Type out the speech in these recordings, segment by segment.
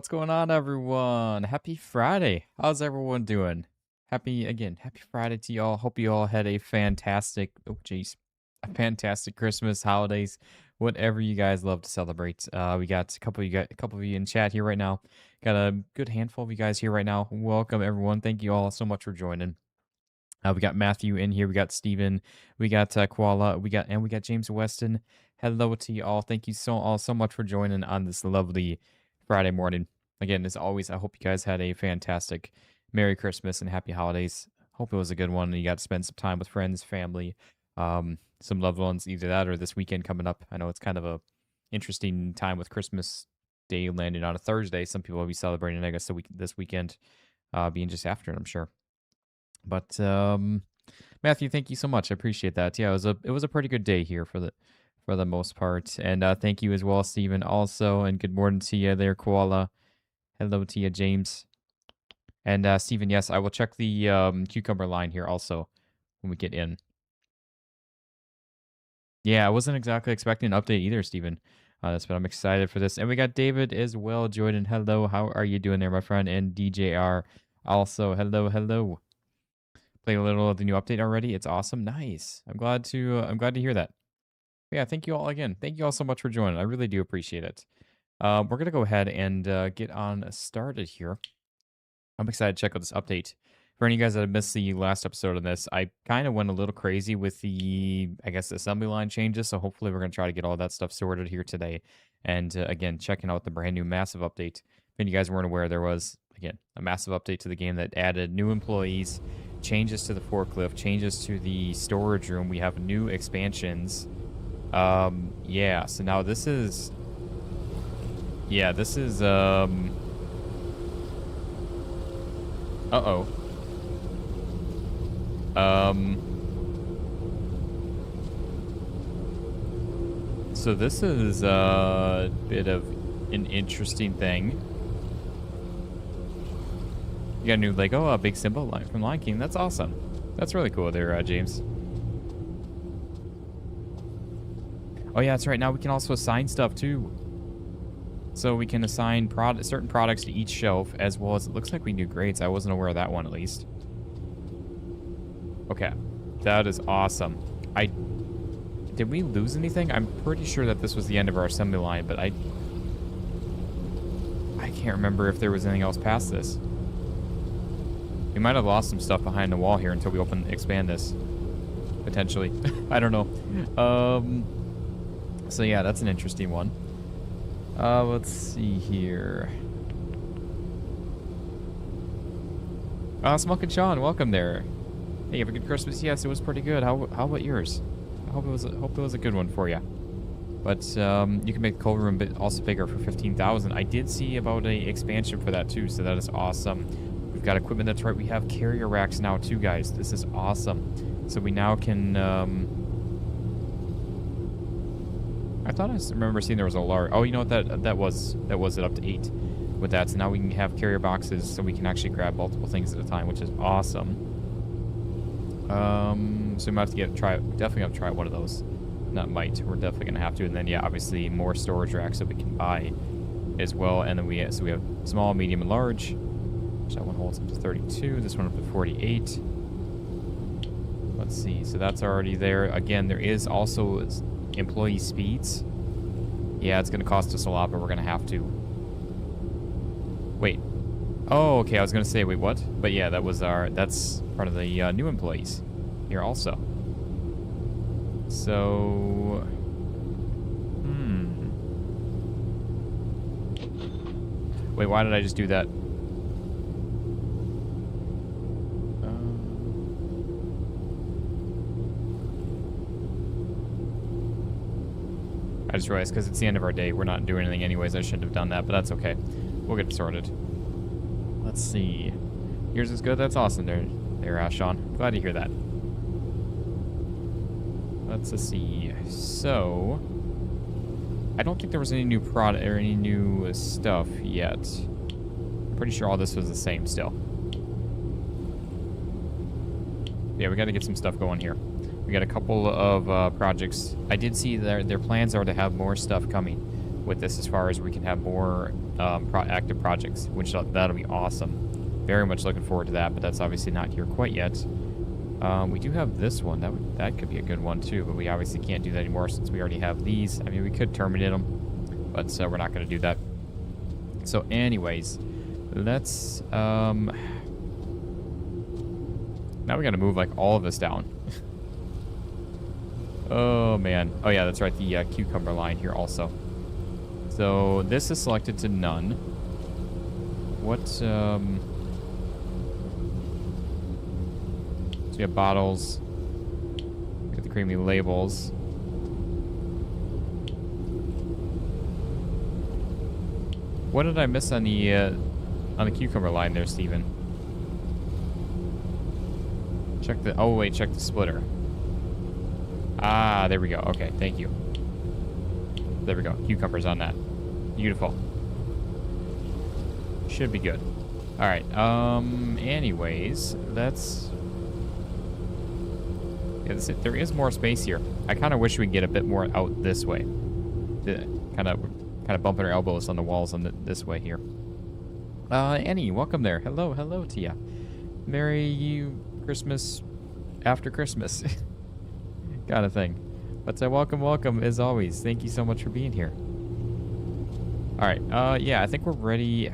What's going on, everyone? Happy Friday. How's everyone doing? Happy Friday to y'all. Hope you all had a fantastic, a fantastic Christmas, holidays, whatever you guys love to celebrate. We got a couple of you in chat here right now. Got a good handful of you guys here right now. Welcome, everyone. Thank you all so much for joining. We got Matthew in here. We got Steven. We got Koala. We got James Weston. Hello to you all. Thank you so much for joining on this lovely Friday morning. Again, as always, I hope you guys had a fantastic Merry Christmas and Happy Holidays. Hope it was a good one. And you got to spend some time with friends, family, some loved ones, either that or this weekend coming up. I know it's kind of a interesting time with Christmas Day landing on a Thursday. Some people will be celebrating, I guess, this weekend being just after it, I'm sure. But Matthew, thank you so much. I appreciate that. Yeah, it was a pretty good day here for the most part. And thank you as well, Stephen, also. And good morning to you there, Koala. Hello to you, James. And Stephen, yes, I will check the cucumber line here also when we get in. Yeah, I wasn't exactly expecting an update either, Stephen. But I'm excited for this. And we got David as well, Jordan. Hello, how are you doing there, my friend? And DJR also. Hello. Played a little of the new update already. It's awesome. Nice. I'm glad to hear that. But yeah, thank you all again. Thank you all so much for joining. I really do appreciate it. We're gonna go ahead and get on started here. I'm excited to check out this update. For any of you guys that have missed the last episode of this, I kind of went a little crazy with the, I guess, assembly line changes. So hopefully we're gonna try to get all that stuff sorted here today. And again, checking out the brand new massive update. If any of you guys weren't aware, there was, again, a massive update to the game that added new employees, changes to the forklift, changes to the storage room. We have new expansions. Yeah, so now this is uh-oh. So this is a bit of an interesting thing. You got a new Lego, a big symbol from Lion King. That's awesome. That's really cool there, James. Oh yeah, that's right. Now we can also assign stuff too. So we can assign certain products to each shelf, as well as it looks like we do grades. I wasn't aware of that one, at least. Okay, that is awesome. Did we lose anything? I'm pretty sure that this was the end of our assembly line, but I can't remember if there was anything else past this. We might have lost some stuff behind the wall here until we expand this. Potentially. I don't know. So yeah, that's an interesting one. Let's see here. Smoke and Sean, welcome there. Hey, have a good Christmas? Yes, it was pretty good. How about yours? I hope it was a good one for you. But you can make the cold room also bigger for 15,000. I did see about a expansion for that too, so that is awesome. We've got equipment. That's right. We have carrier racks now too, guys. This is awesome. So we now can. I thought I remember seeing there was a large. Oh, you know what? That was it up to 8 with that. So now we can have carrier boxes, so we can actually grab multiple things at a time, which is awesome. So we might have to definitely have to try one of those. Not might. We're definitely gonna have to. And then yeah, obviously more storage racks that we can buy as well. And then we have small, medium, and large. So that one holds up to 32. This one up to 48. Let's see. So that's already there. Again, there is also employee speeds. Yeah, it's going to cost us a lot, but we're going to have to. Wait. Oh, okay. I was going to say, wait, what? But yeah, that's part of the new employees here also. So, wait, why did I just do that? I just realized because it's the end of our day, we're not doing anything anyways. I shouldn't have done that, but that's okay. We'll get it sorted. Let's see. Yours is good. That's awesome there, Sean. Glad to hear that. Let's see. So, I don't think there was any new product or any new stuff yet. I'm pretty sure all this was the same still. Yeah, we got to get some stuff going here. We got a couple of projects. I did see their plans are to have more stuff coming with this as far as we can have more active projects, which that'll be awesome. Very much looking forward to that, but that's obviously not here quite yet. We do have this one. That could be a good one too, but we obviously can't do that anymore since we already have these. I mean, we could terminate them, but we're not going to do that. So anyways, let's... now we got to move like all of this down. Oh, man. Oh, yeah, that's right. The cucumber line here also. So this is selected to none. What... So we have bottles. We got the creamy labels. What did I miss on the cucumber line there, Steven? Check the... Oh, wait, check the splitter. Ah, there we go. Okay, thank you. There we go. Cucumbers on that. Beautiful. Should be good. All right. Anyways, that's... Yeah, there is more space here. I kind of wish we could get a bit more out this way. Kind of bumping our elbows on the walls on this way here. Annie, welcome there. Hello to ya. Merry Christmas after Christmas. Kind of thing. But welcome as always. Thank you so much for being here. All right. Yeah, I think we're ready.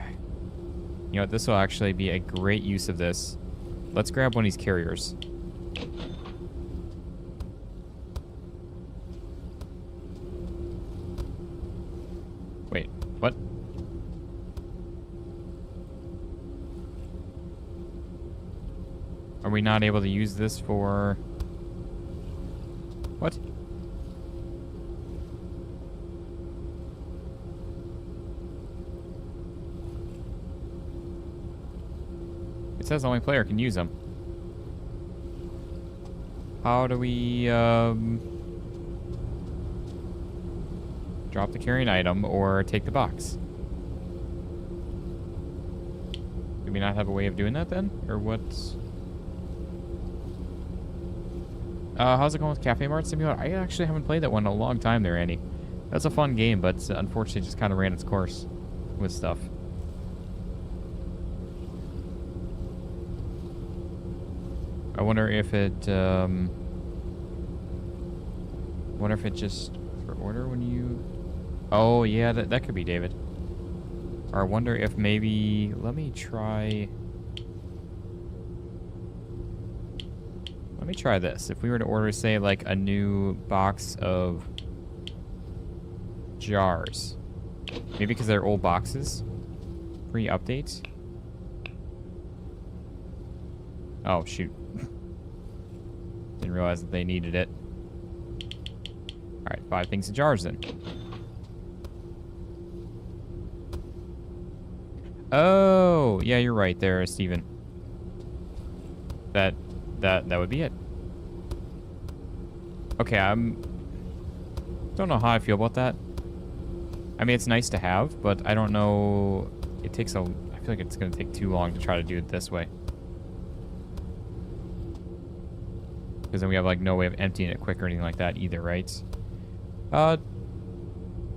You know, this will actually be a great use of this. Let's grab one of these carriers. Wait, what? Are we not able to use this for... What? It says only player can use them. How do we, drop the carrying item or take the box? Do we not have a way of doing that then? Or what's... how's it going with Cafe Mart Simulator? I actually haven't played that one in a long time there, Andy. That's a fun game, but unfortunately just kind of ran its course with stuff. I wonder if it, just for order when you... Oh, yeah, that could be David. Or I wonder if maybe... Let me try this. If we were to order, say, like, a new box of jars. Maybe because they're old boxes. Pre-update. Oh, shoot. Didn't realize that they needed it. Alright, 5 things of jars then. Oh, yeah, you're right there, Steven. That would be it. Okay, don't know how I feel about that. I mean, it's nice to have, but I don't know. I feel like it's gonna take too long to try to do it this way. Because then we have like no way of emptying it quick or anything like that either, right?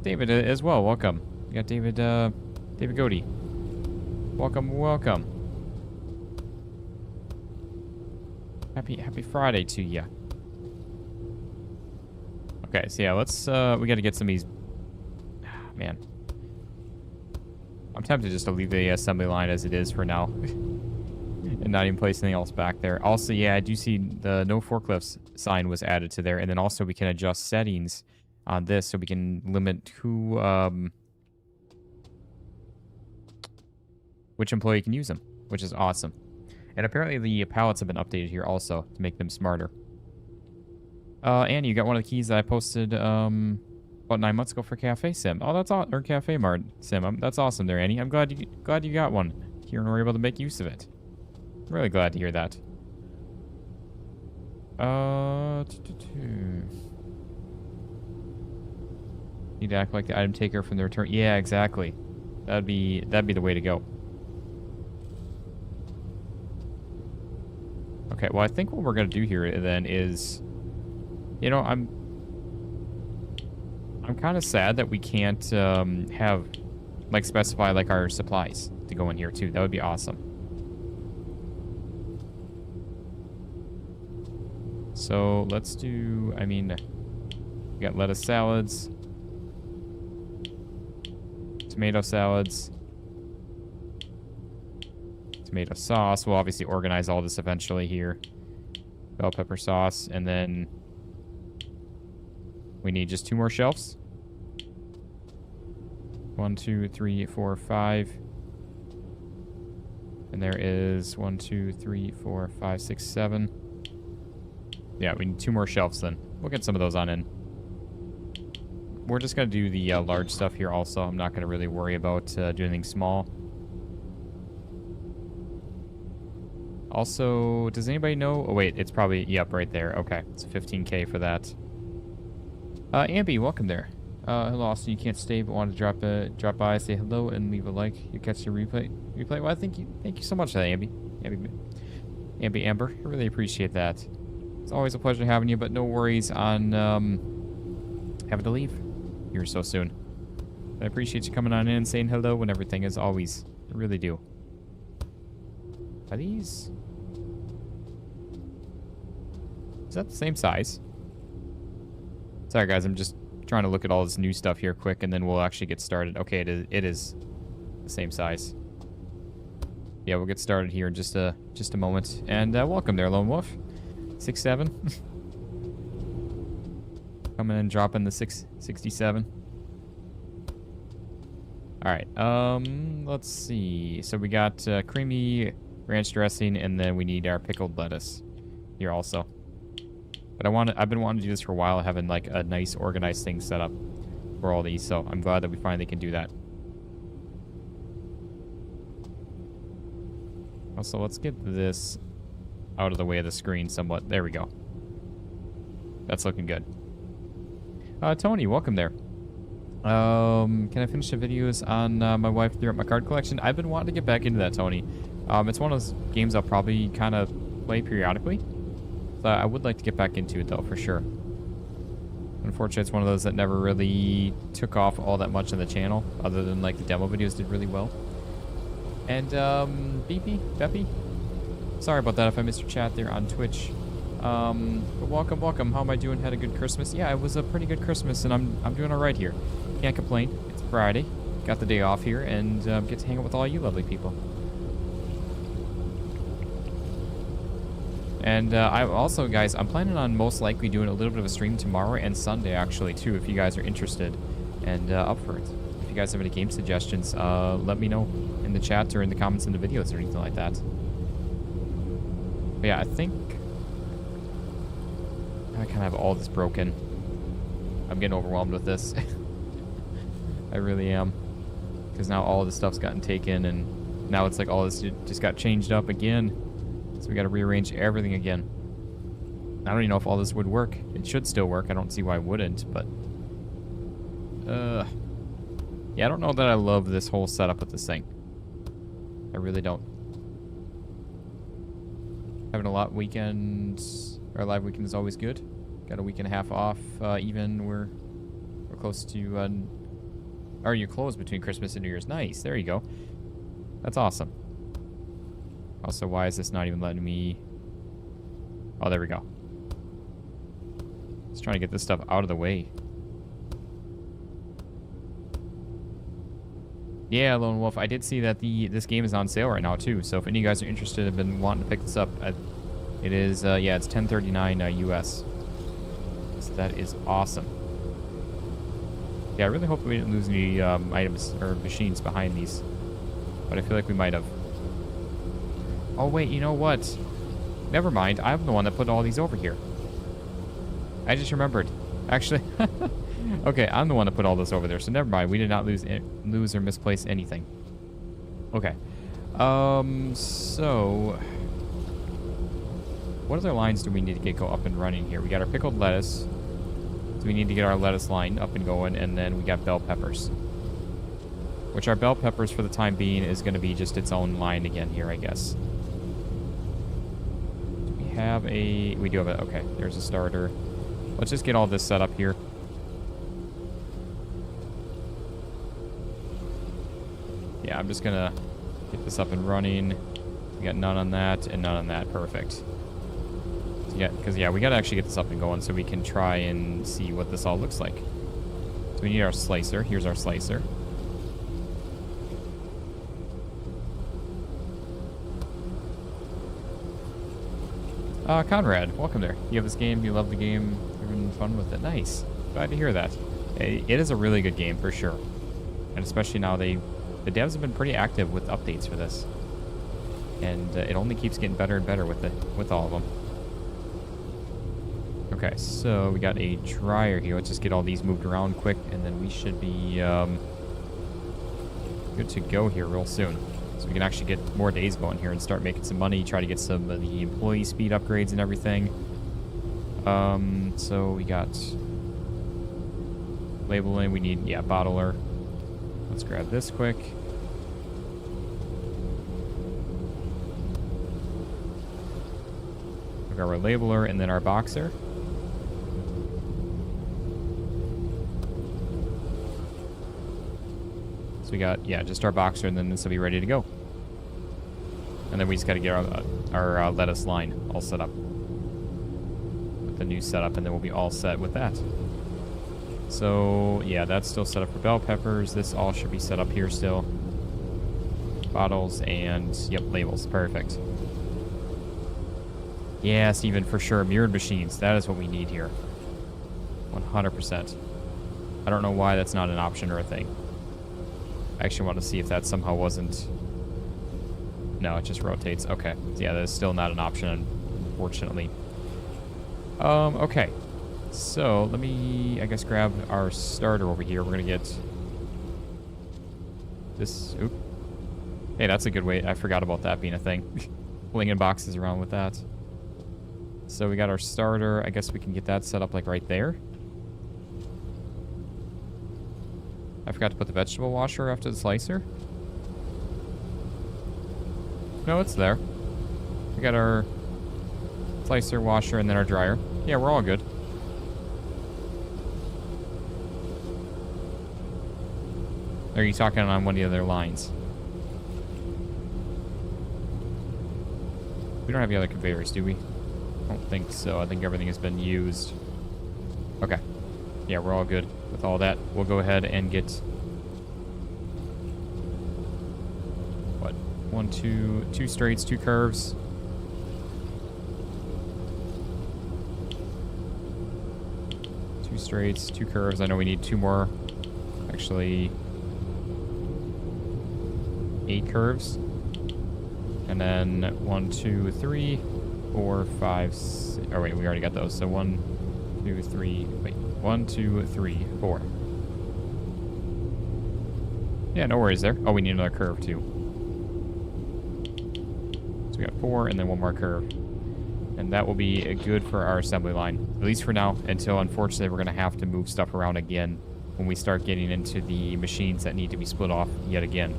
David as well, welcome. We got David Godey. Welcome. Happy Friday to ya. Okay, so yeah, let's we gotta get some of these. Man, I'm tempted just to leave the assembly line as it is for now. And not even place anything else back there. Also, yeah, I do see the no forklifts sign was added to there. And then also we can adjust settings on this so we can limit who, which employee can use them, which is awesome. And apparently the pallets have been updated here also to make them smarter. Annie, you got one of the keys that I posted, about 9 months ago for Cafe Sim. Oh, that's awesome. Or Cafe Mart Sim. That's awesome there, Annie. I'm glad you got one here and we're able to make use of it. Really glad to hear that. Need to act like the item taker from the return. Yeah, exactly. That'd be the way to go. Okay, well, I think what we're gonna do here then is, you know, I'm I'm kind of sad that we can't have, like, specify, like, our supplies to go in here, too. That would be awesome. So, let's do, I mean, we got lettuce salads, tomato salads, tomato sauce. We'll obviously organize all this eventually here. Bell pepper sauce, and then we need just 2 more shelves. 1, 2, 3, 4, 5. And there is 1, 2, 3, 4, 5, 6, 7. Yeah, we need 2 more shelves then. We'll get some of those on in. We're just going to do the large stuff here also. I'm not going to really worry about doing anything small. Also, does anybody know? Oh, wait, it's probably, yep, right there. Okay, it's 15K for that. Ambi, welcome there. Hello, Austin. You can't stay, but wanted to drop by, say hello, and leave a like. You catch the replay. Well, thank you so much for that, Ambi. Ambi Amber, I really appreciate that. It's always a pleasure having you, but no worries on having to leave here so soon. I appreciate you coming on in and saying hello and everything, as always. I really do. Are these? Is that the same size? Sorry, guys. I'm just trying to look at all this new stuff here quick, and then we'll actually get started. Okay, it is the same size. Yeah, we'll get started here in just a moment. And welcome there, Lone Wolf. 6'7". Coming and dropping the 667. All right. Let's see. So we got creamy ranch dressing, and then we need our pickled lettuce here also. But I've been wanting to do this for a while, having like a nice organized thing set up for all these. So I'm glad that we finally can do that. Also, let's get this out of the way of the screen somewhat. There we go. That's looking good. Tony, welcome there. Can I finish the videos on my wife throughout my card collection? I've been wanting to get back into that, Tony. It's one of those games I'll probably kind of play periodically. So I would like to get back into it, though, for sure. Unfortunately, it's one of those that never really took off all that much on the channel, other than, like, the demo videos did really well. And, Beppy? Sorry about that if I missed your chat there on Twitch. But welcome. How am I doing? Had a good Christmas? Yeah, it was a pretty good Christmas, and I'm doing all right here. Can't complain. It's Friday. Got the day off here, and get to hang out with all you lovely people. And I also, guys, I'm planning on most likely doing a little bit of a stream tomorrow and Sunday, actually, too, if you guys are interested and up for it. If you guys have any game suggestions, let me know in the chat or in the comments in the videos or anything like that. But yeah, I think I kind of have all this broken. I'm getting overwhelmed with this. I really am. Because now all this stuff's gotten taken, and now it's like all this just got changed up again. So we got to rearrange everything again. I don't even know if all this would work. It should still work. I don't see why it wouldn't, but... yeah, I don't know that I love this whole setup with this thing. I really don't. Having a lot weekends, or live weekend is always good. Got a week and a half off. Even we're close to, or you're closed between Christmas and New Year's. Nice. There you go. That's awesome. Also, why is this not even letting me? Oh, there we go. Just trying to get this stuff out of the way. Yeah, Lone Wolf, I did see that this game is on sale right now too. So if any of you guys are interested and been wanting to pick this up, it is yeah, it's $10.39 US. So that is awesome. Yeah, I really hope we didn't lose any items or machines behind these, but I feel like we might have. Oh wait, you know what? Never mind. I'm the one that put all these over here. I just remembered. Actually, okay, I'm the one that put all this over there. So never mind. We did not lose or misplace anything. Okay. So what other lines do we need to go up and running here? We got our pickled lettuce. So we need to get our lettuce line up and going, and then we got bell peppers. Which our bell peppers for the time being is going to be just its own line again here, I guess. We do have a, okay, there's a starter. Let's just get all this set up here. Yeah, I'm just gonna get this up and running. We got none on that and none on that. Perfect. So yeah, because yeah, we gotta actually get this up and going so we can try and see what this all looks like. So we need our slicer. Here's our slicer. Conrad, welcome there. You have this game, you love the game, you're having fun with it. Nice. Glad to hear that. It is a really good game for sure. And especially now the devs have been pretty active with updates for this. And it only keeps getting better and better with all of them. Okay, so we got a dryer here. Let's just get all these moved around quick, and then we should be good to go here real soon. So we can actually get more days going here and start making some money, try to get some of the employee speed upgrades and everything. So we got labeling. We need, yeah, bottler. Let's grab this quick. We got our labeler and then our boxer. So we got, yeah, just our boxer, and then this will be ready to go. And then we just got to get our lettuce line all set up with the new setup, and then we'll be all set with that. So, yeah, that's still set up for bell peppers. This all should be set up here still. Bottles and, yep, labels. Perfect. Yeah, Steven, for sure. Mirrored machines. That is what we need here. 100%. I don't know why that's not an option or a thing. I actually want to see if that somehow wasn't... No, it just rotates. Okay. Yeah, that is still not an option, unfortunately. Okay. So, let me, I guess, grab our starter over here. We're going to get this. Oop. Hey, that's a good way. I forgot about that being a thing. Flinging boxes around with that. So, we got our starter. I guess we can get that set up, like, right there. I forgot to put the vegetable washer after the slicer. No, it's there. We got our slicer, washer, and then our dryer. Yeah, we're all good. Are you talking on one of the other lines? We don't have the other conveyors, do we? I don't think so. I think everything has been used. Okay. Yeah, we're all good with all that. We'll go ahead and get... What? Two straights, 2 curves. Two straights, 2 curves. I know we need 2 more. Actually... 8 curves. And then 1, 2, 3, 4, 5, 6. Oh, wait, we already got those. So 1, 2, 3. Wait. 1, 2, 3, 4. Yeah, no worries there. Oh, we need another curve too. So we got 4 and then 1 more curve. And that will be good for our assembly line. At least for now, until unfortunately we're going to have to move stuff around again when we start getting into the machines that need to be split off yet again.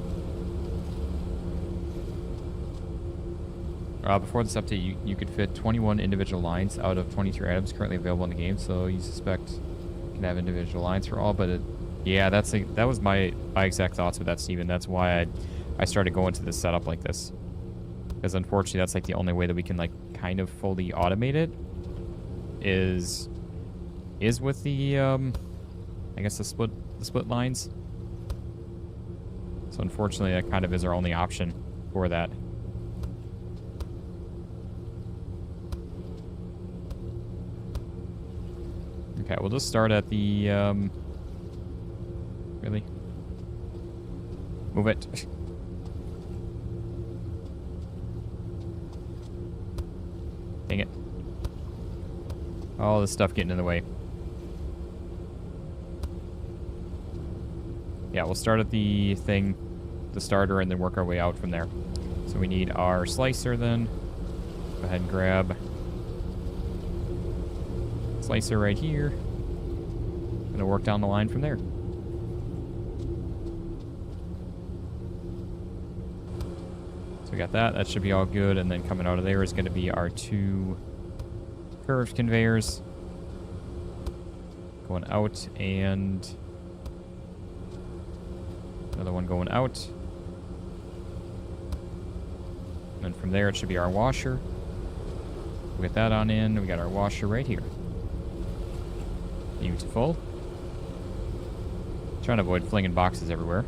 Before this update, you could fit 21 individual lines out of 23 items currently available in the game, so you suspect you can have individual lines for all, but yeah, that was my exact thoughts with that, Steven. That's why I started going to this setup like this. Because unfortunately, that's like the only way that we can like kind of fully automate it is with the I guess the split lines. So unfortunately, that kind of is our only option for that. Okay, we'll just start at the, really? Move it. Dang it. All this stuff getting in the way. Yeah, we'll start at the starter, and then work our way out from there. So we need our slicer then. Go ahead and grab slicer right here. Gonna work down the line from there. So we got that. That should be all good. And then coming out of there is going to be our 2 curved conveyors going out, and another one going out. And from there, it should be our washer. We'll get that on in. We got our washer right here. Beautiful. Trying to avoid flinging boxes everywhere.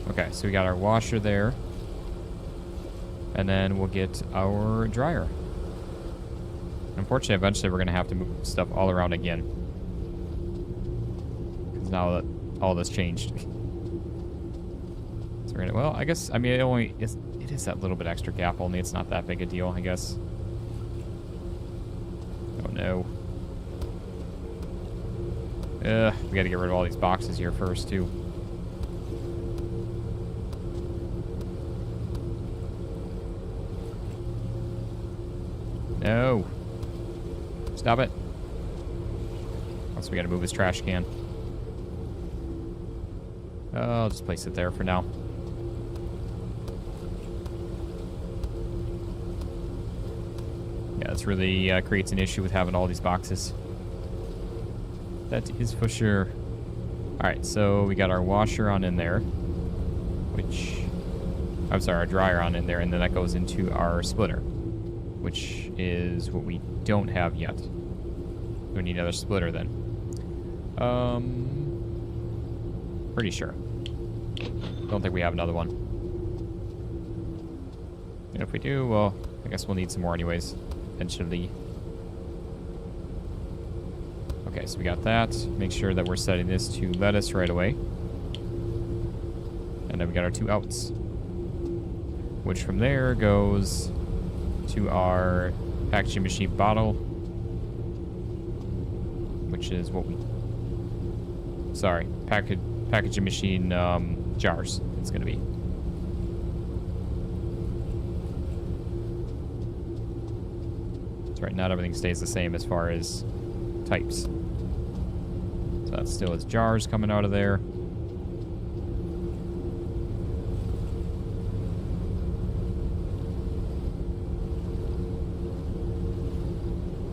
Okay, so we got our washer there. And then we'll get our dryer. Unfortunately, eventually we're going to have to move stuff all around again. Because now that all this changed. So we're gonna, well, I guess, I mean, it is that little bit extra gap only. It's not that big a deal, I guess. Oh no. We got to get rid of all these boxes here first, too. No. Stop it. Also, we got to move his trash can. I'll just place it there for now. Yeah, this really creates an issue with having all these boxes. That is for sure. Alright, so we got our washer on in there. Which... I'm sorry, our dryer on in there. And then that goes into our splitter. Which is what we don't have yet. We need another splitter then. Pretty sure. Don't think we have another one. And if we do, well, I guess we'll need some more anyways. Eventually. Okay, so we got that. Make sure that we're setting this to lettuce right away. And then we got our 2 outs. Which from there goes to our packaging machine bottle. Which is what we... Sorry, packaging machine jars it's going to be. That's right, not everything stays the same as far as types. So that still is jars coming out of there.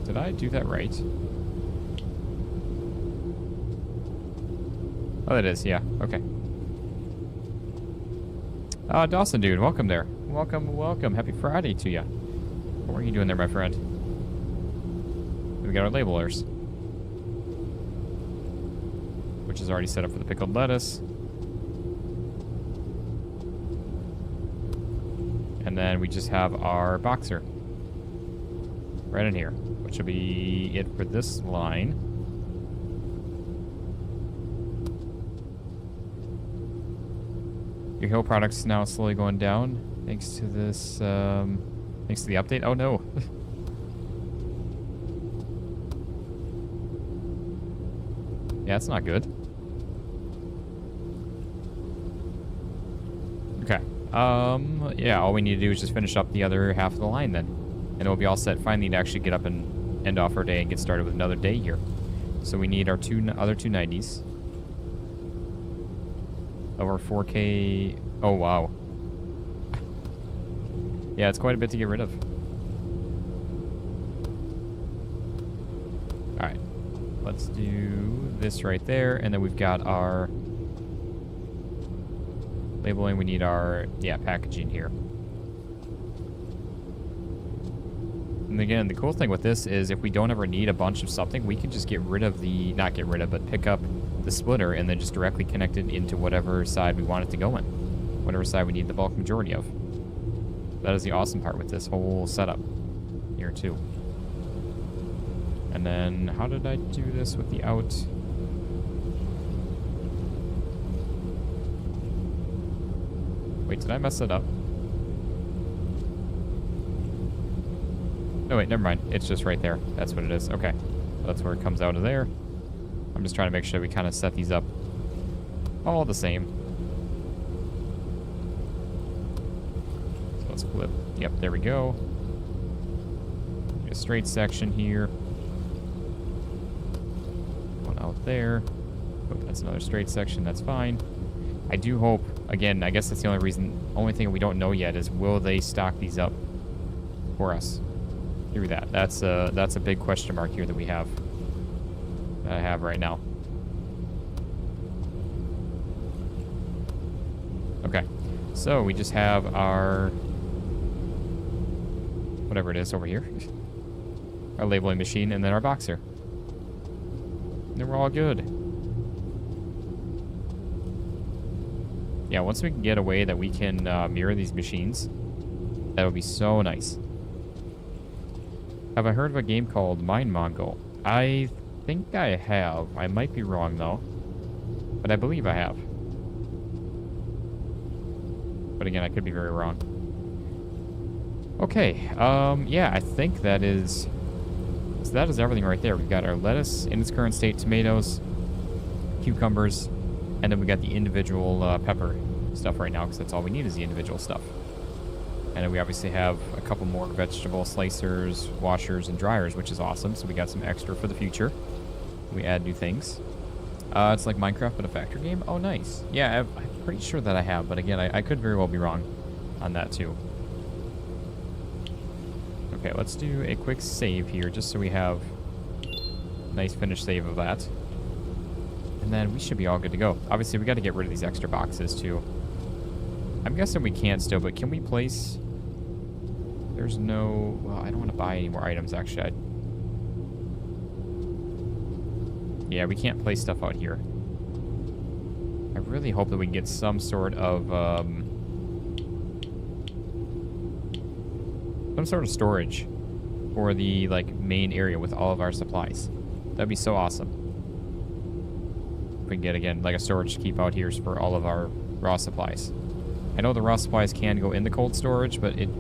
Did I do that right? Oh, that is, yeah. Okay. Dawson, dude, welcome there. Welcome, welcome. Happy Friday to you. What are you doing there, my friend? We got our labelers, which is already set up for the pickled lettuce. And then we just have our boxer right in here, which will be it for this line. Your hill product's now slowly going down thanks to this, thanks to the update. Oh no. Yeah, it's not good. Okay. Yeah, all we need to do is just finish up the other half of the line then. And it'll be all set finally to actually get up and end off our day and get started with another day here. So we need our other 290s. Over 4K. Oh, wow. Yeah, it's quite a bit to get rid of. Alright. Let's do this right there. And then we've got our labeling. We need our, yeah, packaging here. And again, the cool thing with this is if we don't ever need a bunch of something, we can just get rid of the, not get rid of, but pick up the splitter and then just directly connect it into whatever side we want it to go in. Whatever side we need the bulk majority of. That is the awesome part with this whole setup here too. And then, how did I do this with the out? Wait, did I mess it up? No, wait, never mind. It's just right there. That's what it is. Okay. That's where it comes out of there. I'm just trying to make sure we kind of set these up all the same. So let's flip. Yep, there we go. A straight section here. One out there. Oh, that's another straight section. That's fine. I do hope, again, I guess that's the only thing we don't know yet is will they stock these up for us? Through that. That's a big question mark here that we have. That I have right now. So we just have our, whatever it is over here, our labeling machine, and then our boxer. And then we're all good. Yeah, once we can get a way that we can mirror these machines, that would be so nice. Have I heard of a game called Mind Mongol? I think I have. I might be wrong, though. But I believe I have. But again, I could be very wrong. Okay, yeah, I think that is... So that is everything right there. We've got our lettuce in its current state, tomatoes, cucumbers, and then we got the individual pepper stuff right now, because that's all we need is the individual stuff. And then we obviously have a couple more vegetable slicers, washers, and dryers, which is awesome. So we got some extra for the future. We add new things. It's like Minecraft, but a factory game. Oh, nice. Yeah, I'm pretty sure that I have. But again, I could very well be wrong on that, too. Okay, let's do a quick save here, just so we have a nice finished save of that. And then we should be all good to go. Obviously, we got to get rid of these extra boxes, too. I'm guessing we can still, but can we place... There's no... Well, I don't want to buy any more items, actually. Yeah, we can't place stuff out here. I really hope that we can get some sort of... some sort of storage for the, like, main area with all of our supplies. That'd be so awesome. If we can get, again, like a storage to keep out here for all of our raw supplies. I know the raw supplies can go in the cold storage, but it...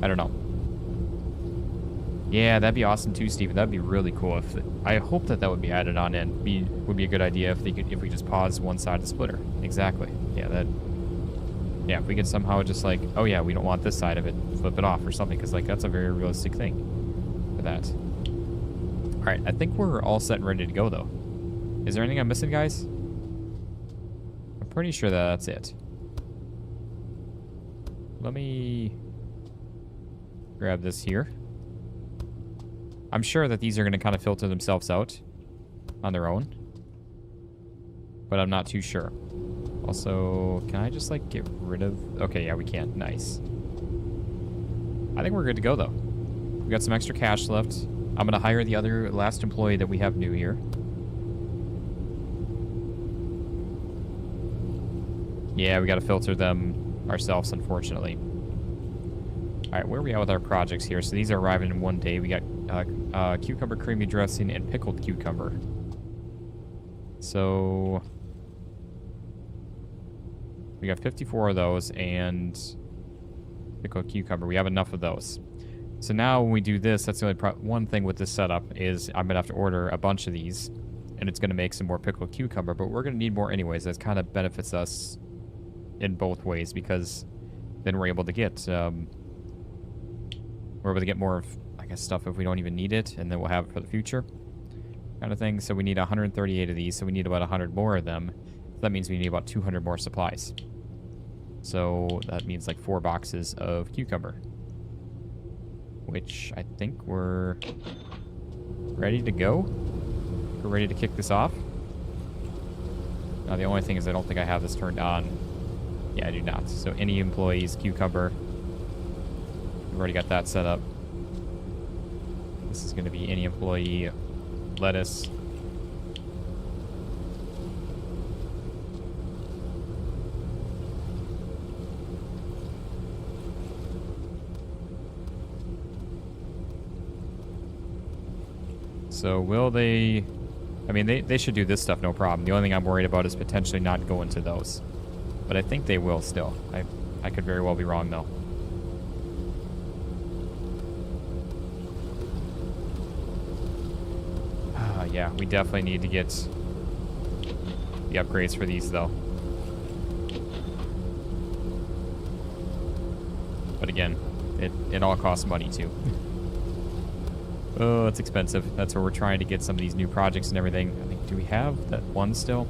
I don't know. Yeah, that'd be awesome too, Steven. That'd be really cool. If I hope that would be added on in. Would be a good idea if we just pause one side of the splitter. Exactly. Yeah, that... Yeah, if we could somehow just like... Oh yeah, we don't want this side of it. Flip it off or something, because like that's a very realistic thing for that. Alright, I think we're all set and ready to go, though. Is there anything I'm missing, guys? I'm pretty sure that that's it. Let me grab this here. I'm sure that these are going to kind of filter themselves out on their own, but I'm not too sure. Also, can I just like get rid of... Okay, yeah, we can. Nice. I think we're good to go, though. We got some extra cash left. I'm going to hire the other last employee that we have new here. Yeah, we got to filter them ourselves, unfortunately. All right, where are we at with our projects here? So these are arriving in one day. We got cucumber creamy dressing and pickled cucumber. So we got 54 of those and pickled cucumber. We have enough of those. So now when we do this, that's the only one thing with this setup is I'm going to have to order a bunch of these, and it's going to make some more pickled cucumber, but we're going to need more anyways. That kind of benefits us in both ways, because then we're able to get more of, I guess, stuff if we don't even need it, and then we'll have it for the future kind of thing. So we need 138 of these, so we need about 100 more of them. So that means we need about 200 more supplies. So that means like 4 boxes of cucumber, which I think we're ready to go. We're ready to kick this off. Now the only thing is I don't think I have this turned on. Yeah, I do not. So any employees, cucumber. We've already got that set up. This is going to be any employee, lettuce. So will they... I mean, they should do this stuff no problem. The only thing I'm worried about is potentially not going to those. But I think they will still. I could very well be wrong, though. Yeah, we definitely need to get the upgrades for these, though. But again, it all costs money, too. Oh, it's expensive. That's where we're trying to get some of these new projects and everything. I think, do we have that one still?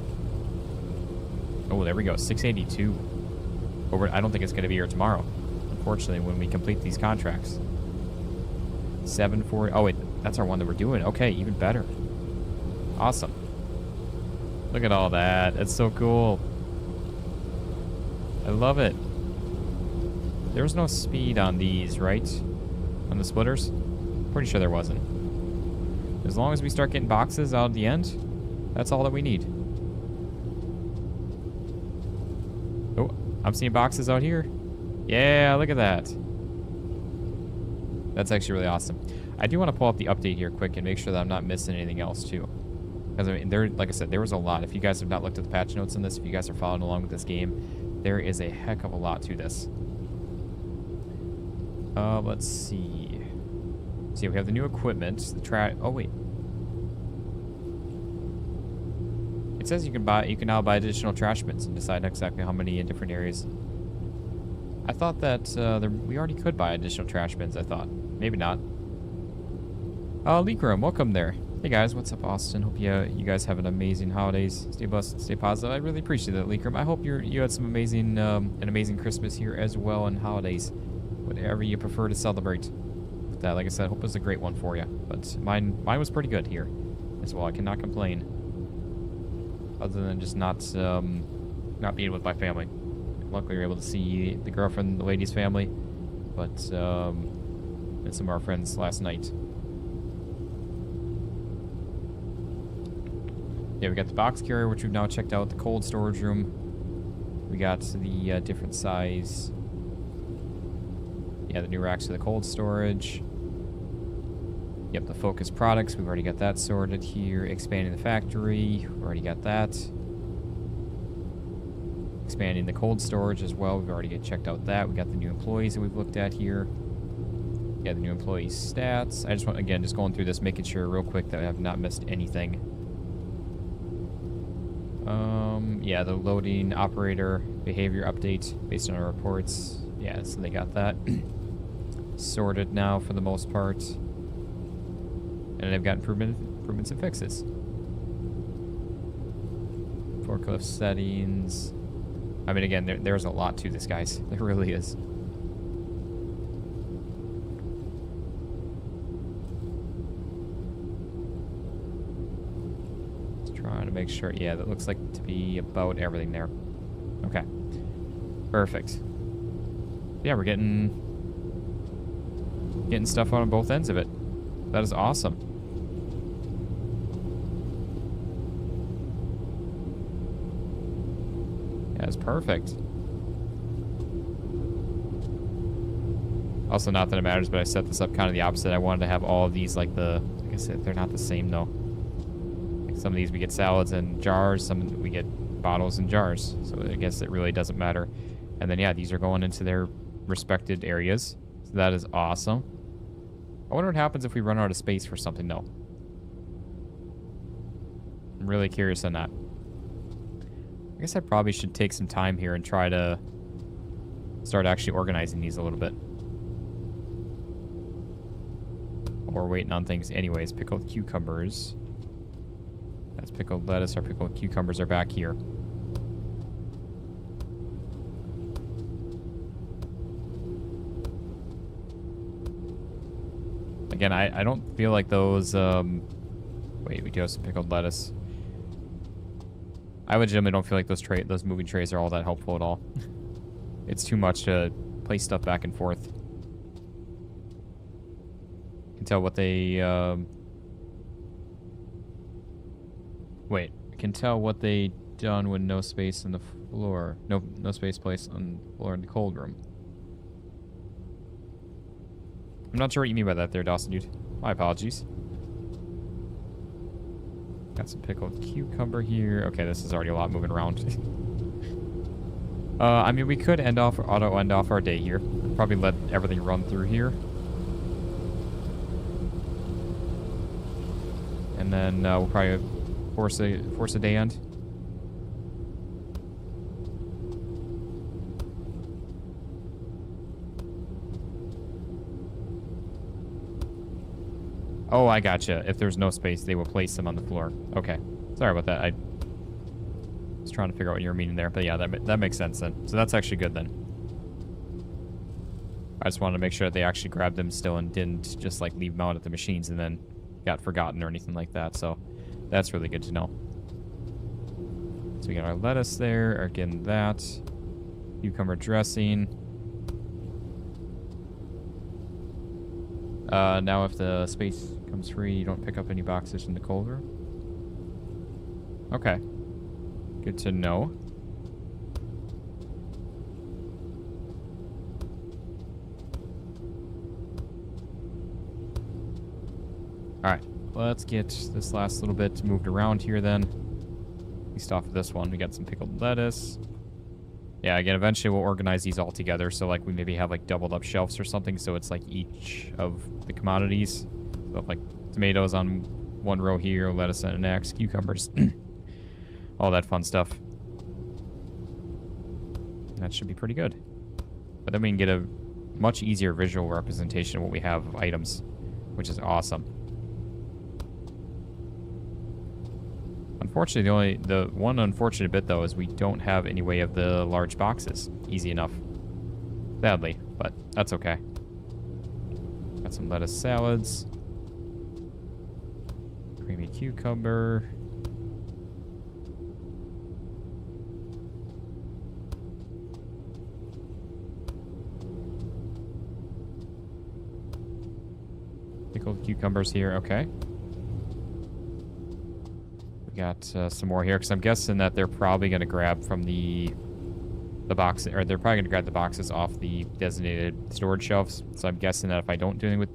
Oh, there we go. 682. But I don't think it's going to be here tomorrow, unfortunately, when we complete these contracts. 740. Oh, wait. That's our one that we're doing. Okay, even better. Awesome. Look at all that. That's so cool. I love it. There was no speed on these, right? On the splitters? Pretty sure there wasn't. As long as we start getting boxes out at the end, that's all that we need. Oh, I'm seeing boxes out here. Yeah, look at that. That's actually really awesome. I do want to pull up the update here quick and make sure that I'm not missing anything else too. Because I mean, like I said, there was a lot. If you guys have not looked at the patch notes in this, if you guys are following along with this game, there is a heck of a lot to this. Let's see. See, we have the new equipment. The oh wait. It says you can now buy additional trash bins and decide exactly how many in different areas. I thought that we already could buy additional trash bins, I thought. Maybe not. Leak Room, welcome there. Hey guys, what's up, Austin? Hope you guys have an amazing holidays. Stay blessed, stay positive. I really appreciate that, Leak Room. I hope you had some amazing an amazing Christmas here as well, and holidays, whatever you prefer to celebrate. With that, like I said, I hope it was a great one for you. But mine was pretty good here as well. I cannot complain. Other than just not being with my family. Luckily, we were able to see the girlfriend, the lady's family, but and some of our friends last night. Yeah, we got the box carrier, which we've now checked out. The cold storage room. We got the different size. Yeah, the new racks for the cold storage. Yep, the focus products. We've already got that sorted here. Expanding the factory. We've already got that. Expanding the cold storage as well. We've already checked out that. We got the new employees that we've looked at here. Yeah, the new employee stats. I just want, again, just going through this, making sure real quick that I have not missed anything. Yeah, the loading operator behavior update based on our reports. Yeah, so they got that sorted now for the most part. And they've got improvements and fixes. Forklift settings. I mean, again, there's a lot to this, guys. There really is. Trying to make sure. Yeah, that looks like to be about everything there. Okay. Perfect. Yeah, we're getting stuff on both ends of it. That is awesome. Yeah, it's perfect. Also, not that it matters, but I set this up kind of the opposite. I wanted to have all of these like I said, they're not the same though. Some of these we get salads and jars, some we get bottles and jars. So I guess it really doesn't matter. And then, yeah, these are going into their respected areas. So that is awesome. I wonder what happens if we run out of space for something, though. I'm really curious on that. I guess I probably should take some time here and try to start actually organizing these a little bit. Or waiting on things. Anyways, pickled cucumbers. That's pickled lettuce. Our pickled cucumbers are back here. Again, I don't feel like those... Wait, we do have some pickled lettuce. I legitimately don't feel like those moving trays are all that helpful at all. It's too much to place stuff back and forth. You can tell what they... Wait, I can tell what they done with no space on the floor. No space placed on the floor in the cold room. I'm not sure what you mean by that there, Dawson, dude. My apologies. Got some pickled cucumber here. Okay, this is already a lot moving around. I mean, we could auto end off our day here. Probably let everything run through here. And then we'll probably force a day end. Oh, I gotcha. If there's no space, they will place them on the floor. Okay. Sorry about that. I was trying to figure out what you were meaning there. But yeah, that makes sense then. So that's actually good then. I just wanted to make sure that they actually grabbed them still and didn't just like leave them out at the machines and then got forgotten or anything like that. So that's really good to know. So we got our lettuce there. Again, that. Cucumber dressing. Now if the space comes free, you don't pick up any boxes in the cold room. Okay. Good to know. Alright, let's get this last little bit moved around here then. At least off of this one. We got some pickled lettuce. Yeah, again, eventually we'll organize these all together. So, like, we maybe have, like, doubled up shelves or something. So it's, like, each of the commodities. So, like, tomatoes on one row here, lettuce on the next, cucumbers. All that fun stuff. That should be pretty good. But then we can get a much easier visual representation of what we have of items, which is awesome. Unfortunately, the one unfortunate bit, though, is we don't have any way of the large boxes. Easy enough. Sadly, but that's okay. Got some lettuce salads. Creamy cucumber. Pickled cucumbers here, okay. We got some more here, because I'm guessing that they're probably going to grab from the box, or they're probably going to grab the boxes off the designated storage shelves. So I'm guessing that if I don't do anything with,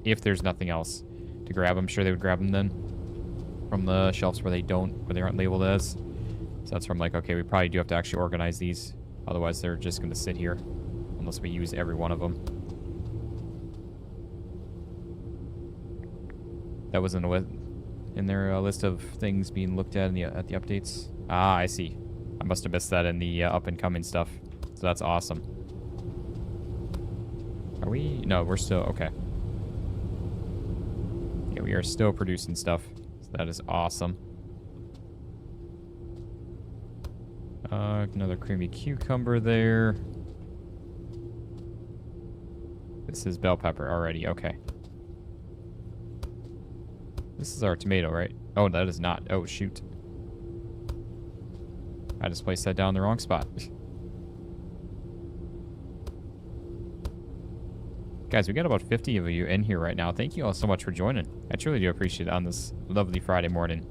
if there's nothing else to grab, I'm sure they would grab them then from the shelves where they aren't labeled as. So that's where I'm like, okay, we probably do have to actually organize these. Otherwise, they're just going to sit here unless we use every one of them. That was in their list of things being looked at at the updates. Ah, I see. I must have missed that in the up-and-coming stuff. So that's awesome. Are we? No, we're still... Okay. Yeah, we are still producing stuff. So that is awesome. Another creamy cucumber there. This is bell pepper already. Okay. This is our tomato, right? Oh, that is not. Oh, shoot. I just placed that down in the wrong spot. Guys, we got about 50 of you in here right now. Thank you all so much for joining. I truly do appreciate it on this lovely Friday morning.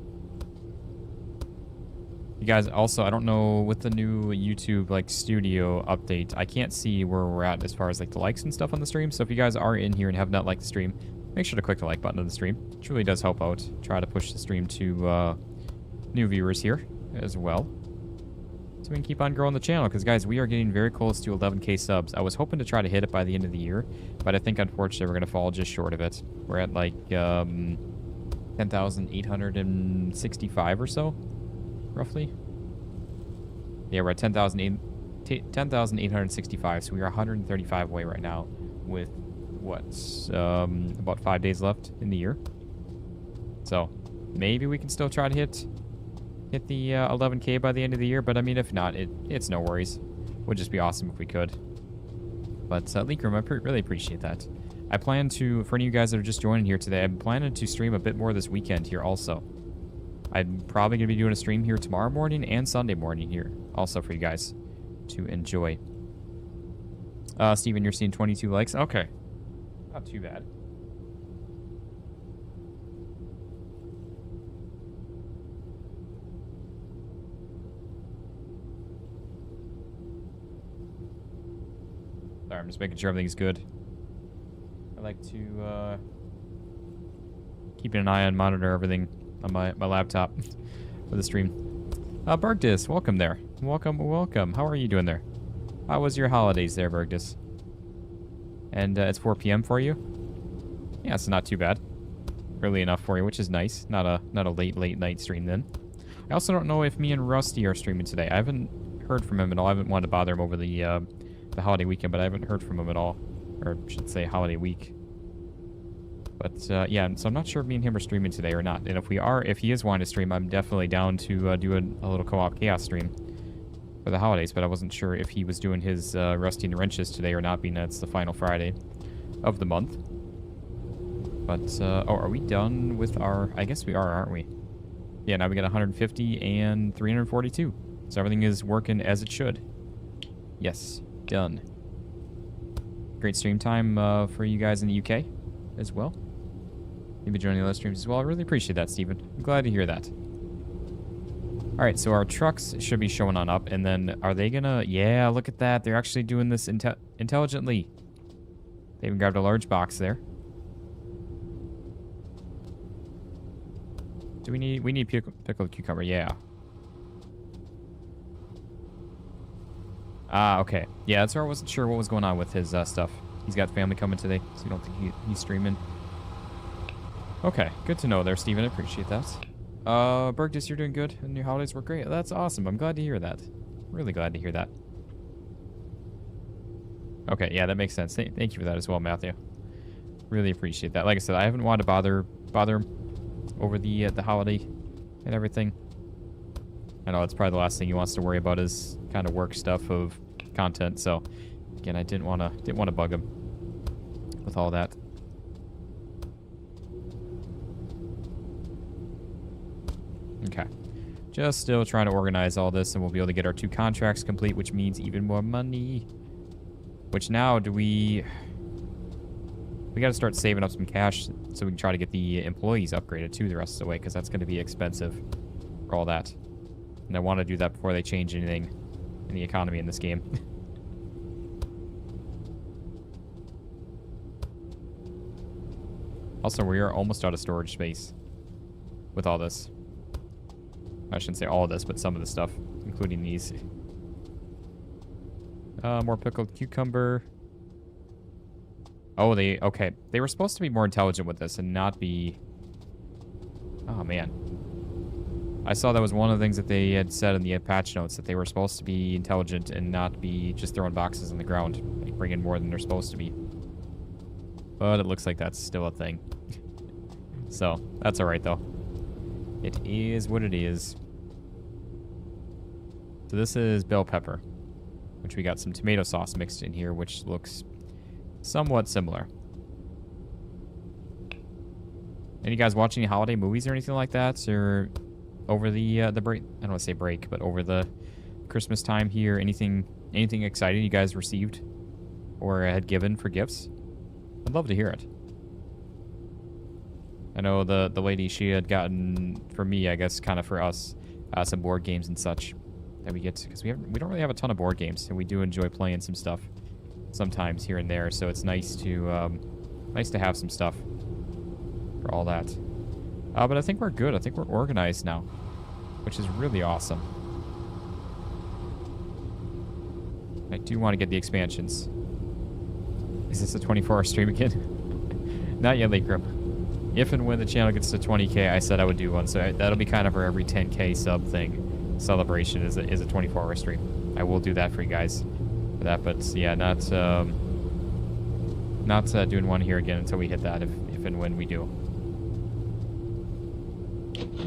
You guys, also, I don't know, with the new YouTube, like, studio update, I can't see where we're at as far as, like, the likes and stuff on the stream. So if you guys are in here and have not liked the stream, make sure to click the like button on the stream. It truly does help out. Try to push the stream to new viewers here as well, so we can keep on growing the channel. Because, guys, we are getting very close to 11K subs. I was hoping to try to hit it by the end of the year, but I think, unfortunately, we're going to fall just short of it. We're at, like, 10,865 or so, roughly. Yeah, we're at 10,865, so we are 135 away right now with... about 5 days left in the year. So maybe we can still try to hit the 11K by the end of the year, but I mean, if not, it's no worries. Would just be awesome if we could. But Leak Room, I really appreciate that. I plan to, for any of you guys that are just joining here today, I'm planning to stream a bit more this weekend here also. I'm probably going to be doing a stream here tomorrow morning and Sunday morning here also for you guys to enjoy. Steven, you're seeing 22 likes? Okay. Not too bad. Sorry, I'm just making sure everything's good. I like to keep an eye on, monitor everything on my laptop for the stream. Bergdis, welcome there. Welcome, welcome. How are you doing there? How was your holidays there, Bergdis? And it's 4 p.m. for you? Yeah, it's not too bad. Early enough for you, which is nice. Not a late night stream then. I also don't know if me and Rusty are streaming today. I haven't heard from him at all. I haven't wanted to bother him over the holiday weekend, but I haven't heard from him at all. Or I should say holiday week. But yeah, so I'm not sure if me and him are streaming today or not. And if he is wanting to stream, I'm definitely down to do a little co-op chaos stream for the holidays, but I wasn't sure if he was doing his Rusty and Wrenches today or not, being that it's the final Friday of the month. But, oh, are we done with our... I guess we are, aren't we? Yeah, now we got 150 and 342. So everything is working as it should. Yes, done. Great stream time for you guys in the UK as well. You've been joining the other streams as well. I really appreciate that, Steven. I'm glad to hear that. All right, so our trucks should be showing on up, and then are they gonna... Yeah, look at that. They're actually doing this intelligently. They even grabbed a large box there. Do we need... We need pickled cucumber, yeah. Ah, okay. Yeah, that's where I wasn't sure what was going on with his stuff. He's got family coming today, so you don't think he's streaming. Okay, good to know there, Steven. I appreciate that. Bergdis, you're doing good, and your holidays were great. That's awesome. I'm glad to hear that. Really glad to hear that. Okay, yeah, that makes sense. Thank you for that as well, Matthew. Really appreciate that. Like I said, I haven't wanted to bother him over the holiday and everything. I know it's probably the last thing he wants to worry about is kind of work stuff of content. So again, I didn't want to bug him with all that. Okay. Just still trying to organize all this, and we'll be able to get our 2 contracts complete, which means even more money. Which now we got to start saving up some cash so we can try to get the employees upgraded too the rest of the way, because that's going to be expensive for all that. And I want to do that before they change anything in the economy in this game. Also, we are almost out of storage space with all this. I shouldn't say all of this, but some of the stuff, including these. More pickled cucumber. Oh, okay. They were supposed to be more intelligent with this and not be... Oh, man. I saw that was one of the things that they had said in the patch notes, that they were supposed to be intelligent and not be just throwing boxes on the ground, like bringing more than they're supposed to be. But it looks like that's still a thing. So, that's alright, though. It is what it is. So this is bell pepper, which we got some tomato sauce mixed in here, which looks somewhat similar. Any guys watching any holiday movies or anything like that? Or over the break? I don't want to say break, but over the Christmas time here, anything exciting you guys received or had given for gifts? I'd love to hear it. I know the lady, she had gotten, for me, I guess, kind of for us, some board games and such that we get to, because we don't really have a ton of board games, and we do enjoy playing some stuff sometimes here and there, so it's nice to have some stuff for all that. But I think we're good. I think we're organized now, which is really awesome. I do want to get the expansions. Is this a 24-hour stream again? Not yet, Lakegrim. If and when the channel gets to 20k, I said I would do one. So that'll be kind of our every 10k sub thing. Celebration is a 24-hour stream. I will do that for you guys for that. But yeah, not doing one here again until we hit that, if and when we do.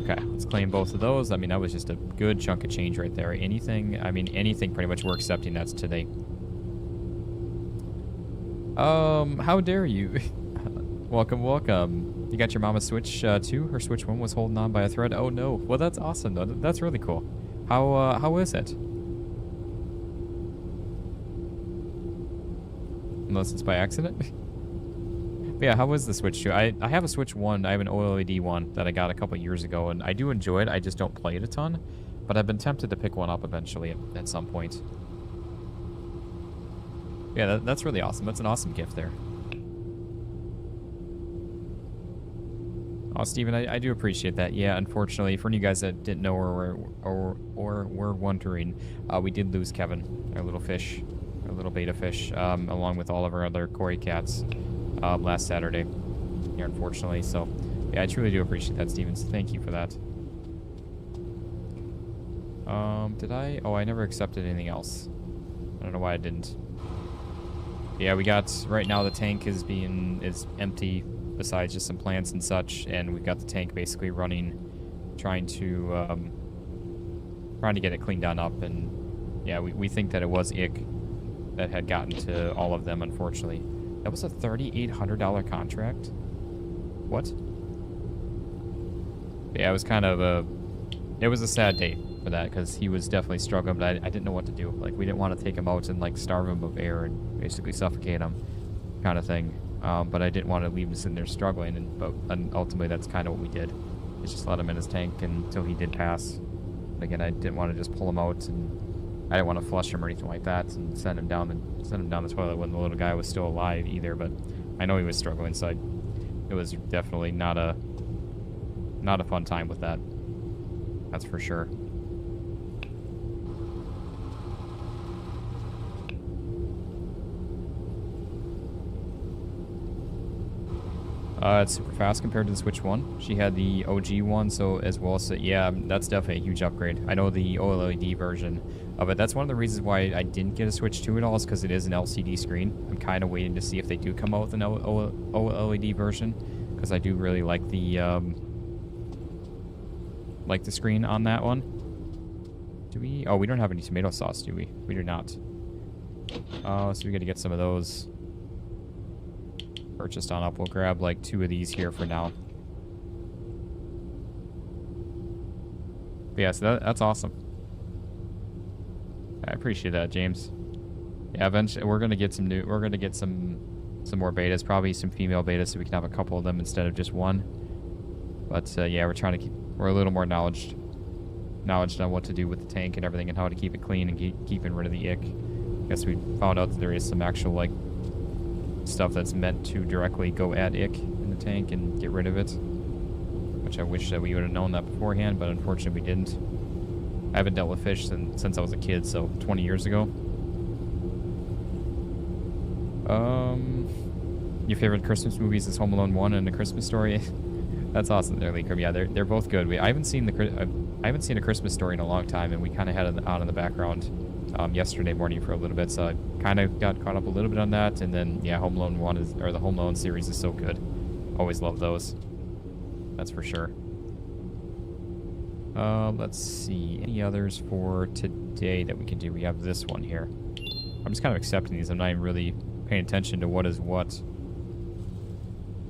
Okay, let's claim both of those. I mean, that was just a good chunk of change right there. Anything pretty much we're accepting that's today. How dare you? Welcome. You got your mama's Switch, too? Her Switch 1 was holding on by a thread. Oh, no. Well, that's awesome, though. That's really cool. How is it? Unless it's by accident? But yeah, how is the Switch 2? I have a Switch 1. I have an OLED one that I got a couple years ago, and I do enjoy it. I just don't play it a ton. But I've been tempted to pick one up eventually at some point. Yeah, that's really awesome. That's an awesome gift there. Oh, Steven, I do appreciate that. Yeah, unfortunately, for you guys that didn't know or were wondering, we did lose Kevin, our little fish, our little beta fish, along with all of our other Cory cats last Saturday here, unfortunately. So, yeah, I truly do appreciate that, Steven. So thank you for that. Did I? Oh, I never accepted anything else. I don't know why I didn't. Yeah, we got, right now the tank is empty, besides just some plants and such, and we've got the tank basically running, trying to get it cleaned on up, and yeah, we think that it was ick that had gotten to all of them, unfortunately. That was a $3,800 contract? What? Yeah, it was kind of it was a sad day for that because he was definitely struggling, but I didn't know what to do. Like, we didn't want to take him out and, like, starve him of air and basically suffocate him kind of thing. But I didn't want to leave him sitting there struggling, and ultimately that's kind of what we did. Is just let him in his tank until he did pass. But again, I didn't want to just pull him out, and I didn't want to flush him or anything like that and send him down the toilet when the little guy was still alive either. But I know he was struggling, so it was definitely not a fun time with that. That's for sure. It's super fast compared to the Switch 1. She had the OG one, so as well, so yeah, that's definitely a huge upgrade. I know the OLED version of it. That's one of the reasons why I didn't get a Switch 2 at all, is because it is an LCD screen. I'm kind of waiting to see if they do come out with an OLED version, because I do really like the screen on that one. Do we? Oh, we don't have any tomato sauce, do we? We do not. So we got to get some of those purchased on up. We'll grab like 2 of these here for now. But yeah, so that's awesome. I appreciate that, James. Yeah, eventually we're gonna get some more betas, probably some female betas, so we can have a couple of them instead of just one. But yeah, we're a little more knowledge on what to do with the tank and everything, and how to keep it clean and keeping rid of the ick. I guess we found out that there is some actual like stuff that's meant to directly go at ick in the tank and get rid of it, which I wish that we would have known that beforehand, but unfortunately we didn't. I haven't dealt with fish since I was a kid, so 20 years ago. Your favorite Christmas movies is Home Alone 1 and A Christmas Story. That's awesome there, Leaker. Yeah, they're both good. I haven't seen A Christmas Story in a long time, and we kind of had it on in the background yesterday morning for a little bit, so I kind of got caught up a little bit on that. And then yeah, Home Alone 1 the Home Alone series is so good. Always love those. That's for sure. Let's see, any others for today that we can do? We have this one here. I'm just kind of accepting these. I'm not even really paying attention to what is what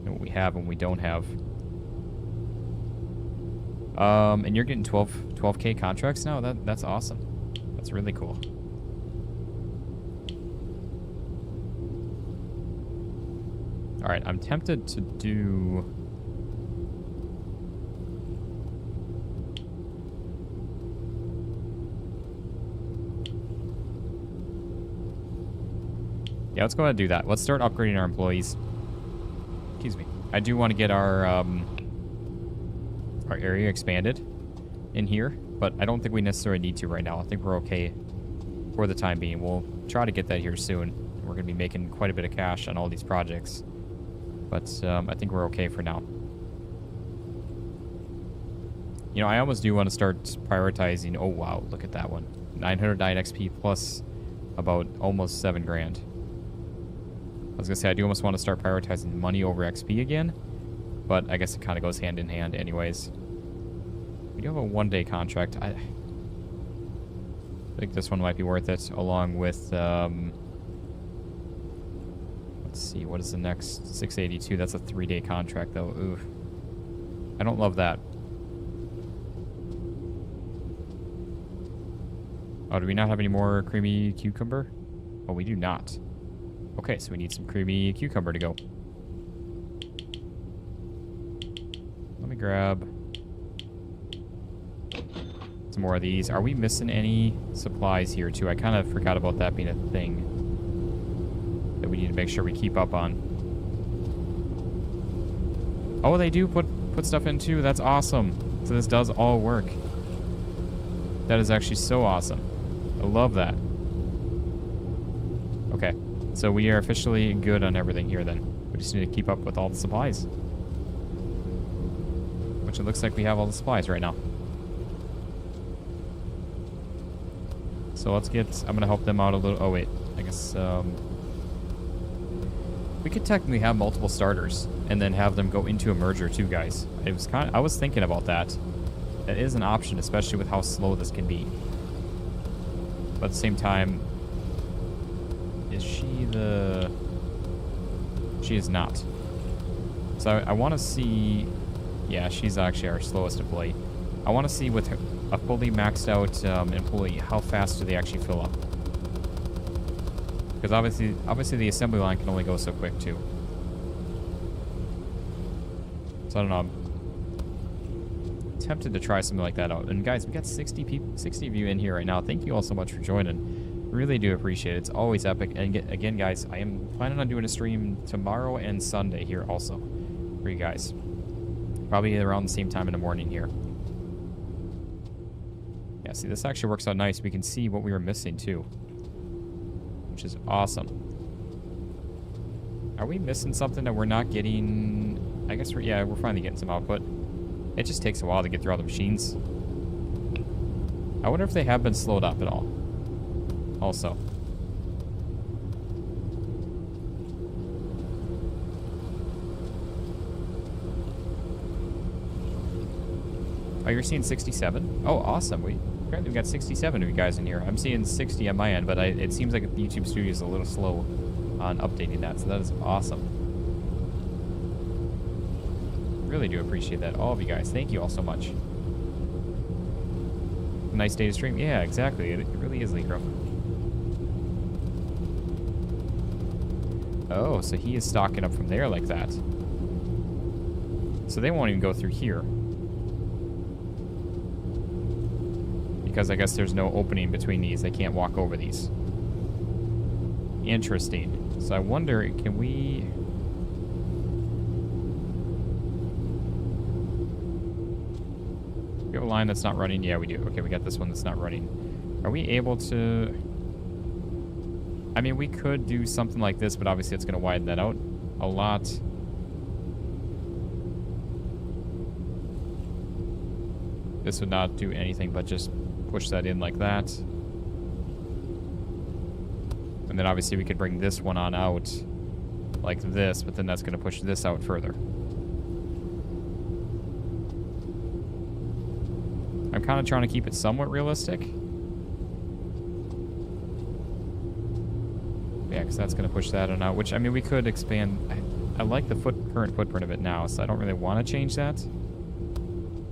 and what we have and we don't have. And you're getting 12K contracts now? That's awesome. That's really cool. All right, I'm tempted to do... Yeah, let's go ahead and do that. Let's start upgrading our employees. Excuse me. I do want to get our area expanded in here, but I don't think we necessarily need to right now. I think we're okay for the time being. We'll try to get that here soon. We're going to be making quite a bit of cash on all these projects, but I think we're okay for now. You know, I almost do want to start prioritizing. Oh, wow. Look at that one. 909 XP plus about almost 7 grand. I was going to say, I do almost want to start prioritizing money over XP again, but I guess it kind of goes hand in hand anyways. We do have a 1-day contract. I think this one might be worth it, along with, let's see, what is the next? 682. That's a 3-day contract, though. Oof. I don't love that. Oh, do we not have any more creamy cucumber? Oh, we do not. Okay, so we need some creamy cucumber to go. Let me grab some more of these. Are we missing any supplies here, too? I kind of forgot about that being a thing that we need to make sure we keep up on. Oh, they do put stuff in, too. That's awesome. So this does all work. That is actually so awesome. I love that. Okay, so we are officially good on everything here then. We just need to keep up with all the supplies. Which it looks like we have all the supplies right now. So let's get... I'm going to help them out a little... Oh, wait. I guess... we could technically have multiple starters and then have them go into a merger too, guys. It was kind of... I was thinking about that. That is an option, especially with how slow this can be. But at the same time, is she the... She is not. So I want to see... Yeah, she's actually our slowest employee. I want to see with a fully maxed out employee, how fast do they actually fill up? Because obviously the assembly line can only go so quick too. So I don't know. I'm tempted to try something like that out. And guys, we got 60 people, 60 of you in here right now. Thank you all so much for joining. Really do appreciate it. It's always epic. And again, guys, I am planning on doing a stream tomorrow and Sunday here also for you guys. Probably around the same time in the morning here. Yeah, see, this actually works out nice. We can see what we were missing too, which is awesome. Are we missing something that we're not getting? I guess we're finally getting some output. It just takes a while to get through all the machines. I wonder if they have been slowed up at all. Also. Oh, you're seeing 67? Oh, awesome. Apparently we got 67 of you guys in here. I'm seeing 60 on my end, but it seems like the YouTube studio is a little slow on updating that, so that is awesome. Really do appreciate that, all of you guys. Thank you all so much. Nice day to stream. Yeah, exactly. It really is, Legro. Oh, so he is stocking up from there like that. So they won't even go through here. Because I guess there's no opening between these. They can't walk over these. Interesting. So I wonder, can we... We have a line that's not running? Yeah, we do. Okay, we got this one that's not running. Are we able to... I mean, we could do something like this, but obviously it's going to widen that out a lot. This would not do anything but just push that in like that. And then obviously we could bring this one on out like this, but then that's going to push this out further. I'm kind of trying to keep it somewhat realistic. Yeah, because that's going to push that on out, which, I mean, we could expand. I like the current footprint of it now, so I don't really want to change that.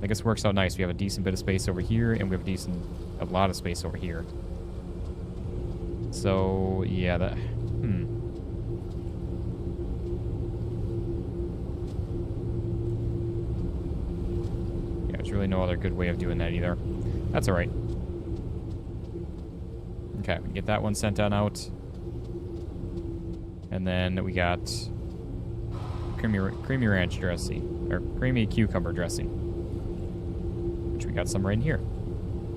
I guess it works out nice. We have a decent bit of space over here, and we have a lot of space over here. So, yeah, that... Yeah, there's really no other good way of doing that either. That's alright. Okay, we can get that one sent on out. And then we got creamy ranch dressing, or creamy cucumber dressing. Which we got some right in here,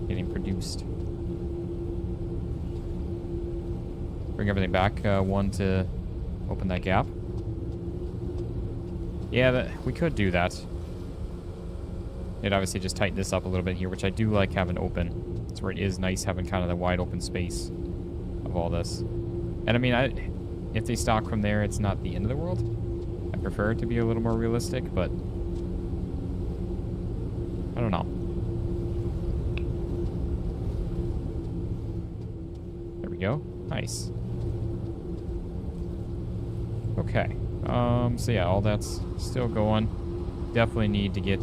getting produced. Bring everything back one to open that gap. Yeah, we could do that. It'd obviously just tighten this up a little bit here, which I do like having open. That's where it is nice having kind of the wide open space of all this. And I mean, if they stock from there, it's not the end of the world. I prefer it to be a little more realistic, but I don't know. There we go. Nice. Okay. So yeah, all that's still going. Definitely need to get,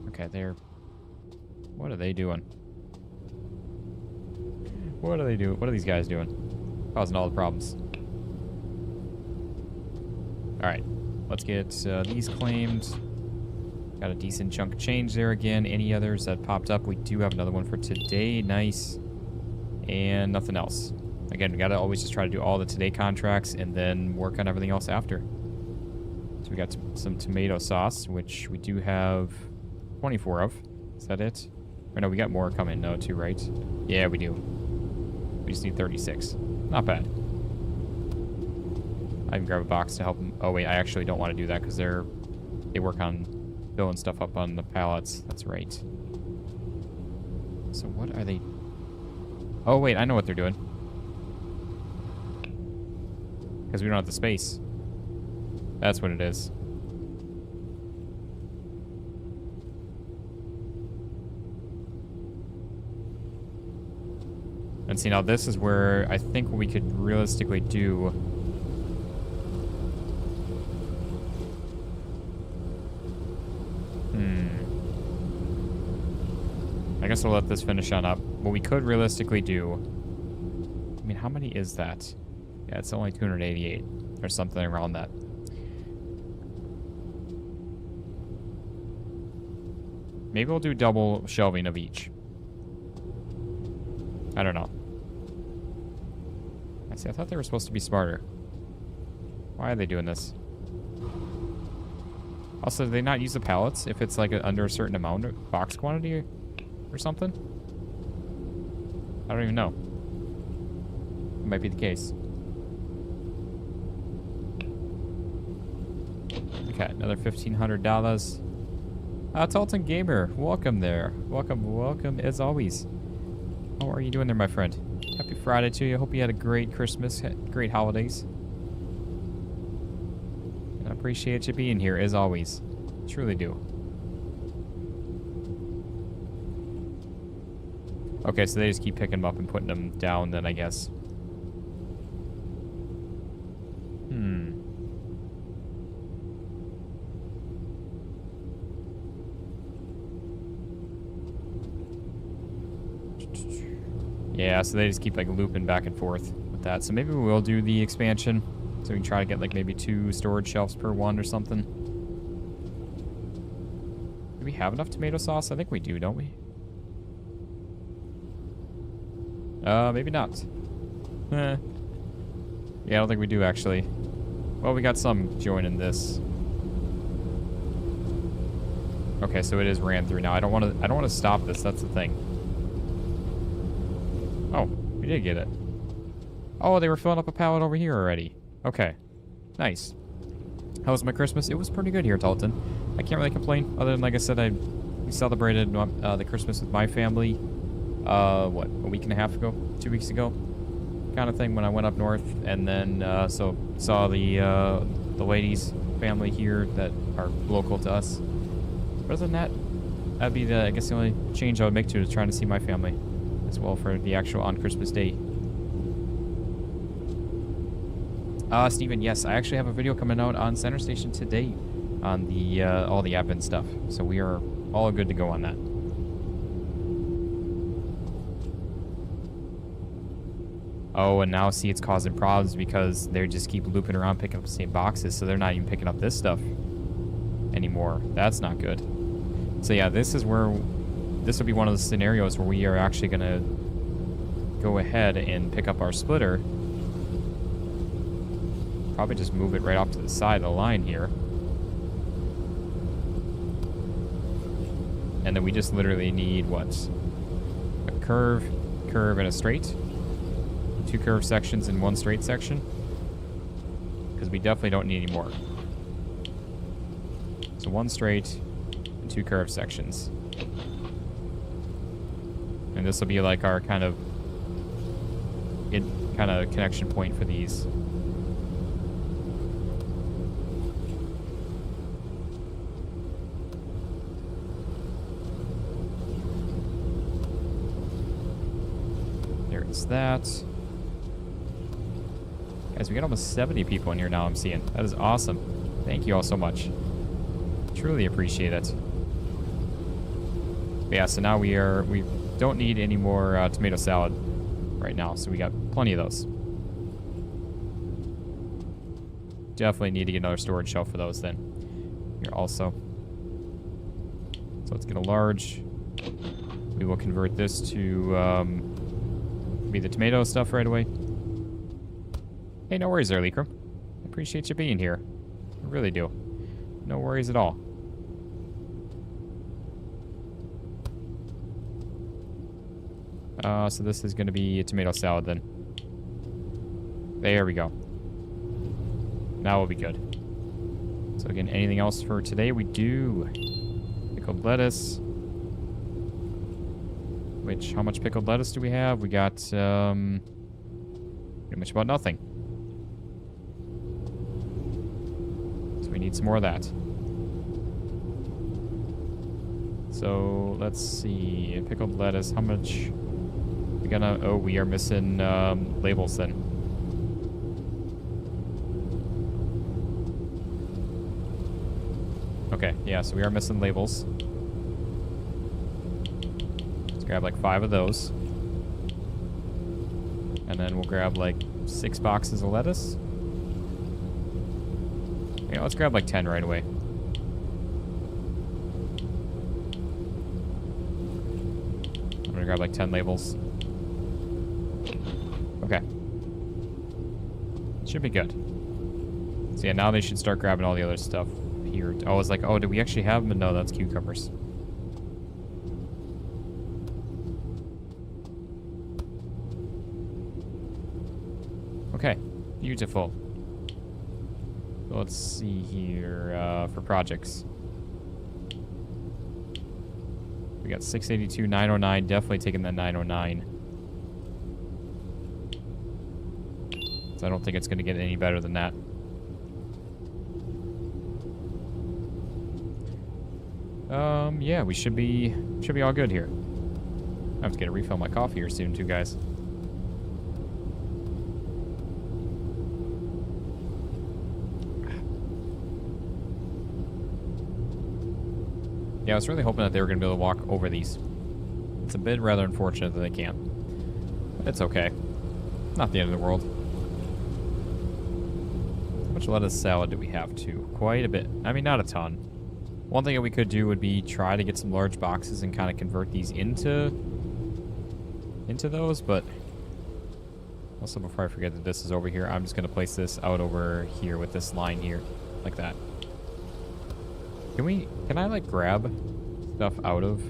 okay, they're... What are they doing? What are they doing? What are these guys doing? Causing all the problems. Alright. Let's get these claimed. Got a decent chunk of change there again. Any others that popped up? We do have another one for today. Nice. And nothing else. Again, we gotta always just try to do all the today contracts and then work on everything else after. So we got some tomato sauce, which we do have 24 of. Is that it? Or no, we got more coming. No, too, right? Yeah, we do. We just need 36. Not bad. I can grab a box to help them. Oh, wait, I actually don't want to do that because they work on filling stuff up on the pallets. That's right. So what are they... Oh, wait, I know what they're doing. Because we don't have the space. That's what it is. And see, now this is where I think we could realistically do... I guess we'll let this finish on up. What we could realistically do... I mean, how many is that? Yeah, it's only 288 or something around that. Maybe we'll do double shelving of each. I don't know. I see, I thought they were supposed to be smarter. Why are they doing this? Also, do they not use the pallets if it's like under a certain amount of box quantity or something? I don't even know. It might be the case. Okay, another $1,500. Talton Gamer, welcome there. Welcome as always. How are you doing there, my friend? Happy Friday to you. Hope you had a great Christmas, great holidays. And I appreciate you being here as always. Truly do. Okay, so they just keep picking them up and putting them down then, I guess. Yeah, so they just keep like looping back and forth with that. So maybe we will do the expansion. So we can try to get like maybe 2 storage shelves per one or something. Do we have enough tomato sauce? I think we do, don't we? Maybe not. Yeah, I don't think we do actually. Well, we got some joining this. Okay, so it is ran through now. I don't want to stop this. That's the thing. Oh, we did get it. Oh, they were filling up a pallet over here already. Okay. Nice. How was my Christmas? It was pretty good here, Talton. I can't really complain. Other than, like I said, we celebrated the Christmas with my family, what, a week and a half ago? 2 weeks ago? Kind of thing when I went up north. And then, so saw the ladies' family here that are local to us. But other than that, that'd be I guess the only change I would make to it is trying to see my family as well for the actual on Christmas Day. Steven, yes, I actually have a video coming out on Center Station today on the all the admin stuff. So we are all good to go on that. Oh, and now see it's causing problems because they just keep looping around picking up the same boxes, so they're not even picking up this stuff anymore. That's not good. So yeah, this will be one of the scenarios where we are actually going to go ahead and pick up our splitter. Probably just move it right off to the side of the line here. And then we just literally need, what? A curve, and a straight. 2 curved sections and 1 straight section. Because we definitely don't need any more. So 1 straight and 2 curved sections. And this will be like our kind of connection point for these. There's that. Guys, we got almost 70 people in here now, I'm seeing. That is awesome. Thank you all so much. Truly appreciate it. But yeah, so now we don't need any more tomato salad right now, so we got plenty of those. Definitely need to get another storage shelf for those then. Here also. So let's get a large. We will convert this to be the tomato stuff right away. Hey, no worries there, Leekram. I appreciate you being here. I really do. No worries at all. So this is going to be a tomato salad then. There we go. Now we'll be good. So again, anything else for today? We do. Pickled lettuce. Which, how much pickled lettuce do we have? We got, pretty much about nothing. So we need some more of that. So, let's see. Pickled lettuce, how much... we are missing labels then. Okay, yeah, so we are missing labels. So grab like 5 of those. And then we'll grab like 6 boxes of lettuce. Yeah, let's grab like 10 right away. I'm gonna grab like 10 labels. Okay. Should be good. So yeah, now they should start grabbing all the other stuff here. Oh, I was like, oh, do we actually have them? No, that's cucumbers. Okay, beautiful. So let's see here for projects. We got 682, 909. Definitely taking that 909. So I don't think it's going to get any better than that. Yeah, we should be all good here. I have to get a refill my coffee here soon too, guys. Yeah, I was really hoping that they were going to be able to walk over these. It's a bit rather unfortunate that they can't. But it's okay. Not the end of the world. How much lettuce salad do we have, too? Quite a bit. I mean, not a ton. One thing that we could do would be try to get some large boxes and kind of convert these into those, but... Also, before I forget that this is over here, I'm just going to place this out over here with this line here. Like that. Can I, like, grab stuff out of...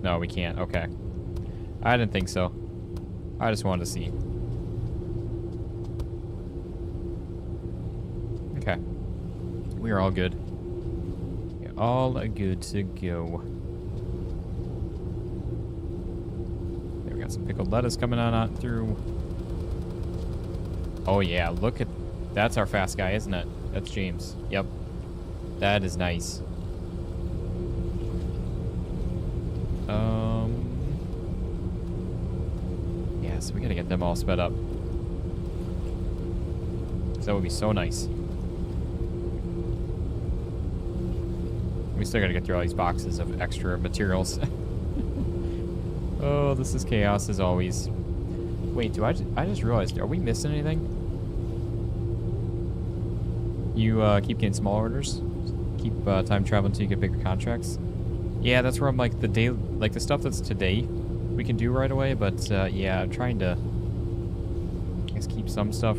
No, we can't. Okay. I didn't think so. I just wanted to see. Okay. We are all good. Yeah, all good to go. There, we got some pickled lettuce coming on through. Oh yeah, look at... That's our fast guy, isn't it? That's James. Yep. That is nice. Yeah, so we gotta get them all sped up. That would be so nice. We still gotta get through all these boxes of extra materials. Oh, this is chaos as always. Wait, I just realized, are we missing anything? You keep getting small orders? Keep time traveling until you get bigger contracts? Yeah, that's where I'm like the stuff that's today we can do right away, but yeah, I'm trying to I guess keep some stuff.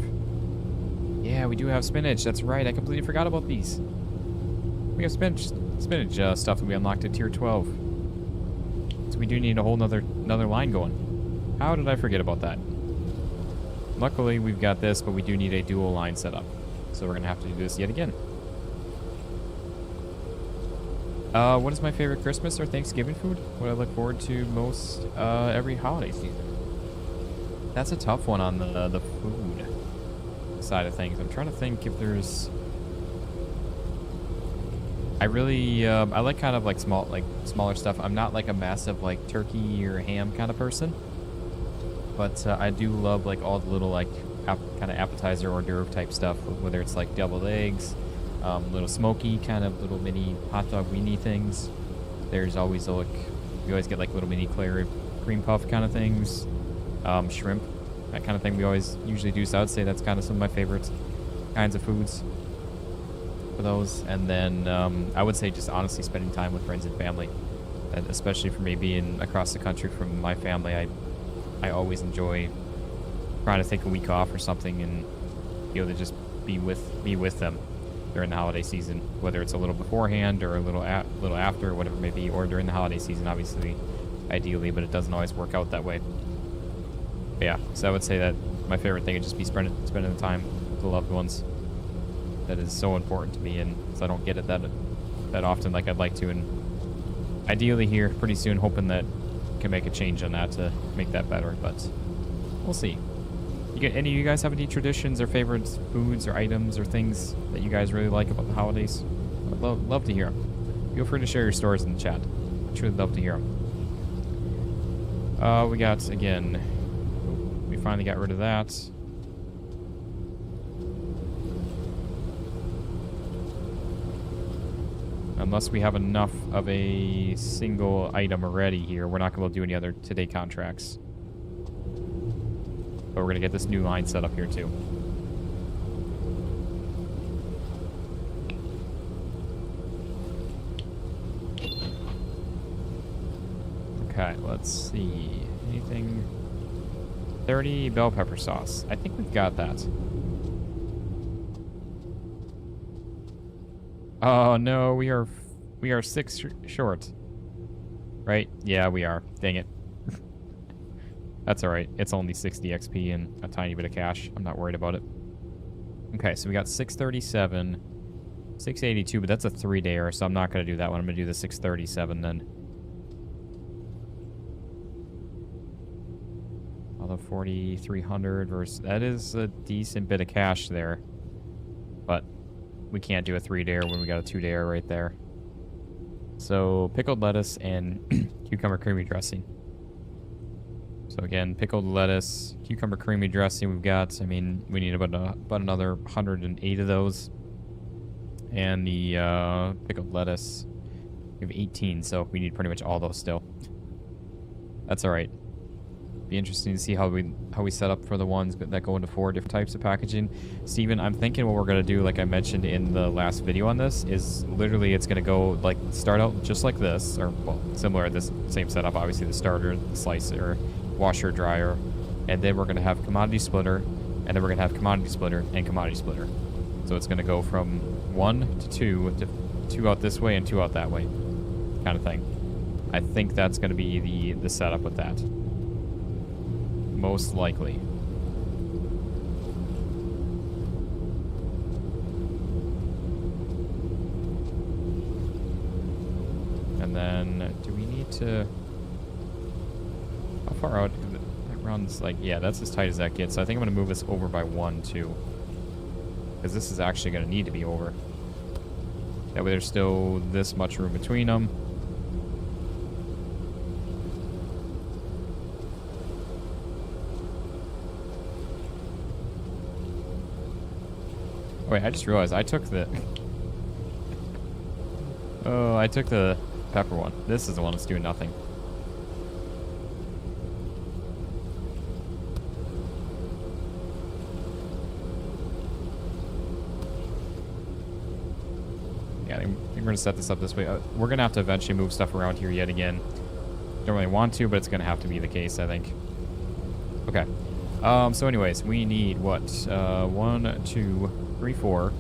Yeah, we do have spinach. That's right. I completely forgot about these. We have spinach stuff that we unlocked at tier 12. So we do need a whole another line going. How did I forget about that? Luckily, we've got this, but we do need a dual line set up. So we're going to have to do this yet again. What is my favorite Christmas or Thanksgiving food? What I look forward to most every holiday season? That's a tough one on the food side of things. I'm trying to think if there's... I really, I like kind of like smaller stuff. I'm not like a massive like turkey or ham kind of person. But I do love like all the little like kind of appetizer hors d'oeuvre type stuff, whether it's like deviled eggs, little smoky kind of little mini hot dog weenie things. There's always we always get like little mini cream puff kind of things, shrimp, that kind of thing we always usually do. So I would say that's kind of some of my favorite kinds of foods for those. And then I would say just honestly spending time with friends and family, and especially for me being across the country from my family, I always enjoy trying to take a week off or something and be able to just be with them during the holiday season, whether it's a little beforehand or a little after, or whatever it may be, or during the holiday season, obviously, ideally, but it doesn't always work out that way. But yeah, so I would say that my favorite thing would just be spending the time with the loved ones. That is so important to me, and so I don't get it that often like I'd like to, and ideally here pretty soon, hoping that I can make a change on that to make that better, but we'll see. Any of you guys have any traditions or favorite foods or items or things that you guys really like about the holidays? I'd love to hear them. Feel free to share your stories in the chat. I'd truly love to hear them. We got, again, we finally got rid of that. Unless we have enough of a single item already here, we're not going to do any other today contracts. But we're going to get this new line set up here too. Okay, let's see. Anything? 30 bell pepper sauce. I think we've got that. Oh no, we are 6 short. Right? Yeah, we are. Dang it. That's all right. It's only 60 XP and a tiny bit of cash. I'm not worried about it. Okay, so we got 637, 682, but that's a 3-dayer, so I'm not going to do that one. I'm going to do the 637 then. Although 4,300 versus... That is a decent bit of cash there. But we can't do a 3-dayer when we got a 2-dayer right there. So pickled lettuce and cucumber creamy dressing. So again, pickled lettuce, cucumber creamy dressing we've got. I mean, we need about another 108 of those. And the pickled lettuce, we have 18, so we need pretty much all those still. That's all right. Be interesting to see how we set up for the ones that go into 4 different types of packaging. Steven, I'm thinking what we're going to do, like I mentioned in the last video on this, is literally it's going to go, like, start out just like this, or, well, similar to this same setup, obviously the starter, the slicer, washer, dryer, and then we're going to have commodity splitter, and then we're going to have commodity splitter and commodity splitter. So it's going to go from 1 to 2 to 2 out this way and 2 out that way, kind of thing. I think that's going to be the setup with that. Most likely. And then, do we need to... How far out? That runs like... Yeah, that's as tight as that gets. So I think I'm going to move this over by 1, too. Because this is actually going to need to be over. That way there's still this much room between them. Wait, I just realized I took the... Oh, I took the pepper one. This is the one that's doing nothing. Yeah, I think we're going to set this up this way. We're going to have to eventually move stuff around here yet again. Don't really want to, but it's going to have to be the case, I think. Okay. So anyways, we need what? 1, 2... 3, 4,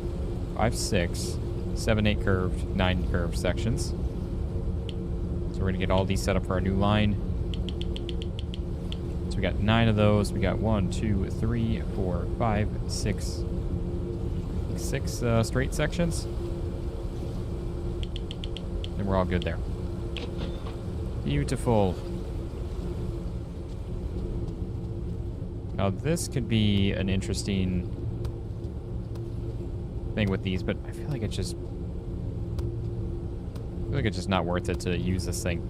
5, 6, 7, 8 curved, 9 curved sections. So we're going to get all these set up for our new line. So we got 9 of those. We got 1, 2, 3, 4, 5, 6 straight sections. And we're all good there. Beautiful. Now this could be an interesting thing with these, but I feel like it's just not worth it to use this thing.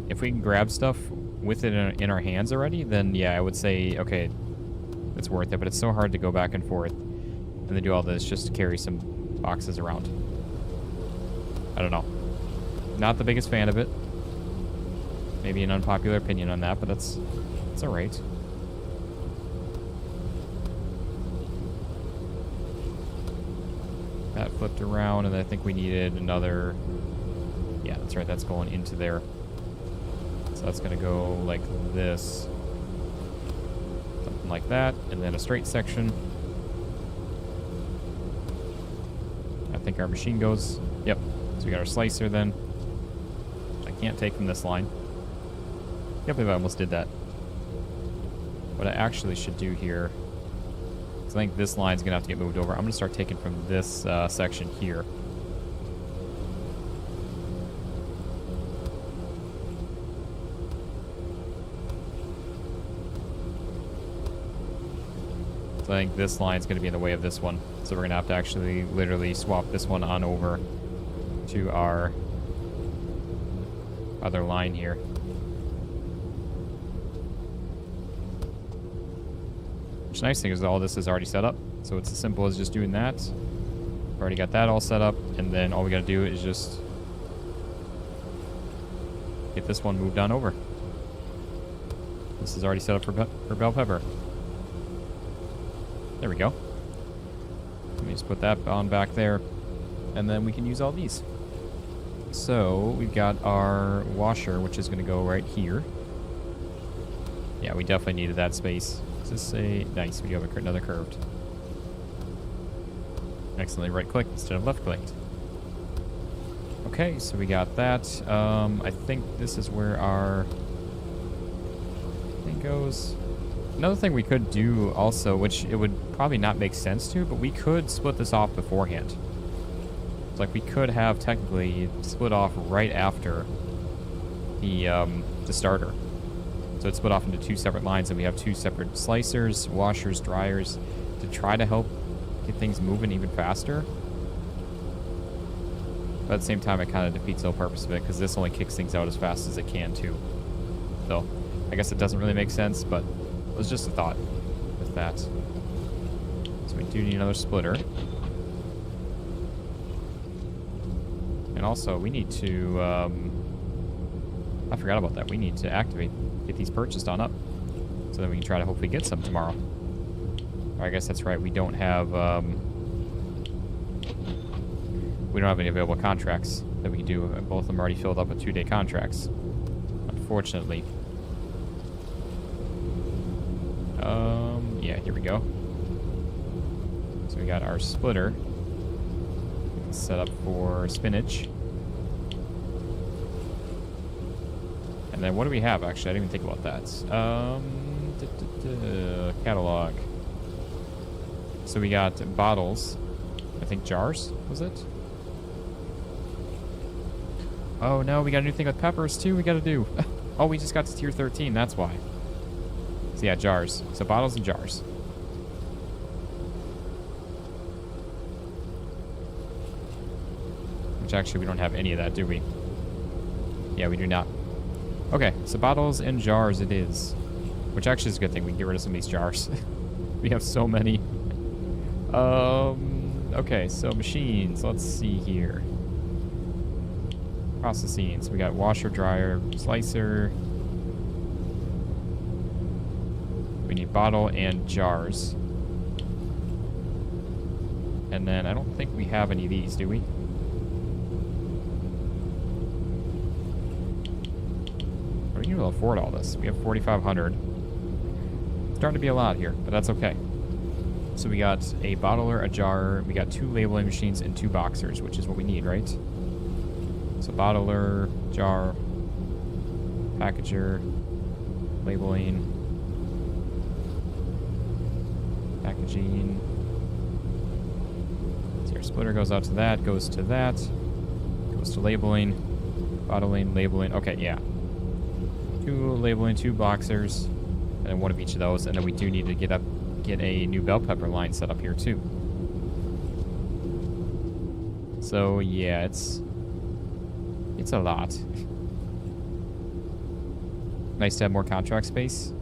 If we can grab stuff with it in our hands already, then yeah, I would say okay, it's worth it. But it's so hard to go back and forth and then do all this just to carry some boxes around. I don't know. Not the biggest fan of it. Maybe an unpopular opinion on that, but it's all right. That flipped around, and I think we needed another... Yeah, that's right, that's going into there. So that's going to go like this. Something like that, and then a straight section. I think our machine goes... Yep, so we got our slicer then. I can't take from this line. Can't believe I almost did that. What I actually should do here... I think this line's going to have to get moved over. I'm going to start taking from this section here. So I think this line's going to be in the way of this one. So we're going to have to actually literally swap this one on over to our other line here. The nice thing is all this is already set up, so it's as simple as just doing that. Already got that all set up, and then all we gotta do is just get this one moved on over. This is already set up for bell pepper. There we go. Let me just put that on back there, and then we can use all these. So we've got our washer, which is going to go right here. Yeah, we definitely needed that space. Does this say... Nice, we have another curved. Accidentally right-clicked instead of left-clicked. Okay, so we got that. I think this is where our thing goes. Another thing we could do also, which it would probably not make sense to, but we could split this off beforehand. It's like we could have technically split off right after the starter. So it's split off into 2 separate lines, and we have 2 separate slicers, washers, dryers to try to help get things moving even faster. But at the same time, it kind of defeats the whole purpose of it, because this only kicks things out as fast as it can too. So I guess it doesn't really make sense, but it was just a thought with that. So we do need another splitter. And also, we need to, I forgot about that. We need to get these purchased on up, so that we can try to hopefully get some tomorrow. Or I guess that's right, we don't have any available contracts that we can do. Both of them are already filled up with 2-day contracts, unfortunately. Yeah, here we go. So we got our splitter set up for spinach. And then what do we have, actually? I didn't even think about that. Catalog. So we got bottles. I think jars, was it? Oh no, we got a new thing with peppers too we gotta do. Oh, we just got to tier 13, that's why. So yeah, jars. So bottles and jars. Which actually we don't have any of that, do we? Yeah, we do not. Okay, so bottles and jars it is. Which actually is a good thing. We can get rid of some of these jars. We have so many. Okay, so machines. Let's see here. Processing. So we got washer, dryer, slicer. We need bottle and jars. And then I don't think we have any of these, do we? Are we going to afford all this? We have 4,500. Starting to be a lot here, but that's okay. So we got a bottler, a jar, we got 2 labeling machines and 2 boxers, which is what we need, right? So bottler, jar, packager, labeling, packaging. So your splitter goes out to that, goes to that, goes to labeling, bottling, labeling. Okay, yeah. 2 labeling, 2 boxers, and then 1 of each of those. And then we do need to get a new bell pepper line set up here too. So yeah, it's a lot. Nice to have more contract space.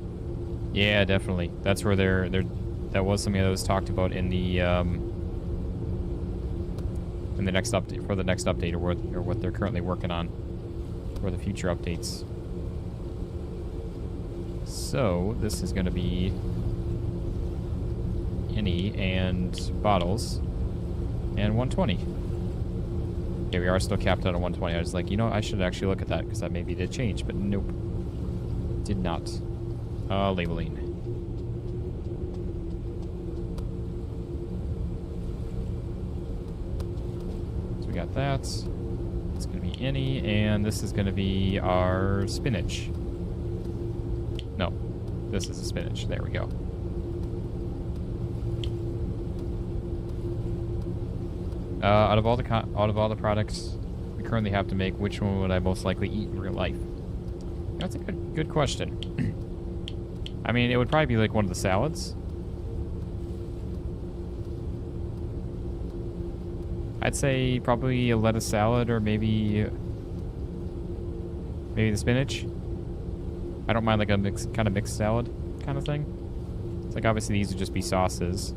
Yeah, definitely. That's where that was something that was talked about in the next update, for the next update, or what they're currently working on for the future updates. So this is going to be any and bottles and 120. Okay, we are still capped out at 120. I was like, you know, I should actually look at that, because that maybe did change, but nope, did not. Labeling. So we got that. It's going to be any, and this is going to be our spinach. No, this is a spinach. There we go. Out of all the products we currently have to make, which one would I most likely eat in real life? That's a good question. I mean, it would probably be like one of the salads. I'd say probably a lettuce salad, or maybe the spinach. I don't mind like a mixed salad kind of thing. It's like obviously these would just be sauces.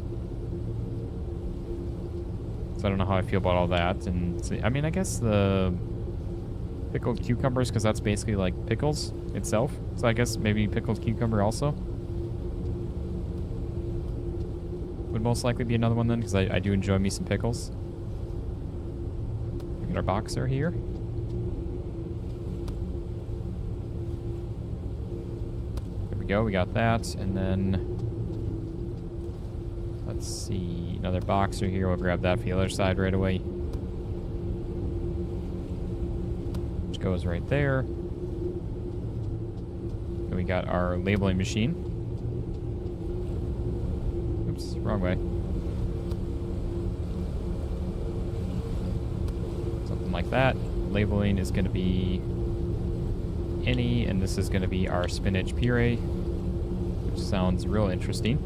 So I don't know how I feel about all that. And see, I mean, I guess the pickled cucumbers, because that's basically like pickles itself. So I guess maybe pickled cucumber also would most likely be another one then, because I do enjoy me some pickles. We got our boxer here. There we go, we got that. And then let's see, another boxer here. We'll grab that for the other side right away. Which goes right there. And we got our labeling machine. Oops, wrong way. Something like that. Labeling is going to be any, and this is going to be our spinach puree, which sounds real interesting.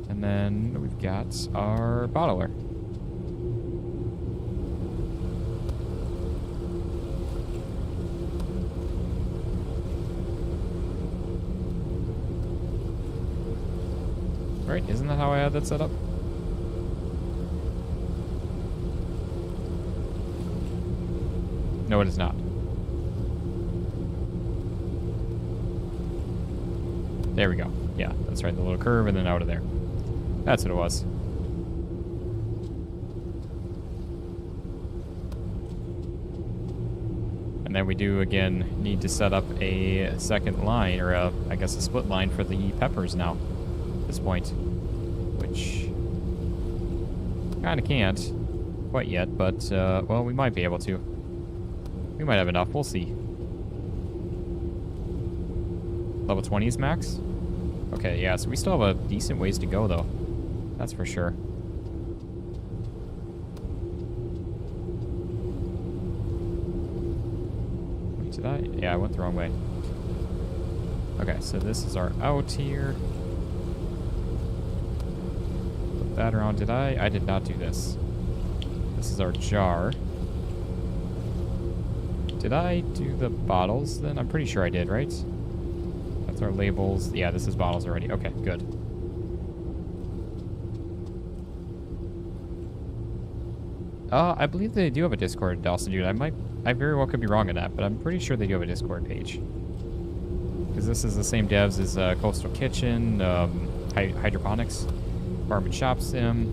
And then we've got our bottler. Right, isn't that how I had that set up? No, it is not. There we go. Yeah, that's right, the little curve and then out of there. That's what it was. And then we do, again, need to set up a second line, or I guess a split line for the peppers now. At this point. Which kind of can't quite yet, but, well, we might be able to. We might have enough. We'll see. Level 20 is max? Okay, yeah, so we still have a decent ways to go, though. That's for sure. Wait, did I? Yeah, I went the wrong way. Okay, so this is our out here. Put that around. Did I? I did not do this. This is our jar. Did I do the bottles then? I'm pretty sure I did, right? That's our labels. Yeah, this is bottles already. Okay, good. I believe they do have a Discord, also, dude. I very well could be wrong on that, but I'm pretty sure they do have a Discord page. Because this is the same devs as Coastal Kitchen, Hydroponics, Farm and Shop Sim.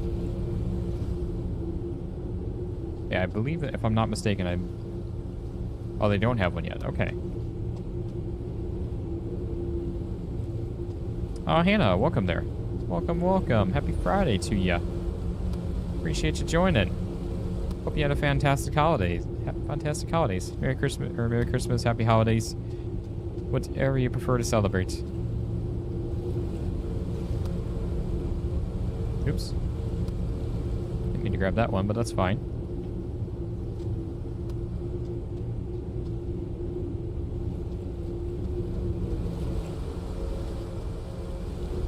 Yeah, I believe that, if I'm not mistaken, oh, they don't have one yet. Okay. Oh, Hannah, welcome there. Welcome, welcome. Happy Friday to ya. Appreciate you joining. Hope you had a fantastic holidays. Fantastic holidays. Merry Christmas, or Merry Christmas, Happy Holidays. Whatever you prefer to celebrate. Oops. Didn't mean to grab that one, but that's fine.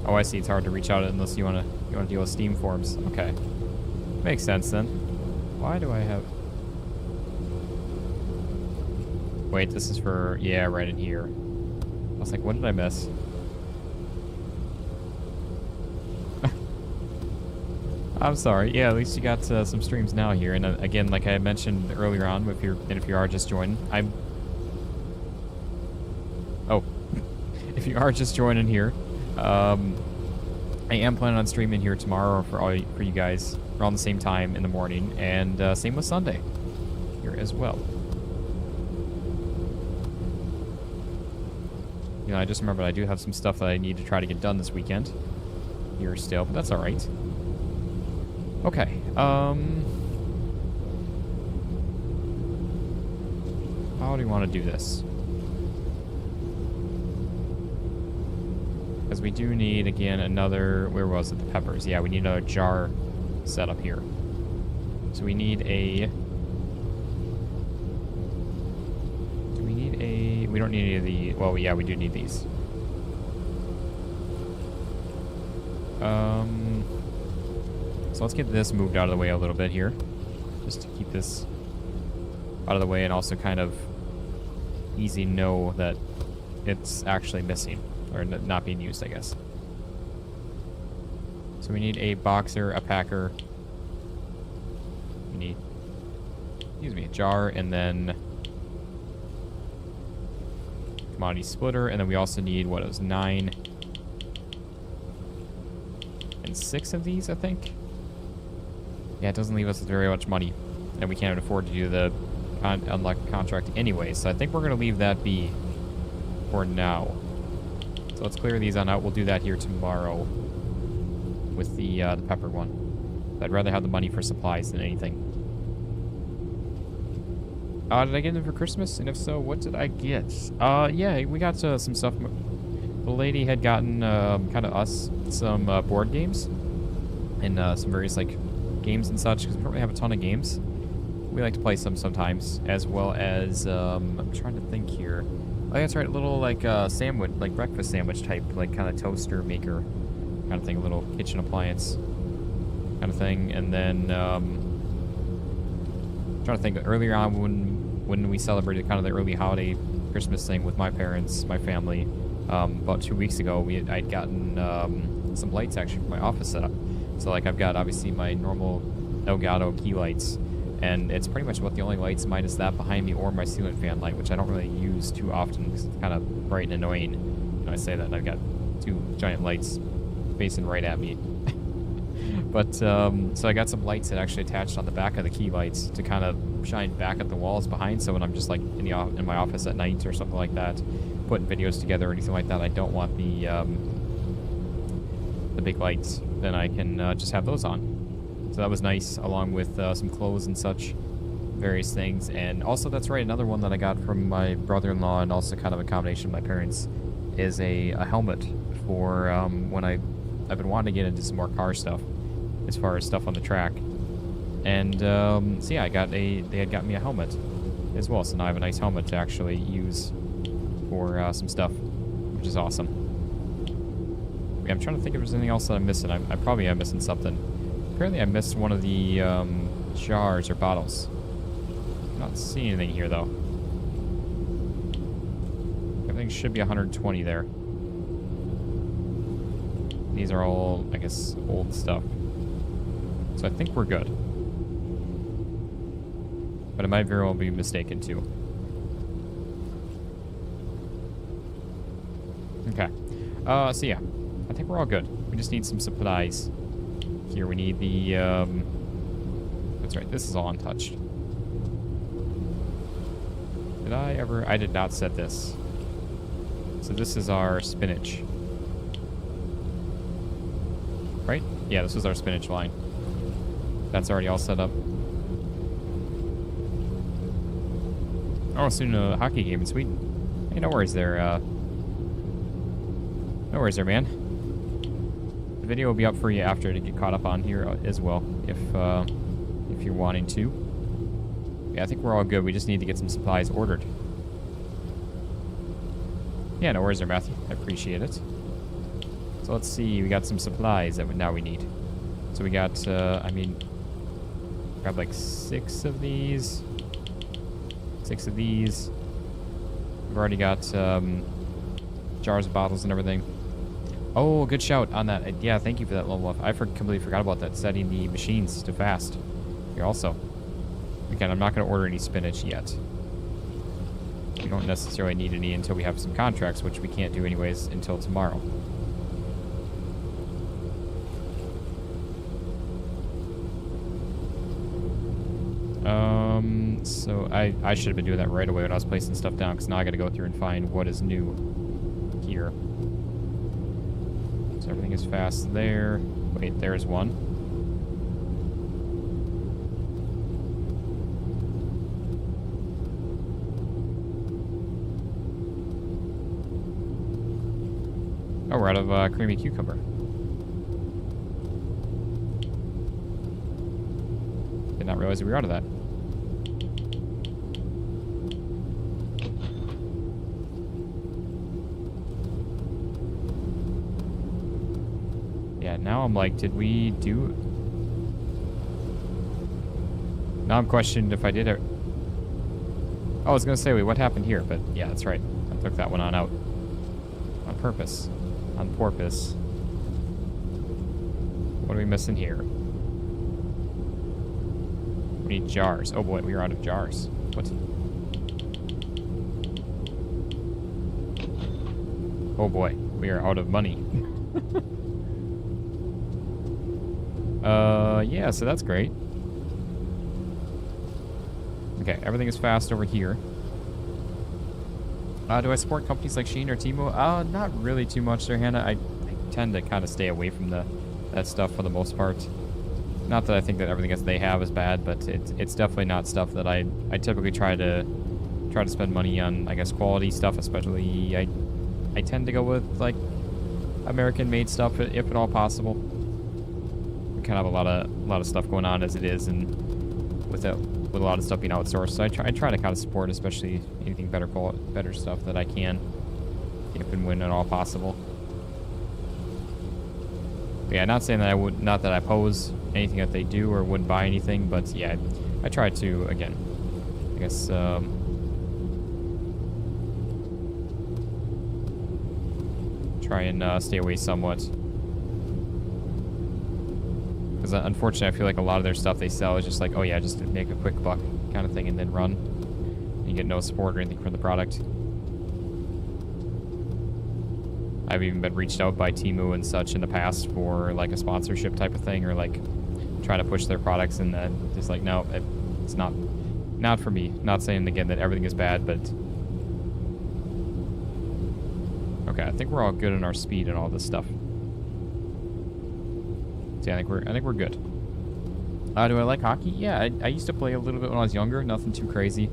Oh, I see. It's hard to reach out unless you wanna deal with Steam forms. Okay, makes sense then. Why do I have? Wait, this is for, yeah, right in here. I was like, what did I miss? I'm sorry. Yeah, at least you got some streams now here. And again, like I mentioned earlier on, if you are just joining, if you are just joining here, I am planning on streaming here tomorrow for you guys around the same time in the morning, and same with Sunday here as well. You know, I just remembered I do have some stuff that I need to try to get done this weekend here still, but that's all right. Okay. How do you want to do this? Because we do need, again, another... Where was it? The peppers. Yeah, we need another jar set up here. So we need a... Do we need a... We don't need any of the... Well, yeah, we do need these. So let's get this moved out of the way a little bit here. Just to keep this out of the way and also kind of easy know that it's actually missing. Or not being used, I guess. So we need a boxer, a packer. We need, excuse me, a jar, and then commodity splitter, and then we also need, what, it was 9 and 6 of these, I think. Yeah, it doesn't leave us with very much money, and we can't afford to do the unlock contract anyway, so I think we're going to leave that be for now. So let's clear these on out. We'll do that here tomorrow with the pepper one. I'd rather have the money for supplies than anything. Did I get them for Christmas? And if so, what did I get? Yeah, we got some stuff. The lady had gotten kind of us some board games and some various like games and such, because we don't really have a ton of games. We like to play some sometimes, as well as I'm trying to think here. Oh, that's right, a little like sandwich, like breakfast sandwich type, like kind of toaster maker kind of thing, a little kitchen appliance kind of thing. And then trying to think earlier on when we celebrated kind of the early holiday Christmas thing with my parents, my family, about 2 weeks ago, I'd gotten some lights actually for my office setup. So like I've got obviously my normal Elgato key lights, and it's pretty much about the only lights minus that behind me or my ceiling fan light, which I don't really use too often because it's kind of bright and annoying. You know, I say that and I've got 2 giant lights facing right at me. But so I got some lights that actually attached on the back of the key lights to kind of shine back at the walls behind. So when I'm just like in my office at night or something like that, putting videos together or anything like that, I don't want the big lights. Then I can just have those on. So that was nice, along with some clothes and such, various things. And also, that's right, another one that I got from my brother-in-law, and also kind of a combination of my parents, is a helmet for when I've been wanting to get into some more car stuff, as far as stuff on the track. And so yeah, they had got me a helmet as well, so now I have a nice helmet to actually use for some stuff, which is awesome. Yeah, I'm trying to think if there's anything else that I'm missing. I probably am missing something. Apparently I missed one of the jars or bottles. I'm not seeing anything here though. Everything should be 120 there. These are all, I guess, old stuff. So I think we're good. But I might very well be mistaken too. Okay. So yeah, I think we're all good. We just need some supplies. Here we need the, that's right, this is all untouched. Did I ever, I did not set this. So this is our spinach. Right? Yeah, this was our spinach line. That's already all set up. Oh, soon a hockey game in Sweden. Hey, no worries there, no worries there, man. The video will be up for you after to get caught up on here as well, if you're wanting to. Yeah, I think we're all good. We just need to get some supplies ordered. Yeah, no worries there, Matthew. I appreciate it. So let's see. We got some supplies that now we need. So we got, I mean, grab like 6 of these. 6 of these. We've already got jars, bottles, and everything. Oh, good shout on that. Yeah, thank you for that, Level Up. I completely forgot about that, setting the machines to fast. Here also. Again, I'm not going to order any spinach yet. We don't necessarily need any until we have some contracts, which we can't do anyways until tomorrow. So I should have been doing that right away when I was placing stuff down, because now I got to go through and find what is new here. So everything is fast there. Wait, there's one. Oh, we're out of creamy cucumber. Did not realize we were out of that. Yeah, now I'm like, did we do... Now I'm questioned if I did it. Oh, I was going to say, wait, what happened here? But yeah, that's right. I took that one on out. On purpose. On porpoise. What are we missing here? We need jars. Oh boy, we are out of jars. What? Oh boy, we are out of money. Yeah, so that's great. Okay, everything is fast over here. Do I support companies like Shein or Temu? Not really too much there, Hannah. I tend to kind of stay away from that stuff for the most part. Not that I think that everything that they have is bad, but it's definitely not stuff that I typically try to spend money on. I guess quality stuff, especially. I tend to go with like American-made stuff if at all possible. We kind of have a lot of stuff going on as it is, and with a lot of stuff being outsourced, so I try to kind of support, especially anything better stuff that I can, if and when at all possible. But yeah, not saying that not that I oppose anything that they do or wouldn't buy anything, but yeah, I try to, again, I guess, try and stay away somewhat. Because unfortunately, I feel like a lot of their stuff they sell is just like, oh yeah, just to make a quick buck kind of thing and then run. You get no support or anything from the product. I've even been reached out by Temu and such in the past for like a sponsorship type of thing, or like trying to push their products, and then just like, no, it's not for me. Not saying again that everything is bad, but okay, I think we're all good on our speed and all this stuff. So yeah, I think we're good. Do I like hockey? Yeah, I used to play a little bit when I was younger. Nothing too crazy,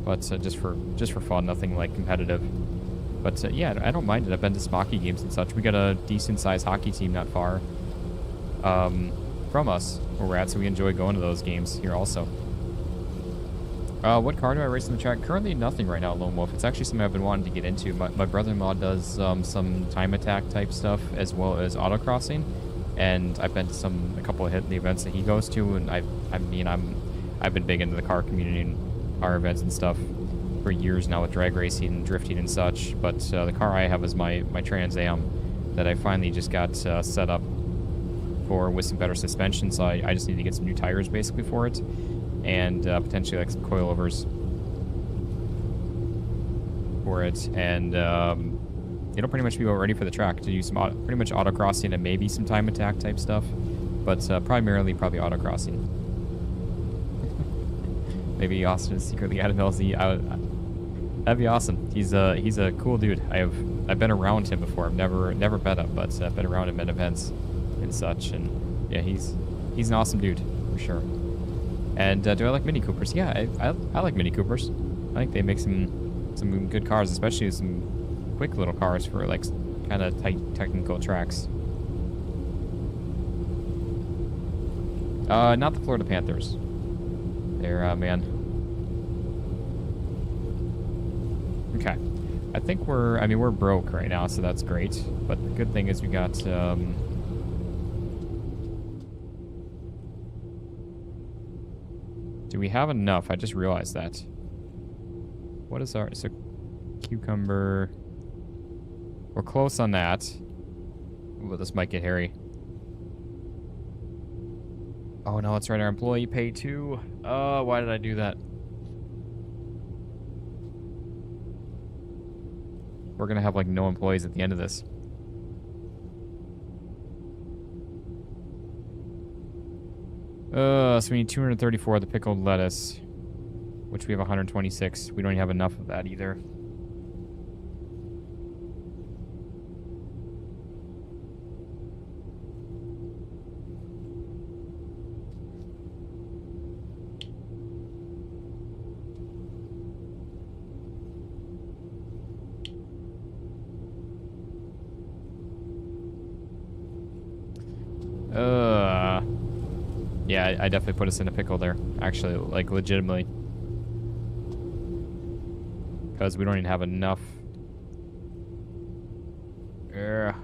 but just for fun. Nothing like competitive. But yeah, I don't mind it. I've been to some hockey games and such. We got a decent sized hockey team not far from us where we're at, so we enjoy going to those games here also. What car do I race in the track? Currently nothing right now, Lone Wolf. It's actually something I've been wanting to get into. My brother-in-law does some time attack type stuff as well as autocrossing. And I've been to a couple of the events that he goes to, and I've been big into the car community and car events and stuff for years now with drag racing and drifting and such. But the car I have is my Trans Am that I finally just got set up with some better suspension. So I just need to get some new tires basically for it, and potentially like some coilovers for it, and it'll pretty much be ready for the track to do some pretty much autocrossing and maybe some time attack type stuff, but primarily probably autocrossing. Maybe Austin is secretly out of LZ. That'd be awesome. He's a cool dude. I've been around him before. I've never met him, but I've been around him at events and such. And yeah, he's an awesome dude for sure. And do I like Mini Coopers? Yeah, I like Mini Coopers. I think they make some good cars, especially some quick little cars for like kind of tight technical tracks. Not the Florida Panthers. They're man. Okay, I think we're broke right now, so that's great. But the good thing is we got do we have enough? I just realized that. What is our cucumber? We're close on that. Well, this might get hairy. Oh no, it's right. Our employee pay too. Oh, why did I do that? We're gonna have like no employees at the end of this. So we need 234 of the pickled lettuce, which we have 126. We don't even have enough of that either. Yeah, I definitely put us in a pickle there. Actually, like, legitimately. Because we don't even have enough. Ugh.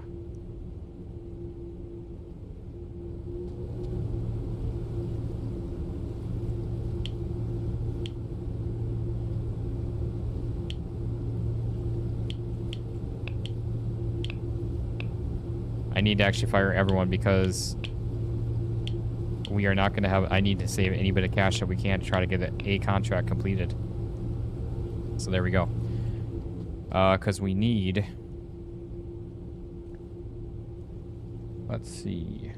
I need to actually fire everyone because we are not going to have... I need to save any bit of cash that we can to try to get a contract completed. So there we go. Because we need... Let's see.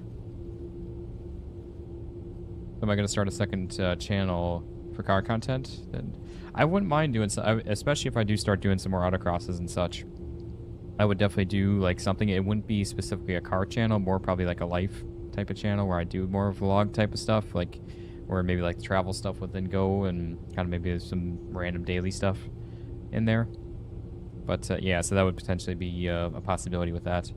Am I going to start a second channel for car content? Then I wouldn't mind doing some, especially if I do start doing some more autocrosses and such. I would definitely do like something. It wouldn't be specifically a car channel, more probably like a life type of channel where I do more vlog type of stuff, like, or maybe like travel stuff within Go and kind of maybe some random daily stuff in there. But yeah, so that would potentially be a possibility with that.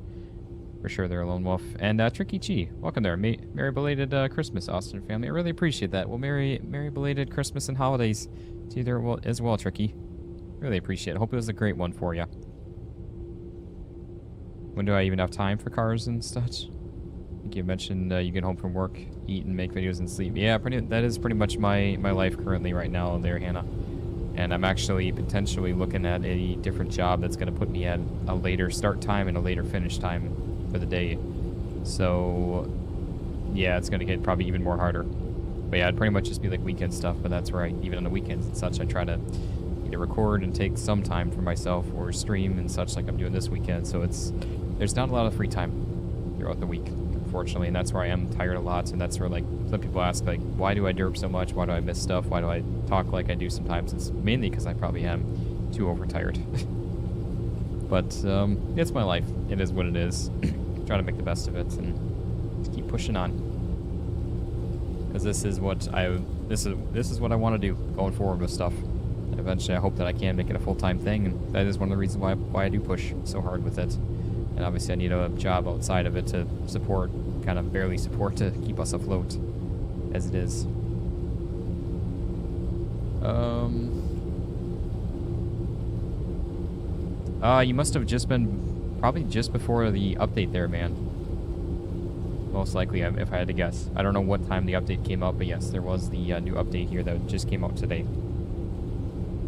For sure, they're a lone wolf. And Tricky Chi, welcome there. Merry belated Christmas, Austin family. I really appreciate that. Well, merry belated Christmas and holidays to you there as well, Tricky. Really appreciate it. Hope it was a great one for you. When do I even have time for cars and such? I think you mentioned you get home from work, eat, and make videos and sleep. Yeah, that is pretty much my life currently right now there, Hannah. And I'm actually potentially looking at a different job that's going to put me at a later start time and a later finish time for the day. So yeah, it's going to get probably even more harder. But yeah, it'd pretty much just be like weekend stuff, but that's where even on the weekends and such, I try to either record and take some time for myself or stream and such like I'm doing this weekend. So there's not a lot of free time throughout the week, unfortunately, and that's where I am tired a lot. And that's where, like, some people ask, like, why do I derp so much? Why do I miss stuff? Why do I talk like I do sometimes? It's mainly because I probably am too overtired. But it's my life. It is what it is. Try to make the best of it and just keep pushing on. Because this is what I want to do going forward with stuff. And eventually, I hope that I can make it a full-time thing, and that is one of the reasons why I do push so hard with it. And obviously, I need a job outside of it to support, kind of barely support, to keep us afloat as it is. You must have just been probably just before the update there, man. Most likely, if I had to guess. I don't know what time the update came out, but yes, there was the new update here that just came out today.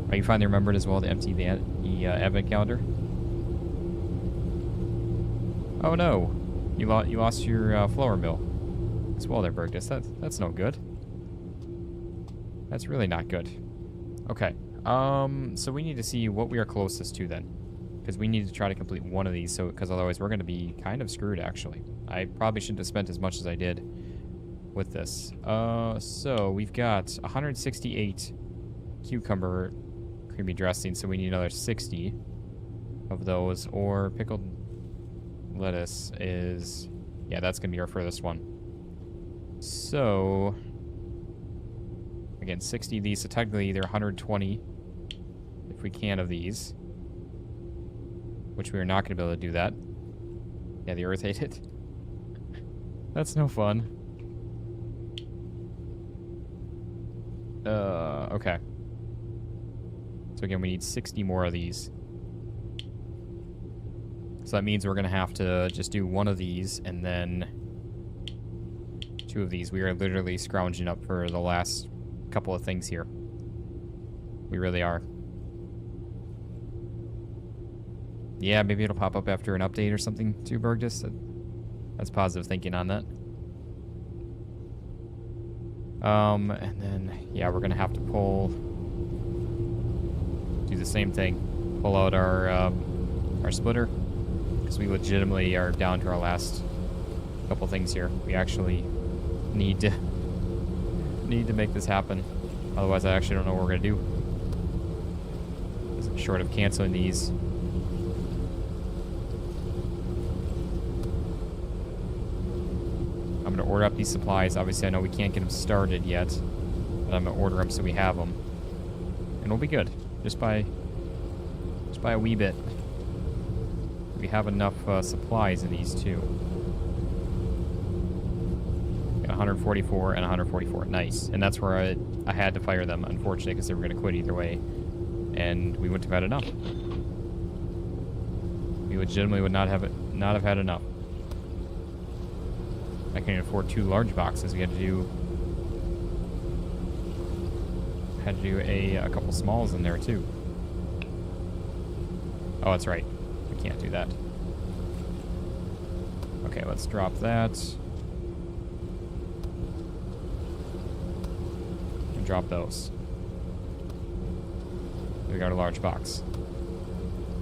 Are you finally remembered as well to empty the advent calendar? Oh no, you lost your flour mill as well there, Burgess. That's no good. That's really not good. Okay, so we need to see what we are closest to then, because we need to try to complete one of these. So, because otherwise we're going to be kind of screwed. Actually, I probably shouldn't have spent as much as I did with this. So we've got 168 cucumber creamy dressing, so we need another 60 of those, or pickled lettuce is, yeah, that's gonna be our furthest one. So again, 60 of these, so technically they're 120 if we can of these, which we are not gonna be able to do that. Yeah, the earth ate it. That's no fun. Okay. So again, we need 60 more of these. So that means we're going to have to just do one of these and then 2 of these. We are literally scrounging up for the last couple of things here. We really are. Yeah, maybe it'll pop up after an update or something too, Burgess. That's positive thinking on that. And then, yeah, we're going to have to do the same thing. Pull out our splitter. Because we legitimately are down to our last couple things here. We actually need to make this happen. Otherwise, I actually don't know what we're gonna do. Short of canceling these. I'm gonna order up these supplies. Obviously, I know we can't get them started yet, but I'm gonna order them so we have them, and we'll be good. Just by a wee bit. We have enough supplies in these too. Got 144 and 144. Nice. And that's where I had to fire them, unfortunately, because they were going to quit either way. And we wouldn't have had enough. We legitimately would not have had enough. I can't afford 2 large boxes. We had to do a couple smalls in there too. Oh, that's right. We can't do that. Okay, let's drop that. and drop those. We got a large box.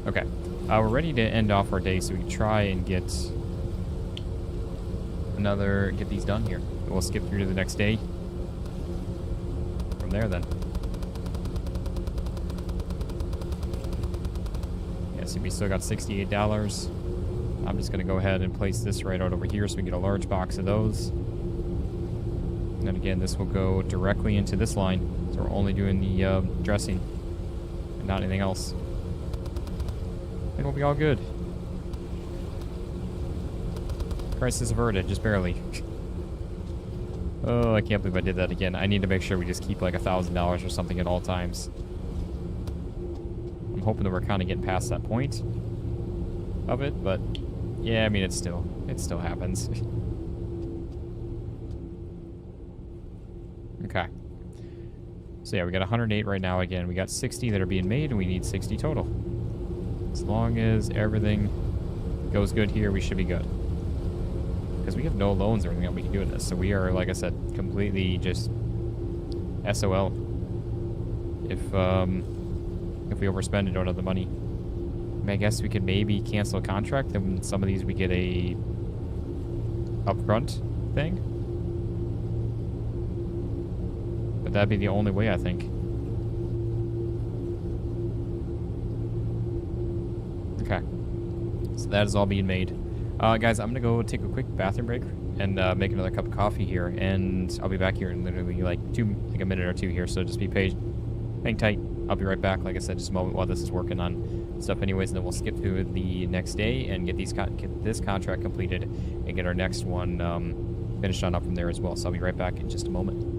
Okay. We're ready to end off our day, so we can try and get these done here. We'll skip through to the next day. From there, then. Yeah, see, we still got $68. I'm just going to go ahead and place this right out over here so we get a large box of those. And then again, this will go directly into this line. So we're only doing the dressing and not anything else. And we'll be all good. Crisis averted, just barely. Oh, I can't believe I did that again. I need to make sure we just keep like $1,000 or something at all times. I'm hoping that we're kind of getting past that point of it, but yeah, I mean, it still happens. Okay. So yeah, we got 108 right now. Again, we got 60 that are being made, and we need 60 total. As long as everything goes good here, we should be good. Because we have no loans or anything that we can do in this. So we are, like I said, completely just SOL. If we overspend and don't have the money. I mean, I guess we could maybe cancel a contract, and some of these we get a upfront thing. But that'd be the only way, I think. Okay. So that is all being made. Guys, I'm going to go take a quick bathroom break and make another cup of coffee here. And I'll be back here in literally like a minute or two here. So just be patient. Hang tight. I'll be right back. Like I said, just a moment while this is working on stuff anyways. And then we'll skip through the next day and get this contract completed and get our next one finished on up from there as well. So I'll be right back in just a moment.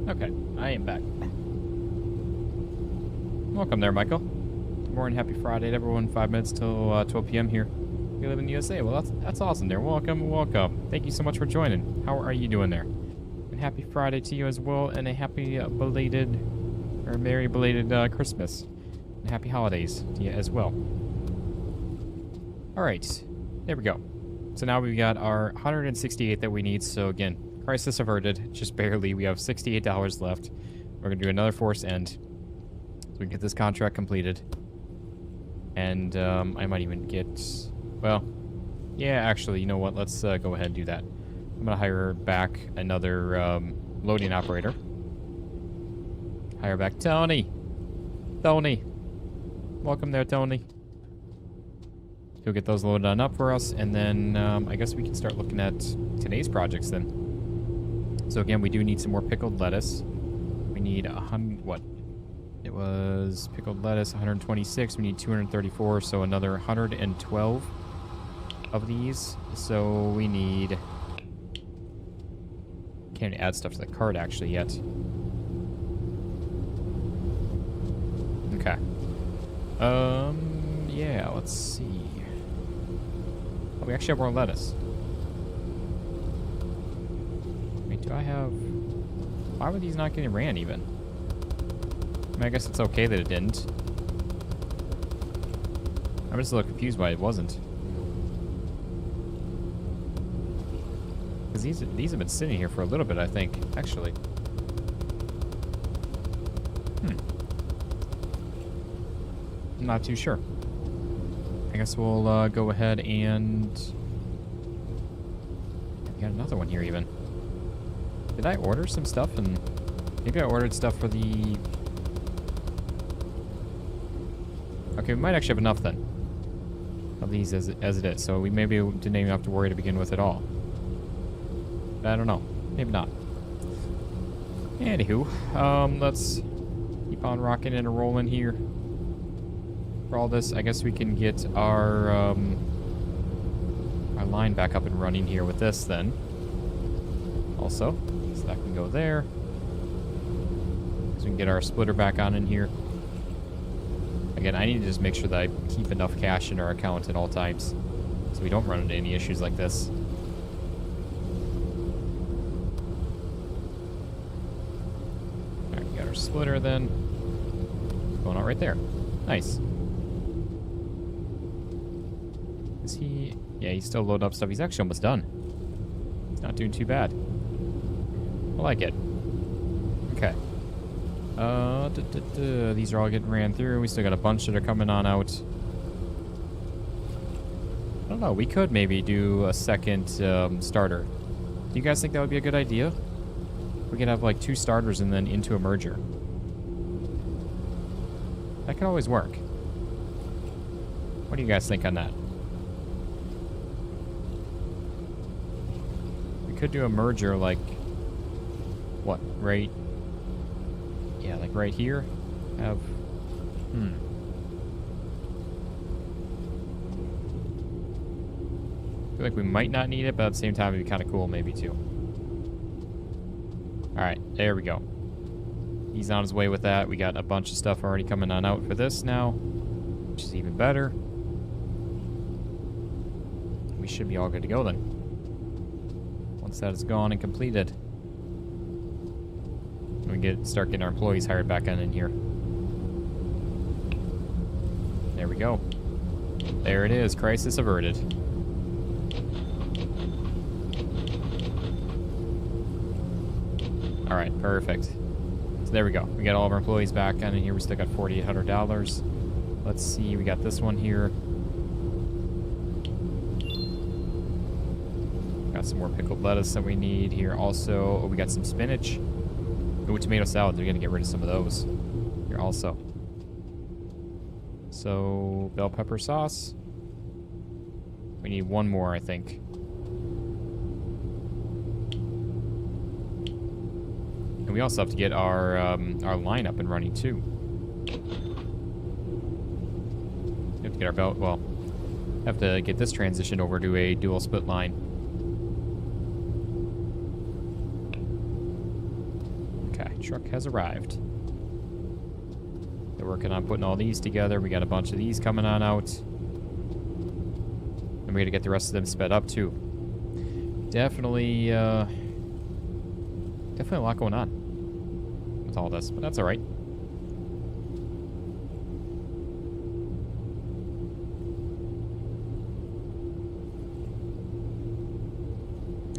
Okay, I am back. Welcome there, Michael. Good morning, happy Friday to everyone. 5 minutes till 12 p.m. here. You live in the USA. Well, that's awesome there. Welcome, welcome. Thank you so much for joining. How are you doing there? And happy Friday to you as well, and a happy belated, or merry belated Christmas. And happy holidays to you as well. All right, there we go. So now we've got our 168 that we need. So again, crisis averted, just barely. We have $68 left. We're gonna do another force end, so we can get this contract completed. And I might even get, well, yeah, actually, you know what? Let's go ahead and do that. I'm gonna hire back another loading operator. Hire back Tony. Tony, welcome there, Tony. He'll get those loaded on up for us, and then I guess we can start looking at today's projects then. So again, we do need some more pickled lettuce. We need 100, what? It was pickled lettuce, 126. We need 234, so another 112 of these. So we need... Can't add stuff to the cart actually yet. Okay. Yeah, let's see. We actually have more lettuce. Wait, do I have... Why were these not getting ran even? I mean, I guess it's okay that it didn't. I'm just a little confused why it wasn't. Because these have been sitting here for a little bit, I think, actually. I'm not too sure. I guess we'll go ahead and... We got another one here even. Did I order some stuff? And maybe I ordered stuff for the... Okay, we might actually have enough then of these as it is. So we maybe didn't even have to worry to begin with at all. But I don't know. Maybe not. Anywho, let's keep on rocking and rolling here. For all this, I guess we can get our line back up and running here with this then. Also, so that can go there. So we can get our splitter back on in here. Again, I need to just make sure that I keep enough cash in our account at all times, so we don't run into any issues like this. All right, we got our splitter then. Going out right there. Nice. Is he... Yeah, he's still loading up stuff. He's actually almost done. He's not doing too bad. I like it. Okay. These are all getting ran through. We still got a bunch that are coming on out. I don't know. We could maybe do a second starter. Do you guys think that would be a good idea? We could have like 2 starters and then into a merger. That could always work. What do you guys think on that? Could do a merger like what, right? Yeah, like right here. Have feel like we might not need it, but at the same time it'd be kind of cool maybe too. Alright, there we go. He's on his way with that. We got a bunch of stuff already coming on out for this now, which is even better. We should be all good to go then. Once that is gone and completed, we can start getting our employees hired back on in here. There we go. There it is. Crisis averted. All right, perfect. So there we go. We got all of our employees back on in here. We still got $4,800. Let's see. We got this one here. Got some more pickled lettuce that we need here. Also, we got some spinach. Ooh, tomato salad. They're gonna get rid of some of those here also. So, bell pepper sauce. We need one more, I think. And we also have to get our line up and running too. We have to get our belt. Well, have to get this transition over to a dual split line. Okay, truck has arrived. They're working on putting all these together. We got a bunch of these coming on out. And we're gonna get the rest of them sped up too. Definitely a lot going on with all this, but that's all right.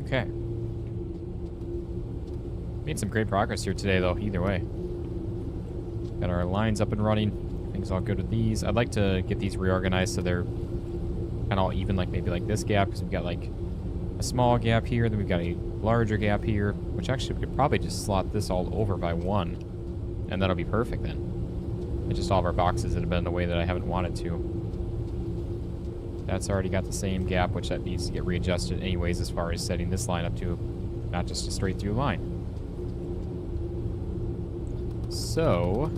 Okay. Made some great progress here today, though, either way. Got our lines up and running. Things all good with these. I'd like to get these reorganized so they're kind of all even, like maybe like this gap, because we've got like a small gap here, then we've got a larger gap here, which actually we could probably just slot this all over by one, and that'll be perfect then. It's just all of our boxes that have been in the way that I haven't wanted to. That's already got the same gap, which that needs to get readjusted anyways as far as setting this line up to not just a straight through line. So,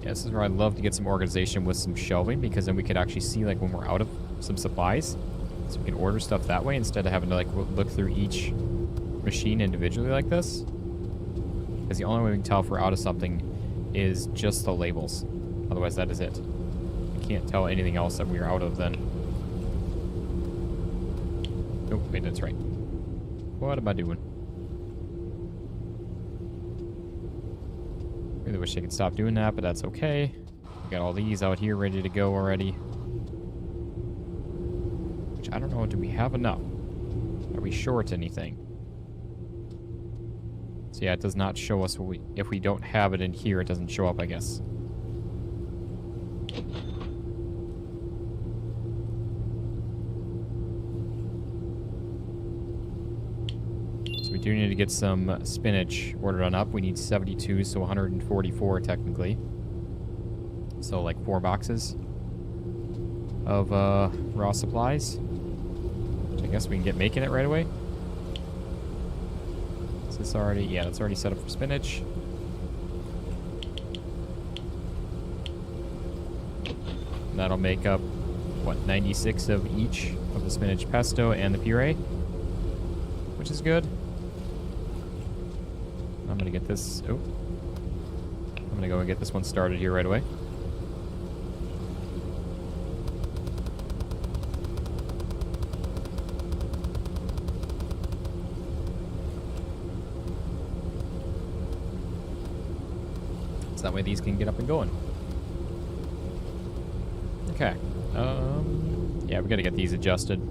yeah, this is where I'd love to get some organization with some shelving, because then we could actually see like when we're out of some supplies, so we can order stuff that way instead of having to like look through each machine individually like this. Because the only way we can tell if we're out of something is just the labels. Otherwise, that is it. Can't tell anything else that we're out of then. Oh, wait, that's right. What am I doing? Really wish I could stop doing that, but that's okay. We got all these out here ready to go already. Which I don't know, do we have enough? Are we short anything? So yeah, it does not show us what if we don't have it in here, it doesn't show up, I guess. We do need to get some spinach ordered on up. We need 72, so 144 technically. So like 4 boxes of raw supplies. Which I guess we can get making it right away. Is this already? Yeah, that's already set up for spinach. And that'll make up, what, 96 of each of the spinach pesto and the puree, which is good. I'm gonna get this. Oh, I'm gonna go and get this one started here right away. So that way these can get up and going. Okay. Yeah, we gotta get these adjusted.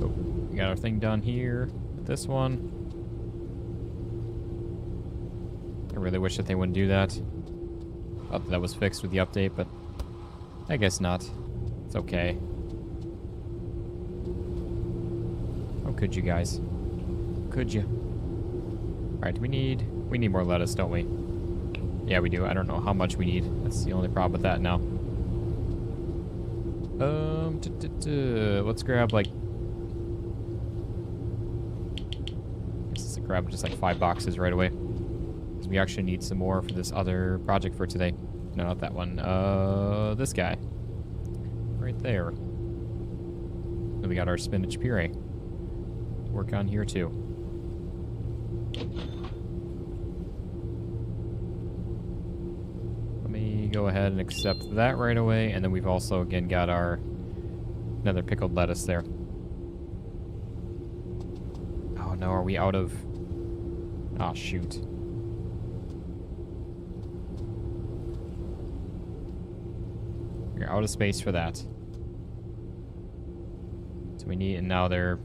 Oh, we got our thing done here. This one. I really wish that they wouldn't do that. Thought that was fixed with the update, but I guess not. It's okay. How could you guys? Could you? Alright, we need more lettuce, don't we? Yeah, we do. I don't know how much we need. That's the only problem with that now. Let's grab like grab just like 5 boxes right away, because we actually need some more for this other project for today. No, not that one. This guy right there. Then we got our spinach puree to work on here too. Let me go ahead and accept that right away, and then we've also again got our another pickled lettuce there. Oh no, are we out of? Oh, shoot. We're out of space for that. So we need, and now they're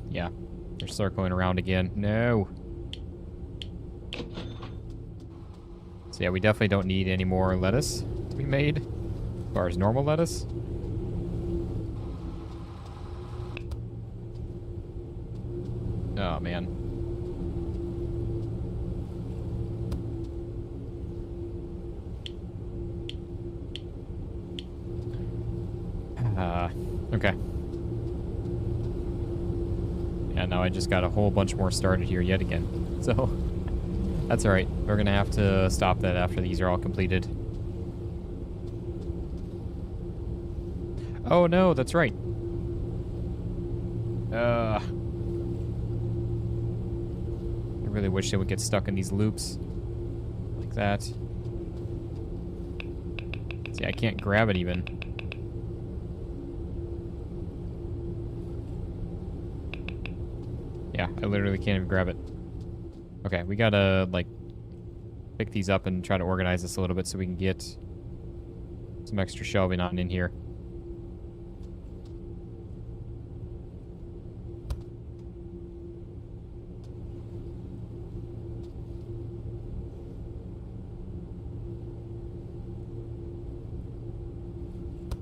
circling around again. No. So yeah, we definitely don't need any more lettuce to be made, as far as normal lettuce. Oh, man. Okay. Yeah, now I just got a whole bunch more started here yet again. So, that's alright. We're gonna have to stop that after these are all completed. Oh no, that's right. I really wish they would get stuck in these loops like that. See, I can't grab it even. Yeah, I literally can't even grab it. Okay, we gotta, like, pick these up and try to organize this a little bit so we can get some extra shelving on in here.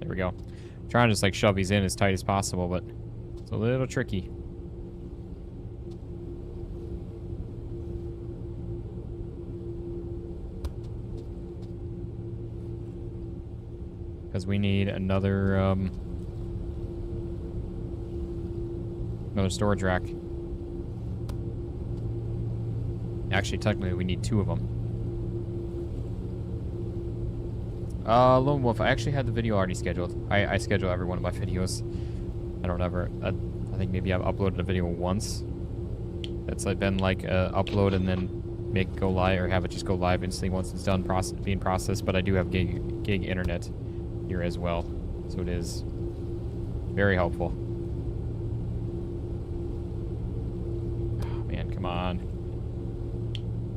There we go. I'm trying to just, like, shove these in as tight as possible, but it's a little tricky. Because we need another storage rack. Actually, technically, we need 2 of them. Lone Wolf, I actually had the video already scheduled. I schedule every one of my videos. I don't ever... I think maybe I've uploaded a video once. That's like been like upload and then make it go live, or have it just go live instantly once it's done being processed. But I do have gig internet here as well, so it is very helpful. Oh, man, come on.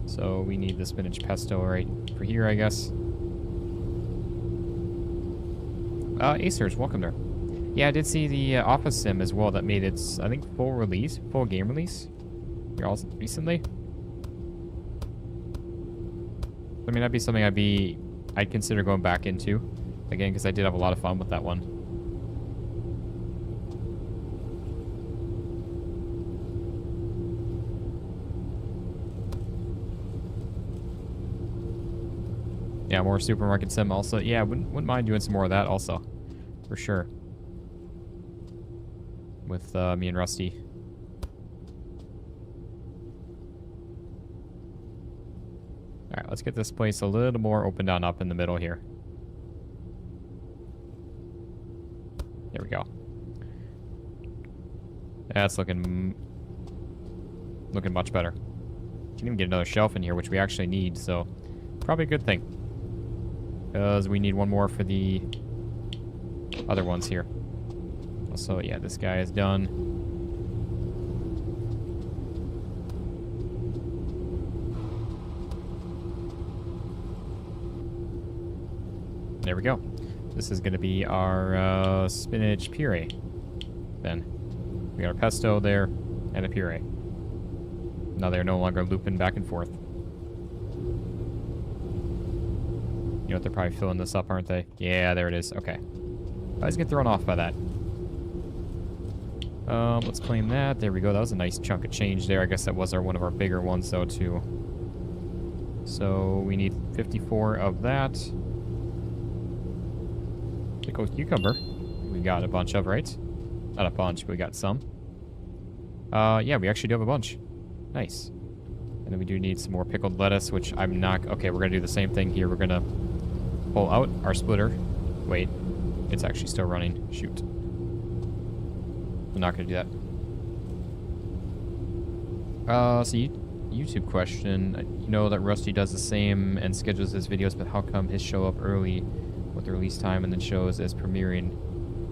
So we need the spinach pesto right for here, I guess. Acers, welcome there. Yeah, I did see the Office Sim as well that made its, I think, full game release here also recently. I mean, that'd be something I'd consider going back into again, because I did have a lot of fun with that one. Yeah, more Supermarket Sim also. Yeah, wouldn't mind doing some more of that also, for sure. With me and Rusty. All right, let's get this place a little more opened on up in the middle here. There we go. That's looking much better. Can even get another shelf in here, which we actually need, so probably a good thing. Because we need one more for the other ones here. So yeah, this guy is done. There we go. This is going to be our spinach puree. Then we got our pesto there and a puree. Now they're no longer looping back and forth. You know what? They're probably filling this up, aren't they? Yeah, there it is. Okay. I always get thrown off by that. Let's claim that. There we go. That was a nice chunk of change there. I guess that was one of our bigger ones, though, too. So we need 54 of that. Pickled cucumber. We got a bunch of, right? Not a bunch, but we got some. Yeah, we actually do have a bunch. Nice. And then we do need some more pickled lettuce, which I'm not... Okay, we're going to do the same thing here. We're going to pull out our splitter. Wait. It's actually still running. Shoot. I'm not going to do that. So YouTube question. You know that Rusty does the same and schedules his videos, but how come his show up early with the release time and then shows as premiering?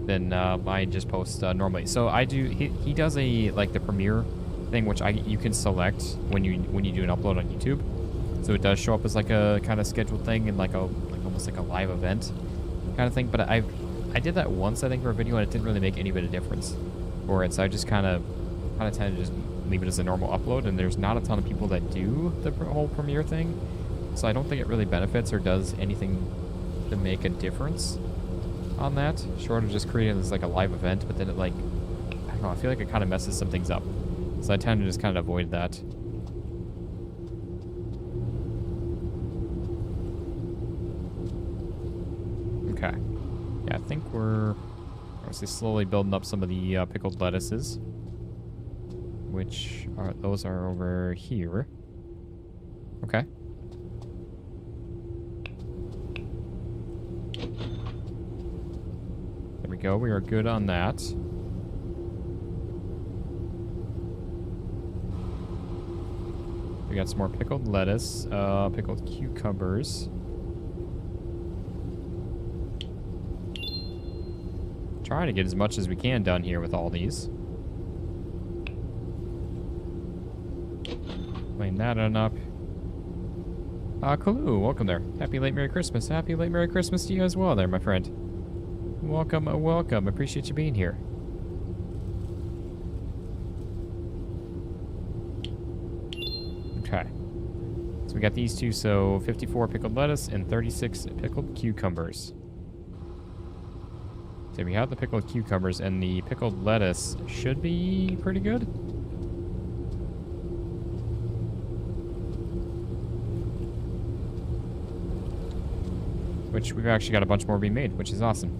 Then mine just posts normally. So I do... He does a, like, the premiere thing, which you can select when you do an upload on YouTube. So it does show up as like a kind of scheduled thing and like almost like a live event kind of thing. But I did that once, I think, for a video, and it didn't really make any bit of difference for it. So I just kind of tend to just leave it as a normal upload. And there's not a ton of people that do the whole premiere thing, so I don't think it really benefits or does anything to make a difference on that, short of just creating this like a live event. But then it, like, I don't know, I feel like it kind of messes some things up. So I tend to just kind of avoid that. Okay. Yeah, I think we're obviously slowly building up some of the pickled lettuces, which are, those are over here. Okay. There we go. We are good on that. We got some more pickled lettuce, pickled cucumbers. Trying to get as much as we can done here with all these. Clean that on up. Kalu, welcome there. Happy late Merry Christmas. Happy late Merry Christmas to you as well there, my friend. Welcome, welcome. Appreciate you being here. Okay. So we got these two, so 54 pickled lettuce and 36 pickled cucumbers. So we have the pickled cucumbers, and the pickled lettuce should be pretty good. Which we've actually got a bunch more being made, which is awesome.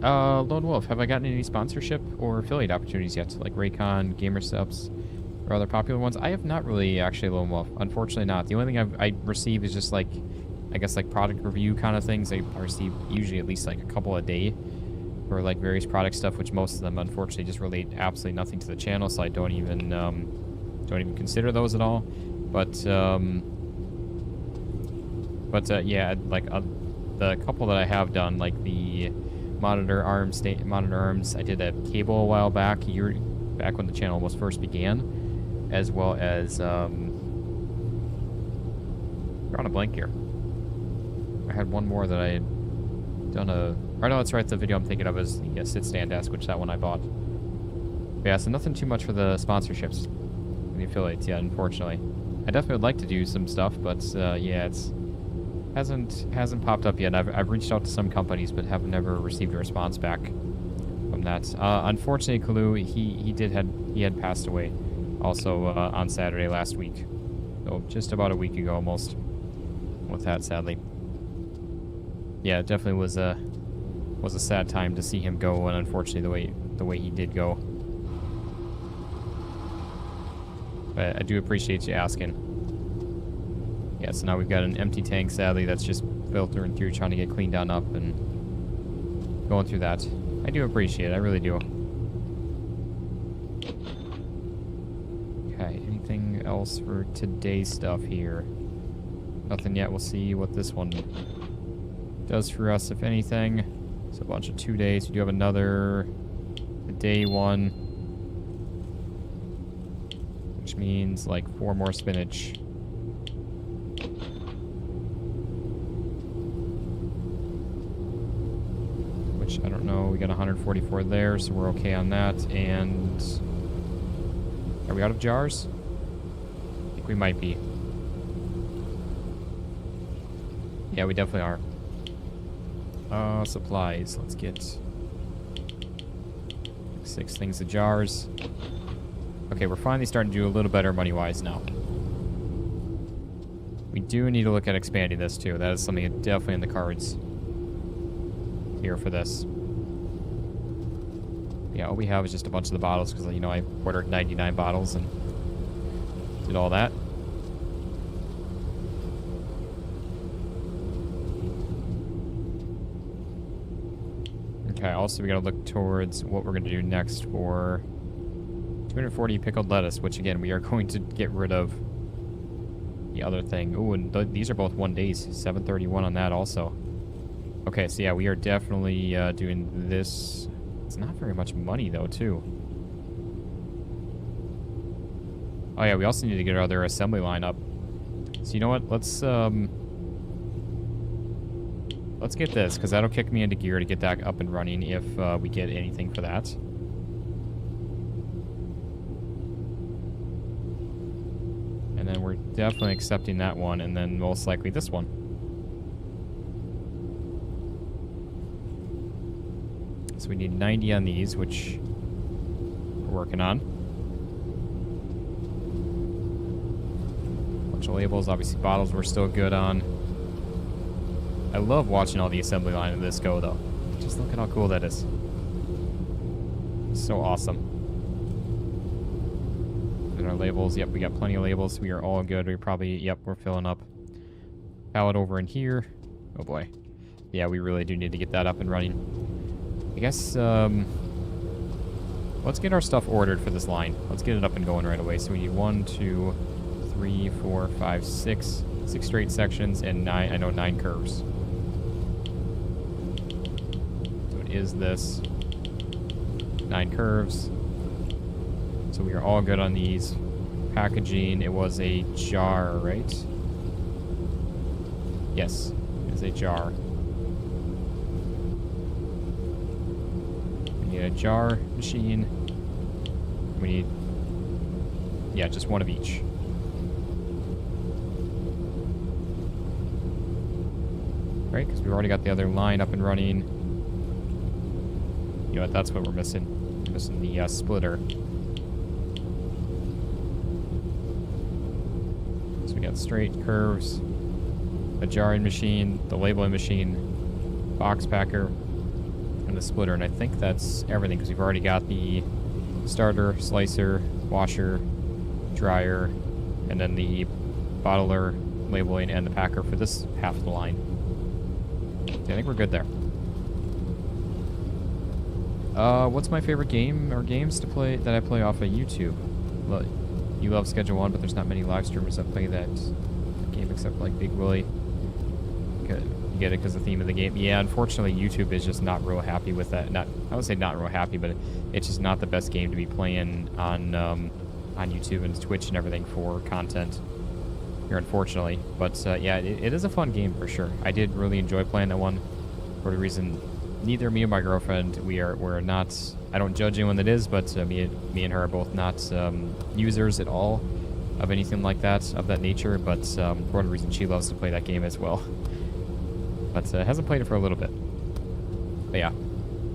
Lone Wolf, have I gotten any sponsorship or affiliate opportunities yet? Like Raycon, GamerSubs, or other popular ones? I have not really, actually, Lone Wolf. Unfortunately not. The only thing I receive is just like, I guess like product review kind of things. I receive usually at least like a couple a day for like various product stuff, which most of them unfortunately just relate absolutely nothing to the channel, so I don't even consider those at all. But yeah, like the couple that I have done, like the monitor arms, I did a cable a while back, back when the channel was first began, as well as drawing a blank here. I had one more that I had done or no, that's right, the video I'm thinking of is the sit stand desk, which that one I bought. But yeah, so nothing too much for the sponsorships, the affiliates yet, unfortunately. I definitely would like to do some stuff, but yeah, it's hasn't popped up yet. I've reached out to some companies, but have never received a response back from that. Unfortunately, Kalu, he had passed away, also on Saturday last week, so just about a week ago almost. With that, sadly, yeah, it definitely was a sad time to see him go, and unfortunately the way he did go. But I do appreciate you asking. Yeah, so now we've got an empty tank, sadly, that's just filtering through, trying to get cleaned on up and going through that. I do appreciate it, I really do. Okay, anything else for today's stuff here? Nothing yet. We'll see what this one does for us, if anything. It's a bunch of 2 days. We do have another day one, which means like 4 more spinach. Which, I don't know, we got 144 there, so we're okay on that. And are we out of jars? I think we might be. Yeah, we definitely are. Supplies. Let's get 6 things of jars. Okay, we're finally starting to do a little better money-wise now. We do need to look at expanding this, too. That is something definitely in the cards here for this. Yeah, all we have is just a bunch of the bottles, because, you know, I ordered 99 bottles and did all that. Okay, also we gotta look towards what we're gonna do next for 240 pickled lettuce, which again, we are going to get rid of the other thing. Ooh, and these are both 1 days, 731 on that also. Okay, so yeah, we are definitely doing this. It's not very much money though, too. Oh yeah, we also need to get our other assembly line up. So you know what, let's get this, because that'll kick me into gear to get that up and running if we get anything for that. And then we're definitely accepting that one, and then most likely this one. So we need 90 on these, which we're working on. Bunch of labels, obviously bottles we're still good on. I love watching all the assembly line of this go, though. Just look at how cool that is. So awesome. And our labels, yep, we got plenty of labels. We are all good. We probably, yep, we're filling up. Pallet over in here. Oh boy. Yeah, we really do need to get that up and running. I guess, let's get our stuff ordered for this line. Let's get it up and going right away. So we need 1, 2, 3, 4, 5, 6. 6 straight sections and 9 curves. So it is this. 9 curves. So we are all good on these. Packaging, it was a jar, right? Yes, it is a jar. We need a jar machine. We need, yeah, just one of each. Right, because we've already got the other line up and running. You know what, that's what we're missing. We're missing the splitter. So we got straight curves, the jarring machine, the labeling machine, box packer, and the splitter. And I think that's everything because we've already got the starter, slicer, washer, dryer, and then the bottler, labeling, and the packer for this half of the line. I think we're good there. What's my favorite game or games to play that I play off of YouTube? Well, you love Schedule 1, but there's not many live streamers that play that game except like Big Willie. You get it because the theme of the game. Yeah, unfortunately, YouTube is just not real happy with that. I would say not real happy, but it's just not the best game to be playing on YouTube and Twitch and everything for content here, unfortunately. But yeah, it is a fun game for sure. I did really enjoy playing that one for the reason neither me and my girlfriend, we're not, I don't judge anyone that is, but me and her are both not users at all of anything like that, of that nature, but for one reason she loves to play that game as well. But hasn't played it for a little bit. But yeah,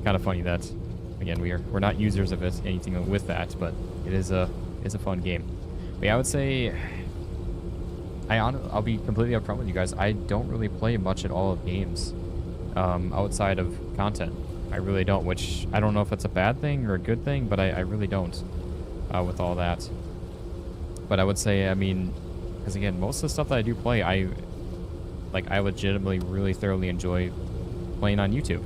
kind of funny that, again, we're not users of it, anything with that, but it's a fun game. But yeah, I would say, I'll be completely upfront with you guys, I don't really play much at all of games. Outside of content. I really don't, which I don't know if it's a bad thing or a good thing, but I really don't with all that. But I would say, I mean, because again, most of the stuff that I do play, I legitimately really thoroughly enjoy playing on YouTube.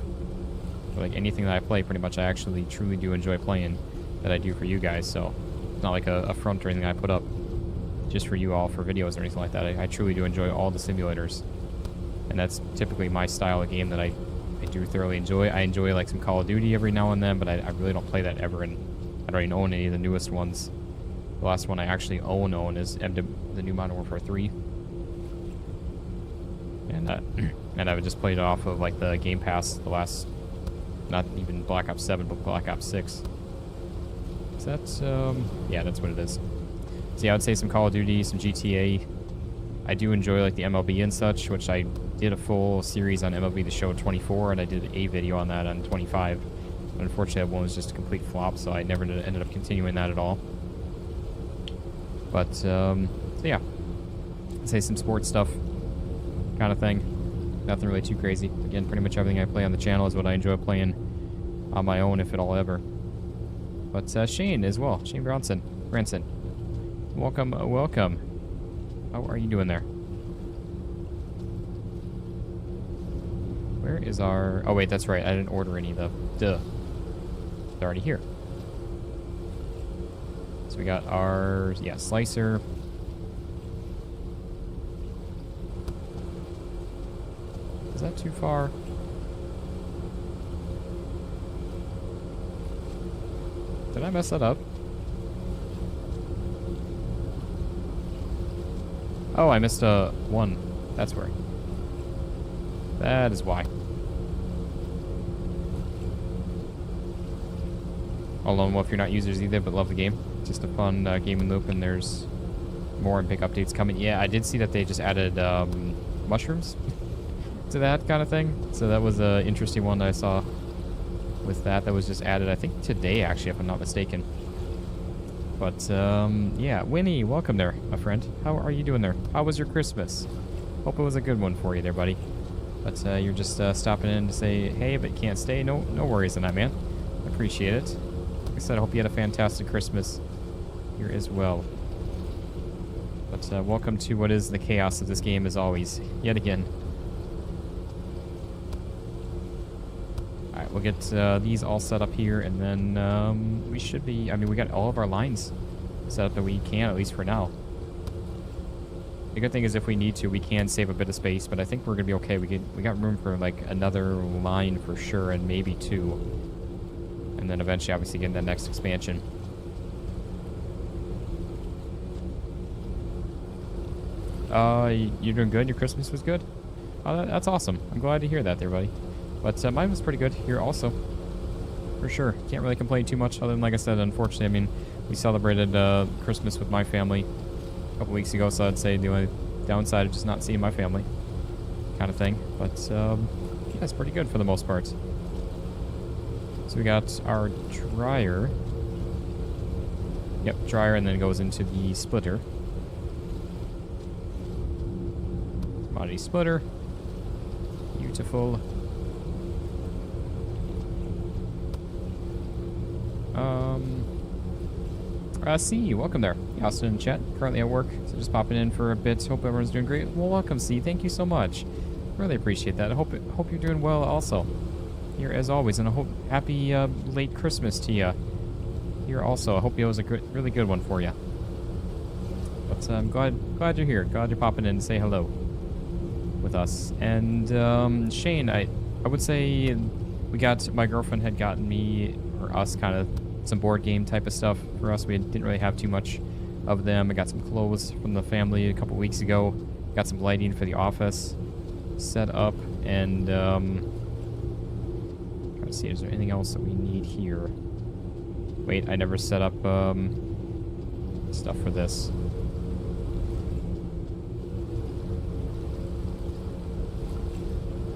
Like anything that I play, pretty much I actually truly do enjoy playing that I do for you guys, so it's not like a front or anything I put up just for you all for videos or anything like that. I truly do enjoy all the simulators. And that's typically my style of game that I do thoroughly enjoy. I enjoy like some Call of Duty every now and then, but I really don't play that ever, and I don't even own any of the newest ones. The last one I actually own is the new Modern Warfare 3. And I would just played it off of like the Game Pass, the last, not even Black Ops 7, but Black Ops 6. Is that, yeah, that's what it is. So yeah, I would say some Call of Duty, some GTA. I do enjoy like the MLB and such, which I did a full series on MLB The Show 24, and I did a video on that on 25. But unfortunately, that one was just a complete flop, so I never ended up continuing that at all. But, so yeah. I'd say some sports stuff kind of thing. Nothing really too crazy. Again, pretty much everything I play on the channel is what I enjoy playing on my own, if at all ever. But Shane as well. Shane Branson. Welcome, welcome. How are you doing there? Where is our... Oh, wait, that's right. I didn't order any of the... Duh. They're already here. So we got our... Yeah, slicer. Is that too far? Did I mess that up? Oh, I missed one. That's where. That is why. Although, if you're not users either, but love the game. Just a fun gaming loop, and there's more and big updates coming. Yeah, I did see that they just added mushrooms to that kind of thing. So that was an interesting one that I saw with that. That was just added, I think, today, actually, if I'm not mistaken. But, yeah, Winnie, welcome there, my friend. How are you doing there? How was your Christmas? Hope it was a good one for you there, buddy. But you're just stopping in to say, hey, but can't stay. No worries on that, man. I appreciate it. Like I said, I hope you had a fantastic Christmas here as well. But welcome to what is the chaos of this game, as always, yet again. Alright, we'll get these all set up here, and then we should be... I mean, we got all of our lines set up that we can, at least for now. The good thing is if we need to, we can save a bit of space, but I think we're gonna be okay. We got room for like another line for sure, and maybe two. And then eventually, obviously, getting that next expansion. You're doing good? Your Christmas was good? Oh, that's awesome. I'm glad to hear that there, buddy. But mine was pretty good here also. For sure. Can't really complain too much other than, like I said, unfortunately, I mean, we celebrated Christmas with my family a couple weeks ago, so I'd say the only downside of just not seeing my family kind of thing. But yeah, it's pretty good for the most part. So we got our dryer. Yep, dryer, and then it goes into the splitter. Commodity splitter. Beautiful. C, welcome there. Yeah, also in chat, currently at work, so just popping in for a bit. Hope everyone's doing great. Well, welcome, C. Thank you so much. Really appreciate that. I hope you're doing well also. Here as always, and I hope happy late Christmas to you. Here also, I hope it was a really good one for you. But I'm glad you're here. Glad you're popping in to say hello with us. And Shane, I would say my girlfriend had gotten me or us kind of some board game type of stuff for us. We didn't really have too much of them. I got some clothes from the family a couple weeks ago. Got some lighting for the office set up, and trying to see, is there anything else that we need here? Wait, I never set up stuff for this.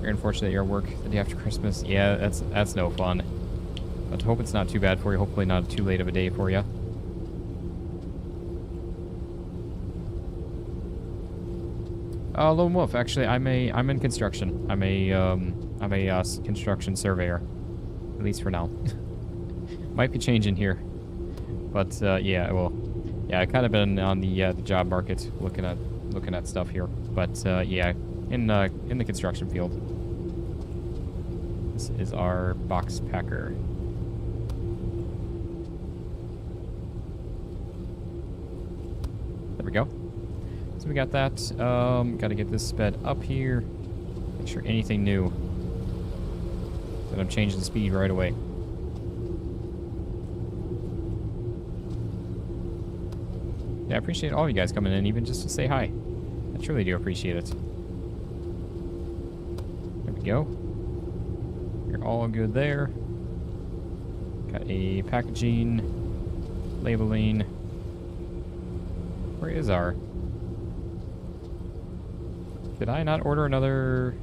Very unfortunate you're at work the day after Christmas. Yeah, that's no fun. But I hope it's not too bad for you. Hopefully not too late of a day for you. Lone Wolf, actually, I'm in construction. I'm a construction surveyor, at least for now. Might be changing here, but yeah, well, yeah, I've kind of been on the job market looking at stuff here, but yeah, in the construction field. This is our box packer. There we go. So we got that. Got to get this sped up here. Make sure anything new. That I'm changing the speed right away. Yeah, I appreciate all of you guys coming in, even just to say hi. I truly do appreciate it. There we go. You're all good there. Got a packaging, labeling. Where is our... Did I not order another...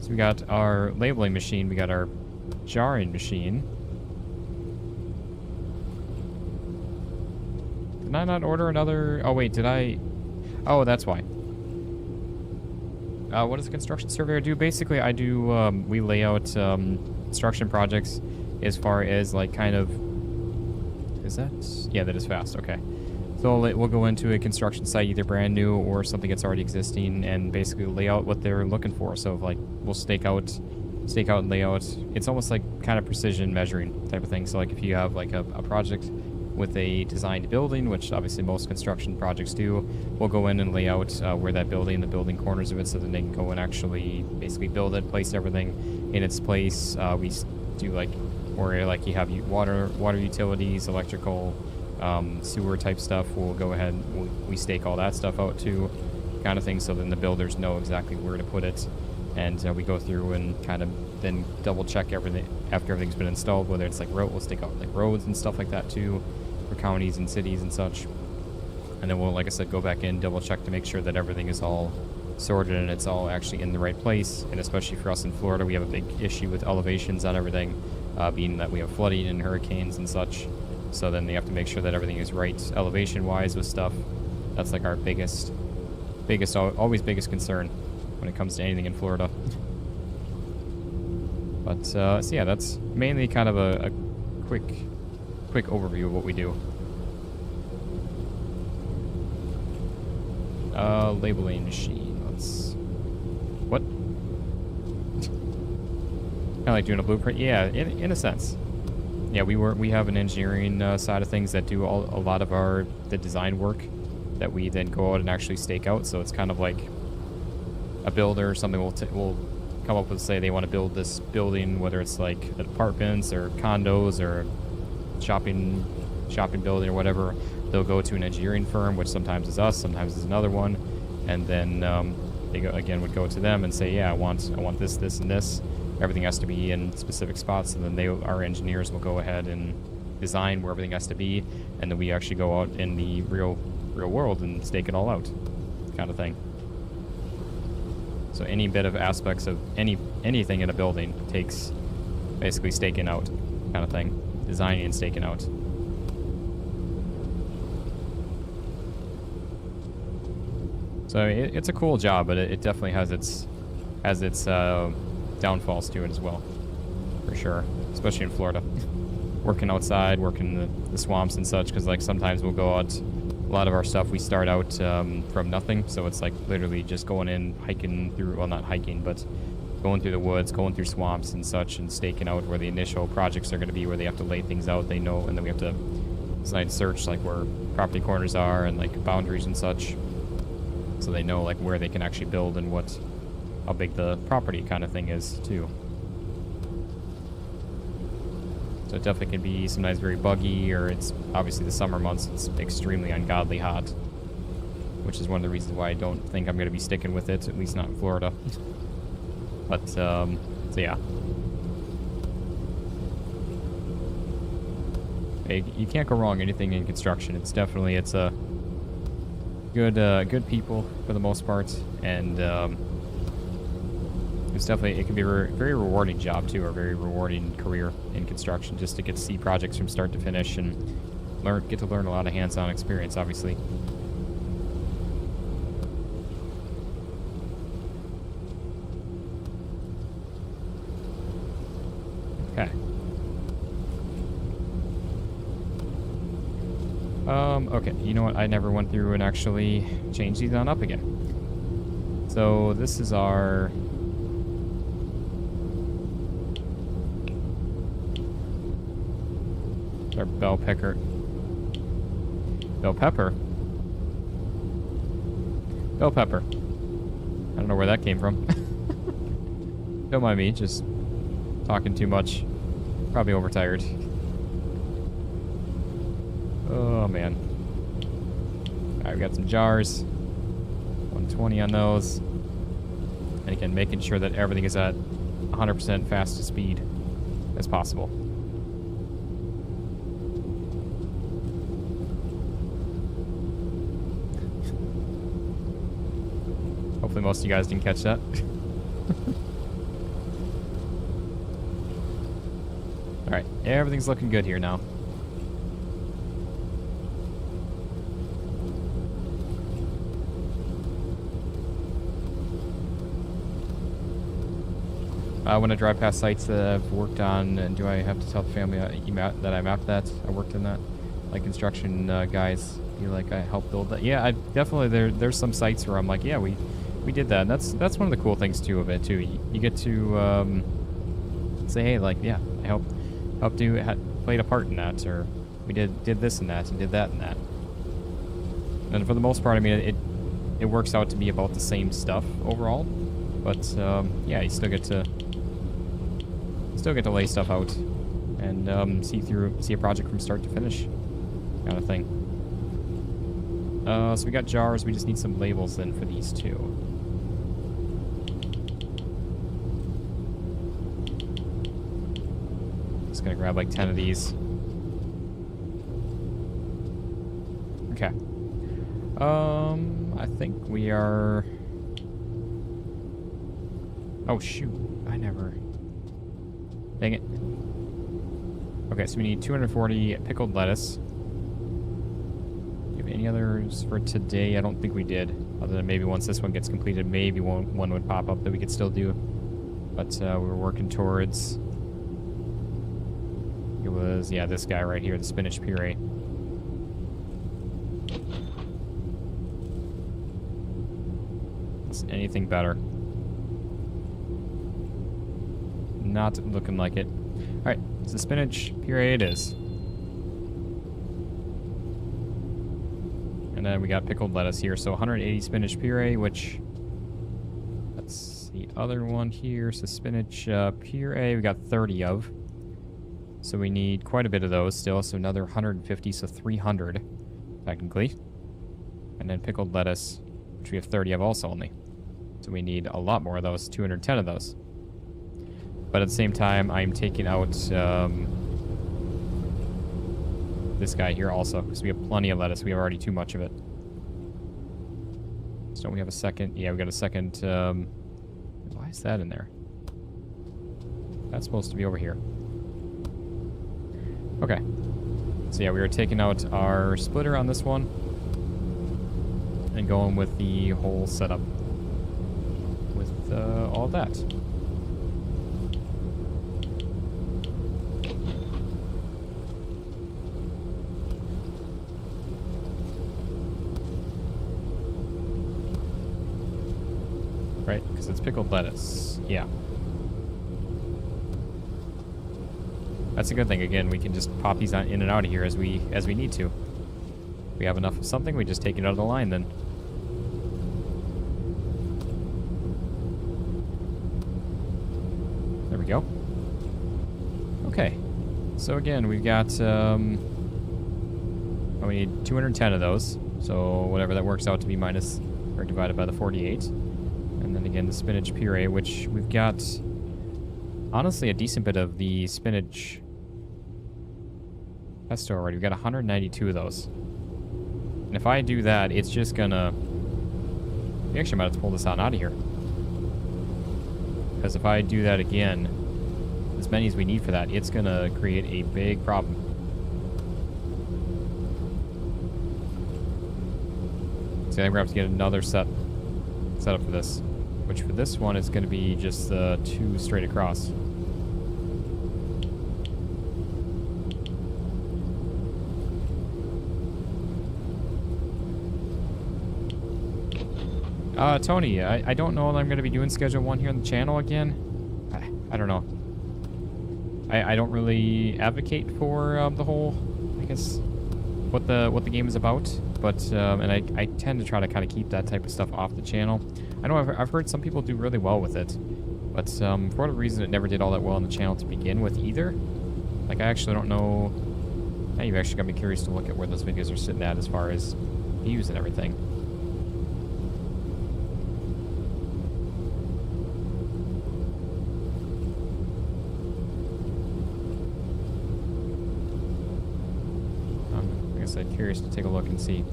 So we got our labeling machine, we got our jarring machine. Did I not order another... Oh, wait, did I... Oh, that's why. What does a construction surveyor do? Basically, I do... we lay out construction projects as far as, like, kind of... Is that... Yeah, that is fast. Okay. So we'll go into a construction site, either brand new or something that's already existing, and basically lay out what they're looking for. So, like, we'll stake out and lay out. It's almost like kind of precision measuring type of thing. So, like, if you have, like, a project with a designed building, which obviously most construction projects do, we'll go in and lay out where that building, the building corners of it, so then they can go and actually basically build it, place everything in its place. We do, like, where, like, you have water utilities, electrical, sewer type stuff. We'll go ahead and we stake all that stuff out too, kind of thing, so then the builders know exactly where to put it, and we go through and kind of then double check everything after everything's been installed, whether it's like we'll stake out like roads and stuff like that too for counties and cities and such, and then we'll, like I said, go back in, double check to make sure that everything is all sorted and it's all actually in the right place. And especially for us in Florida, we have a big issue with elevations on everything, being that we have flooding and hurricanes and such. So then they have to make sure that everything is right elevation-wise with stuff. That's like our always biggest concern when it comes to anything in Florida. But so yeah, that's mainly kind of a quick overview of what we do. Labeling machine. Let's... What? Kind of like doing a blueprint? Yeah, in a sense. Yeah, we have an engineering side of things that do a lot of the design work that we then go out and actually stake out. So it's kind of like a builder or something will come up with, say they want to build this building, whether it's like apartments or condos or shopping building or whatever. They'll go to an engineering firm, which sometimes is us, sometimes is another one, and then they would go to them and say, yeah, I want this, this, and this. Everything has to be in specific spots, and then our engineers will go ahead and design where everything has to be, and then we actually go out in the real world and stake it all out, kind of thing. So any bit of aspects of anything in a building takes basically staking out, kind of thing, designing and staking out. So it's a cool job, but it definitely has its downfalls to it as well, for sure. Especially in Florida, working outside, working the swamps and such. Because like sometimes we'll go out. A lot of our stuff we start out from nothing, so it's like literally just going in, hiking through. Well, not hiking, but going through the woods, going through swamps and such, and staking out where the initial projects are going to be, where they have to lay things out. They know, and then we have to design search like where property corners are and like boundaries and such. So they know like where they can actually build and how big the property kind of thing is too. So it definitely can be sometimes very buggy, or it's obviously the summer months, it's extremely ungodly hot, which is one of the reasons why I don't think I'm going to be sticking with it, at least not in Florida. But, so yeah. Hey, you can't go wrong anything in construction. It's a good people for the most part, and it's definitely, it can be a very rewarding job too, or a very rewarding career in construction, just to get to see projects from start to finish and get to learn a lot of hands-on experience, obviously. Okay. Okay, you know what? I never went through and actually changed these on up again. So this is our bell pepper. Bell pepper? Bell pepper. I don't know where that came from. Don't mind me, just talking too much. Probably overtired. Oh, man. Alright, we got some jars. 120 on those. And again, making sure that everything is at 100% fastest speed as possible. Hopefully most of you guys didn't catch that. Alright, everything's looking good here now. When I drive past sites that I've worked on, and do I have to tell the family that I mapped that? I worked in that? Like construction guys feel like I helped build that. Yeah, I definitely, there's some sites where I'm like, yeah, we did that. And that's one of the cool things too of it too. You get to say, hey, like, yeah, I helped played a part in that, or we did this and that, and did that and that. And for the most part, I mean, it works out to be about the same stuff overall. But yeah, you still get to lay stuff out and see a project from start to finish, kind of thing. So we got jars. We just need some labels then for these two. Just gonna grab like 10 of these. Okay. I think we are. Oh shoot! I never. Dang it. Okay, so we need 240 pickled lettuce. Do you have any others for today? I don't think we did. Other than maybe once this one gets completed, maybe one would pop up that we could still do. But we were working towards. It was, yeah, this guy right here, the spinach puree. Is anything better? Not looking like it. Alright, so spinach puree it is. And then we got pickled lettuce here. So 180 spinach puree, which... That's the other one here. So spinach puree we got 30 of. So we need quite a bit of those still. So another 150, so 300 technically. And then pickled lettuce, which we have 30 of also only. So we need a lot more of those, 210 of those. But at the same time, I'm taking out this guy here also, because we have plenty of lettuce. We have already too much of it. So don't we have a second? Yeah, we got a second. Why is that in there? That's supposed to be over here. Okay. So yeah, we are taking out our splitter on this one and going with the whole setup with all that. Right, because it's pickled lettuce. Yeah. That's a good thing. Again, we can just pop these in and out of here as we need to. If we have enough of something, we just take it out of the line then. There we go. Okay. So again, we've got we need 210 of those. So whatever that works out to be minus or divided by the 48. And then again, the spinach puree, which we've got, honestly, a decent bit of the spinach pesto already. We've got 192 of those. And if I do that, it's just gonna... We actually might have to pull this out of here. Because if I do that again, as many as we need for that, it's gonna create a big problem. So I think we're gonna have to get another setup for this. Which for this one is going to be just 2 straight across. Tony, I don't know that I'm going to be doing Schedule 1 here on the channel again. I don't know. I don't really advocate for the whole, I guess, what the game is about. But, and I tend to try to kind of keep that type of stuff off the channel. I know I've heard some people do really well with it, but for whatever reason, it never did all that well on the channel to begin with either. Like, I actually don't know. Now you've actually got me curious to look at where those videos are sitting at as far as views and everything. Like I said, curious to take a look and see.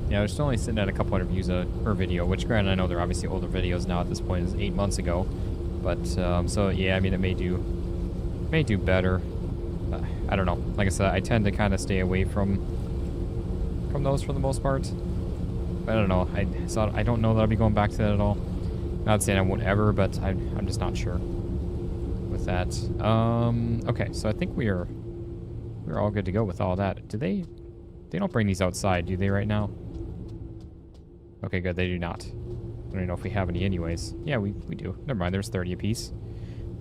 Yeah, they're still only sitting at a couple hundred views per video, which granted I know they're obviously older videos now at this point. It's 8 months ago. But, so yeah, I mean, it may do better. I don't know. Like I said, I tend to kind of stay away from those for the most part. But I don't know. I don't know that I'll be going back to that at all. Not saying I won't ever, but I'm just not sure with that. Okay, so I think we're all good to go with all that. Do they don't bring these outside, do they, right now? Okay, good. They do not. I don't even know if we have any anyways. Yeah, we do. Never mind. There's 30 apiece.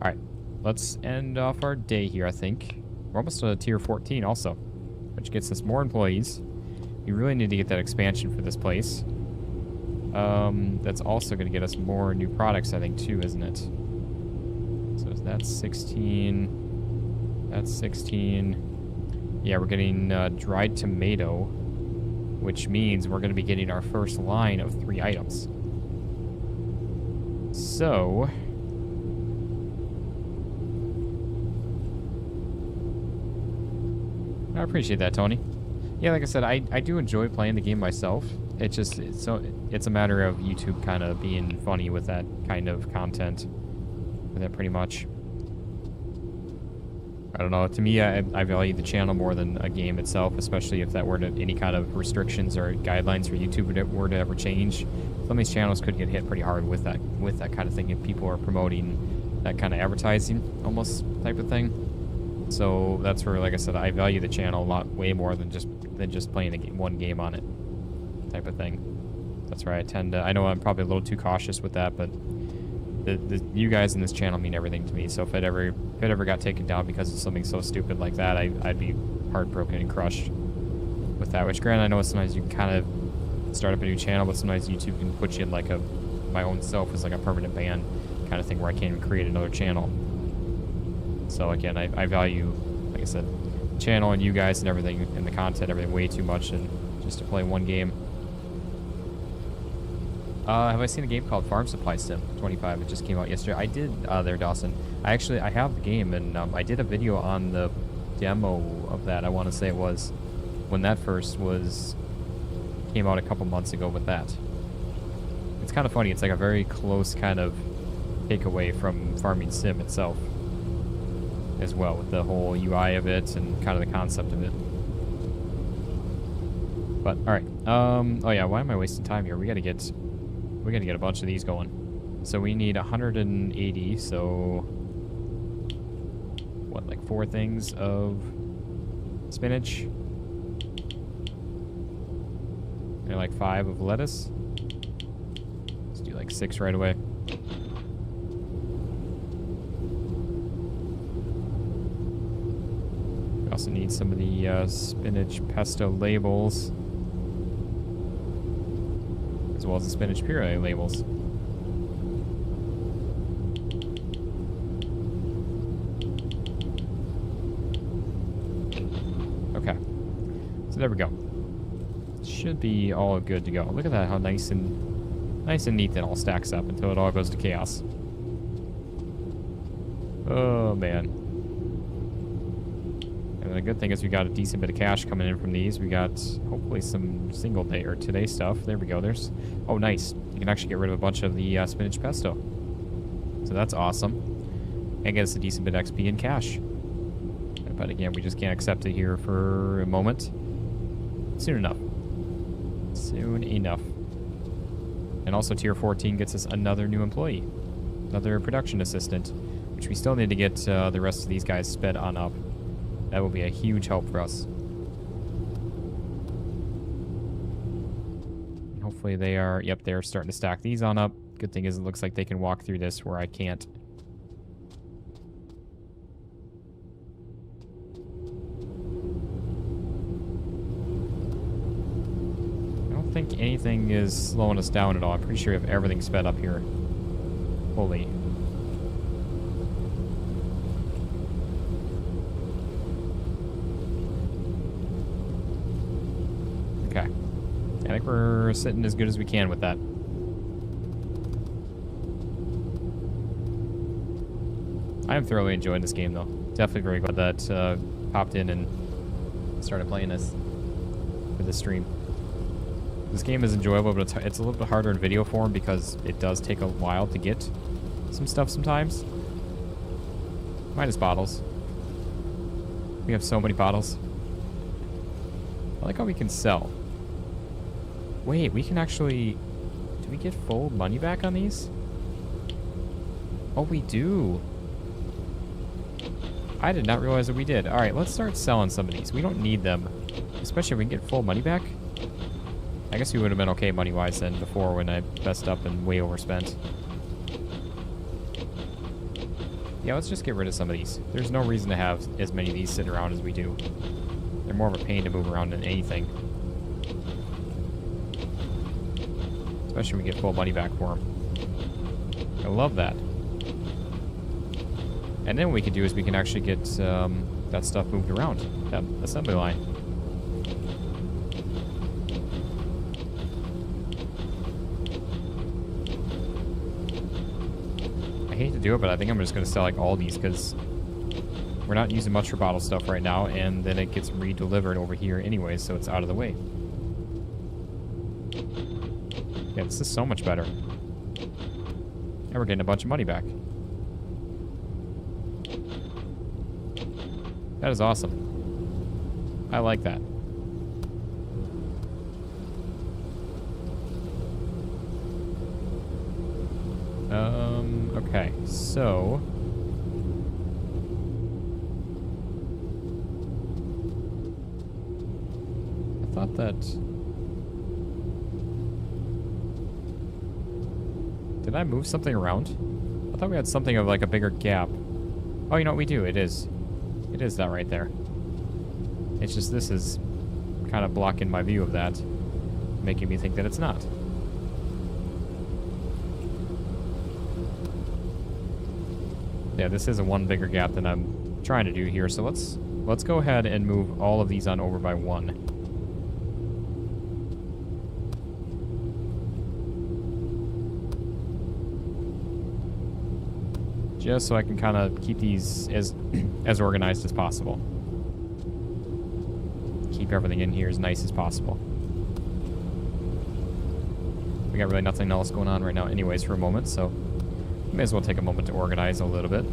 All right. Let's end off our day here, I think. We're almost to tier 14 also, which gets us more employees. We really need to get that expansion for this place. That's also going to get us more new products, I think, too, isn't it? So that's 16. That's 16. Yeah, we're getting dried tomato, which means we're going to be getting our first line of 3 items. So... I appreciate that, Tony. Yeah, like I said, I do enjoy playing the game myself. It's a matter of YouTube kind of being funny with that kind of content. With that, pretty much. I don't know. To me, I value the channel more than a game itself, especially if that were to any kind of restrictions or guidelines for YouTube were to ever change. Some of these channels could get hit pretty hard with that kind of thing if people are promoting that kind of advertising almost type of thing. So that's where, like I said, I value the channel a lot, way more than just playing one game on it type of thing. That's right. I know I'm probably a little too cautious with that, but you guys in this channel mean everything to me. So if it ever got taken down because of something so stupid like that, I'd be heartbroken and crushed with that. Which, granted, I know sometimes you can kind of start up a new channel, but sometimes YouTube can put you in like my own self as like a permanent ban kind of thing where I can't even create another channel. So again, I value, like I said, the channel and you guys and everything and the content, everything way too much, and just to play one game. Have I seen a game called Farm Supply Sim 25? It just came out yesterday. I did, there, Dawson. I have the game, and I did a video on the demo of that. I want to say it was when that first came out a couple months ago with that. It's kind of funny. It's like a very close kind of takeaway from Farming Sim itself as well, with the whole UI of it and kind of the concept of it. But, alright. Oh yeah, why am I wasting time here? We gotta get a bunch of these going. So we need 180, so what, like 4 things of spinach? And like 5 of lettuce? Let's do like 6 right away. We also need some of the spinach pesto labels, as well as the spinach puree labels. Okay, so there we go. Should be all good to go. Look at that, how nice and neat that all stacks up until it all goes to chaos. Oh man. And the good thing is we got a decent bit of cash coming in from these. We got hopefully some single day or today stuff. There we go. Oh nice. You can actually get rid of a bunch of the spinach pesto. So that's awesome. And get us a decent bit of XP in cash. But again, we just can't accept it here for a moment. Soon enough. Soon enough. And also tier 14 gets us another new employee. Another production assistant. Which we still need to get the rest of these guys sped on up. That will be a huge help for us. Hopefully they are... Yep, they're starting to stack these on up. Good thing is it looks like they can walk through this where I can't. I don't think anything is slowing us down at all. I'm pretty sure we have everything sped up here. Holy. Okay. I think we're sitting as good as we can with that. I am thoroughly enjoying this game, though. Definitely very glad that popped in and started playing this for this stream. This game is enjoyable, but it's a little bit harder in video form because it does take a while to get some stuff sometimes. Minus bottles. We have so many bottles. I like how we can sell. Wait, we can actually... Do we get full money back on these? Oh, we do. I did not realize that we did. Alright, let's start selling some of these. We don't need them. Especially if we can get full money back. I guess we would have been okay money-wise then before when I messed up and way overspent. Yeah, let's just get rid of some of these. There's no reason to have as many of these sitting around as we do. They're more of a pain to move around than anything. Especially when we get full money back for them. I love that. And then what we can do is we can actually get that stuff moved around. That assembly line. I hate to do it, but I think I'm just going to sell like all these because we're not using much for bottle stuff right now, and then it gets re-delivered over here anyway, so it's out of the way. Yeah, this is so much better. And we're getting a bunch of money back. That is awesome. I like that. Okay, so... I thought that... Did I move something around? I thought we had something of like a bigger gap. Oh, you know what we do? It is. It is that right there. It's just this is kind of blocking my view of that, making me think that it's not. Yeah, this is a one bigger gap than I'm trying to do here. So let's go ahead and move all of these on over by one. Just so I can kind of keep these as organized as possible. Keep everything in here as nice as possible. We got really nothing else going on right now anyways for a moment, so may as well take a moment to organize a little bit.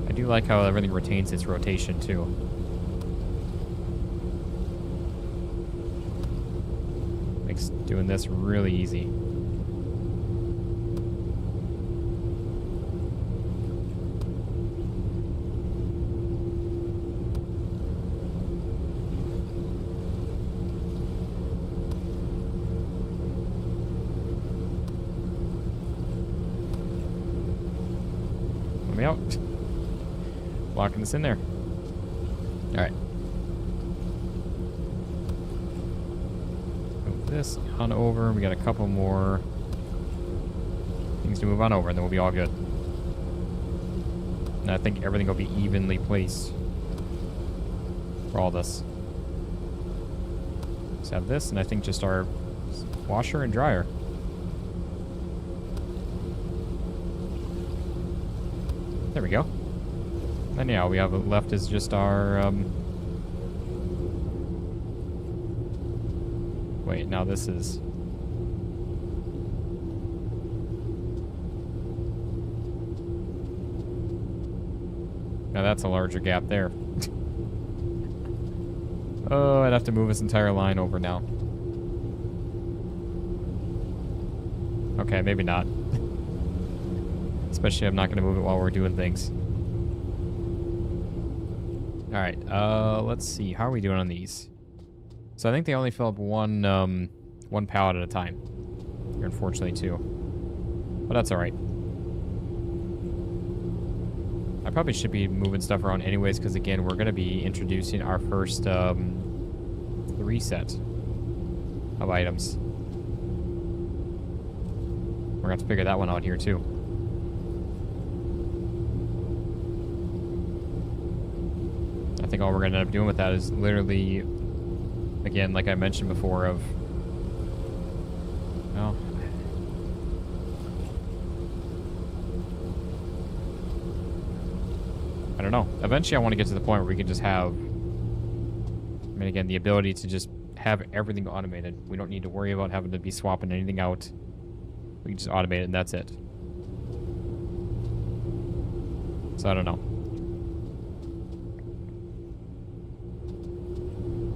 I do like how everything retains its rotation too. Makes doing this really easy. Let me out. Locking this in there. Alright. Move this on over. We got a couple more things to move on over, and then we'll be all good. And I think everything will be evenly placed for all this. Let's have this, and I think just our washer and dryer. There we go. And yeah, all we have left is just our, wait, now this is... Now that's a larger gap there. Oh, I'd have to move this entire line over now. Okay, maybe not. Especially I'm not going to move it while we're doing things. Alright, let's see. How are we doing on these? So I think they only fill up one pallet at a time. Here, unfortunately, too. But that's alright. I probably should be moving stuff around anyways, because again, we're going to be introducing our first reset of items. We're going to have to figure that one out here, too. I think all we're going to end up doing with that is literally, again, like I mentioned before, of... Well... I don't know. Eventually I want to get to the point where we can just have... I mean, again, the ability to just have everything automated. We don't need to worry about having to be swapping anything out. We can just automate it and that's it. So I don't know.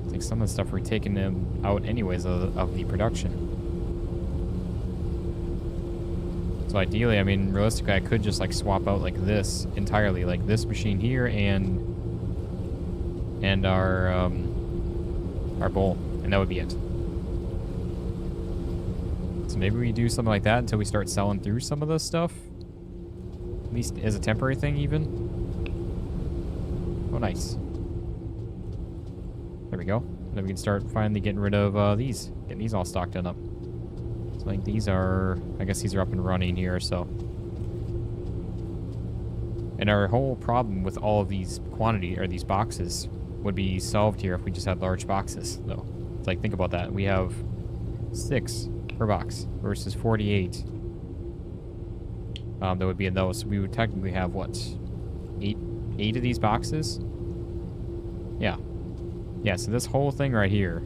I think some of the stuff we're taking them out anyways of the production. So ideally, I mean, realistically, I could just like swap out like this entirely, like this machine here and our bowl, and that would be it. So maybe we do something like that until we start selling through some of this stuff, at least as a temporary thing, even. Oh, nice. There we go. And then we can start finally getting rid of getting these all stocked up. So I think these are, I guess these are up and running here, so. And our whole problem with all of these these boxes would be solved here if we just had large boxes, though. It's like, think about that. We have 6 per box versus 48 that would be in those. So we would technically have, what, 8 of these boxes? Yeah. Yeah, so this whole thing right here,